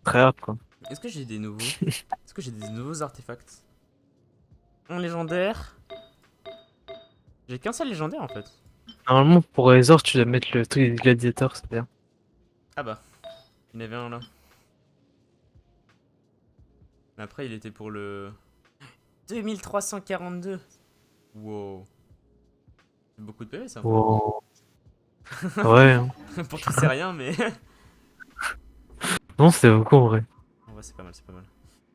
Très hard quoi. Est-ce que j'ai des nouveaux? Est-ce que j'ai des nouveaux artefacts? Un légendaire. J'ai qu'un seul légendaire en fait. Normalement pour Razor tu dois mettre le truc des gladiateurs, c'est bien. Ah bah, il y en avait un là. Mais après il était pour le 2342. Wow. C'est beaucoup de PV ça. Wow. Ouais. Hein. Pour toi c'est rien mais... Non, c'est beaucoup en vrai. En vrai c'est pas mal, c'est pas mal.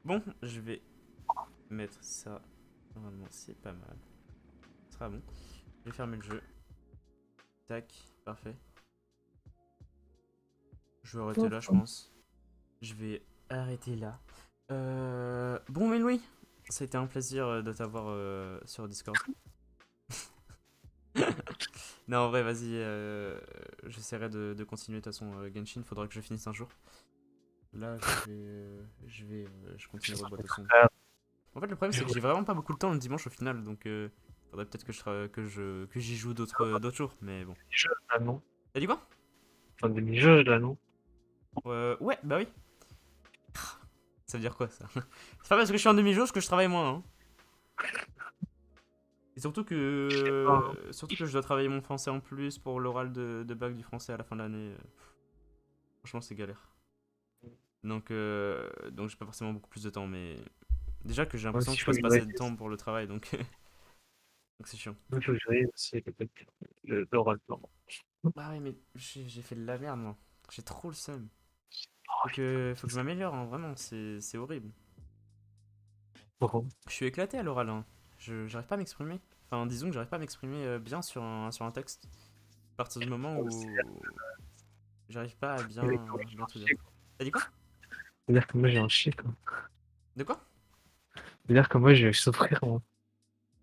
Bon, je vais mettre ça. Normalement c'est pas mal. Ce sera bon. Je vais fermer le jeu. Tac, parfait. Je vais arrêter là je pense. Je vais arrêter là. Bon mais Louis, ça a été un plaisir de t'avoir sur Discord. Non en vrai vas-y, j'essaierai de continuer de toute façon Genshin, faudra que je finisse un jour. Là je continue de toute façon. En fait le problème c'est que j'ai vraiment pas beaucoup de temps le dimanche au final donc Faudrait peut-être que que j'y joue d'autres jours, mais bon. Jeux, là, non? T'as dit quoi? Enfin, des mini-jeux, là, non? Ouais, bah oui. Ça veut dire quoi ça? C'est pas parce que je suis en demi-jour que je travaille moins. Hein. Et Je sais pas, hein. surtout que je dois travailler mon français en plus pour l'oral de bac du français à la fin de l'année. Franchement, c'est galère. Donc j'ai pas forcément beaucoup plus de temps, mais déjà que j'ai Moi l'impression aussi, que je faut passe que pas je assez de révise. temps pour le travail, donc donc c'est chiant. Moi, faut que je révise aussi l'oral. Non. Bah ouais, mais j'ai fait de la merde, moi. J'ai trop le seum. Oh, Faut que je m'améliore, hein, vraiment, c'est horrible. bon. Je suis éclaté à l'oral, hein. J'arrive pas à m'exprimer. Enfin, disons que j'arrive pas à m'exprimer bien sur un texte. À partir du moment où j'arrive pas à bien tout dire. T'as dit quoi? C'est-à-dire que moi, j'ai un chier, quoi. De quoi? C'est-à-dire que moi, je vais souffrir, moi.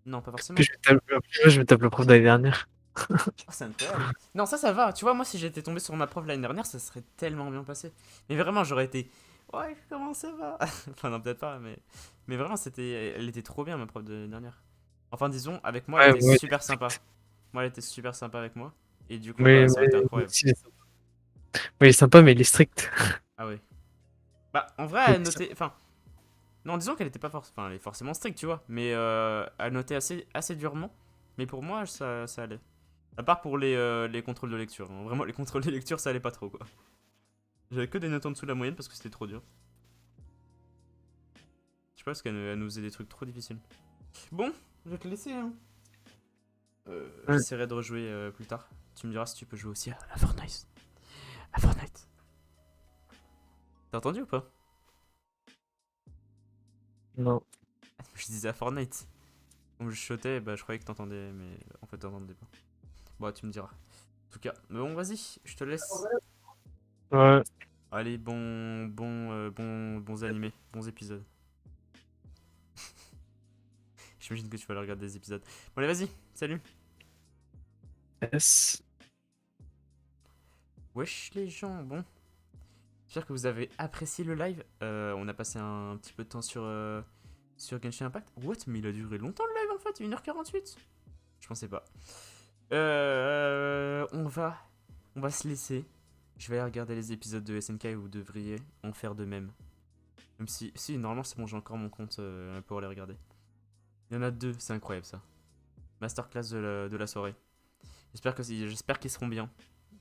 Non, pas Puis forcément. je me tape le prof d'année dernière. Oh, c'est incroyable. Non, ça va. Tu vois, moi, si j'étais tombé sur ma prof l'année dernière, ça serait tellement bien passé. Mais vraiment, j'aurais été. Ouais, comment ça va? Enfin, non, peut-être pas, mais vraiment, elle était trop bien, ma prof de l'année dernière. Enfin, disons, avec moi, elle Ouais, était ouais. super sympa. Moi, elle était super sympa avec moi. Et du coup, Mais, bah, ça aurait été mais incroyable. si, il est sympa, mais il est strict. Ah ouais. Bah, en vrai, Donc, elle notait. Enfin, non, disons qu'elle était pas forcément. Enfin, elle est forcément stricte, tu vois. Mais elle notait assez durement. Mais pour moi, ça allait. À part pour les contrôles de lecture. Hein. Vraiment, les contrôles de lecture, ça allait pas trop, quoi. J'avais que des notes en dessous de la moyenne parce que c'était trop dur. Je sais pas, parce qu'elle nous faisait des trucs trop difficiles. Bon, je vais te laisser, hein. Ouais. J'essaierai de rejouer plus tard. Tu me diras si tu peux jouer aussi à Fortnite. À Fortnite. T'as entendu ou pas? non. Je disais à Fortnite. Comme je chuchotais, bah je croyais que t'entendais, mais en fait t'entendais pas. Bon, tu me diras. En tout cas, bon, vas-y, je te laisse. Ouais. Allez, bons animés, bons épisodes. J'imagine que tu vas aller regarder des épisodes. Bon, allez, vas-y, salut. Yes. Wesh les gens, bon. J'espère que vous avez apprécié le live. On a passé un petit peu de temps sur Genshin Impact. What? Mais il a duré longtemps le live en fait, 1h48. Je pensais pas. On va se laisser. Je vais aller regarder les épisodes de SNK et vous devriez en faire de même. Même si normalement c'est bon, j'ai encore mon compte pour les regarder. Il y en a deux, c'est incroyable ça. Masterclass de la soirée. J'espère qu'ils seront bien.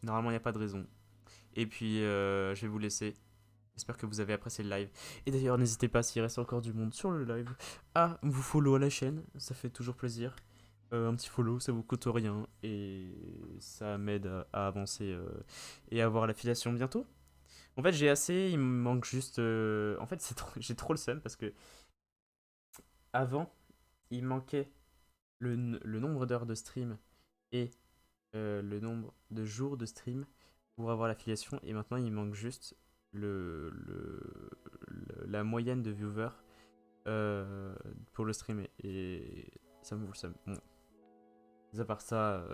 Normalement il n'y a pas de raison. Et puis je vais vous laisser. J'espère que vous avez apprécié le live. Et d'ailleurs n'hésitez pas s'il reste encore du monde sur le live à vous follow à la chaîne. Ça fait toujours plaisir. Un petit follow, ça vous coûte rien et ça m'aide à avancer et à avoir l'affiliation bientôt. En fait, j'ai assez, il me manque juste. En fait, j'ai trop le seum parce que avant, il manquait le nombre d'heures de stream et le nombre de jours de stream pour avoir l'affiliation et maintenant il manque juste la moyenne de viewers pour le streamer et ça me fout le seum. Bon. Mais à part ça,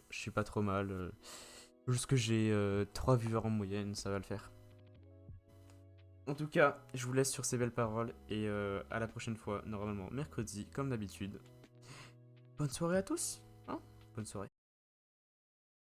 je suis pas trop mal. Juste que j'ai 3 viewers en moyenne, ça va le faire. En tout cas, je vous laisse sur ces belles paroles et à la prochaine fois, normalement mercredi, comme d'habitude. Bonne soirée à tous, hein? Bonne soirée.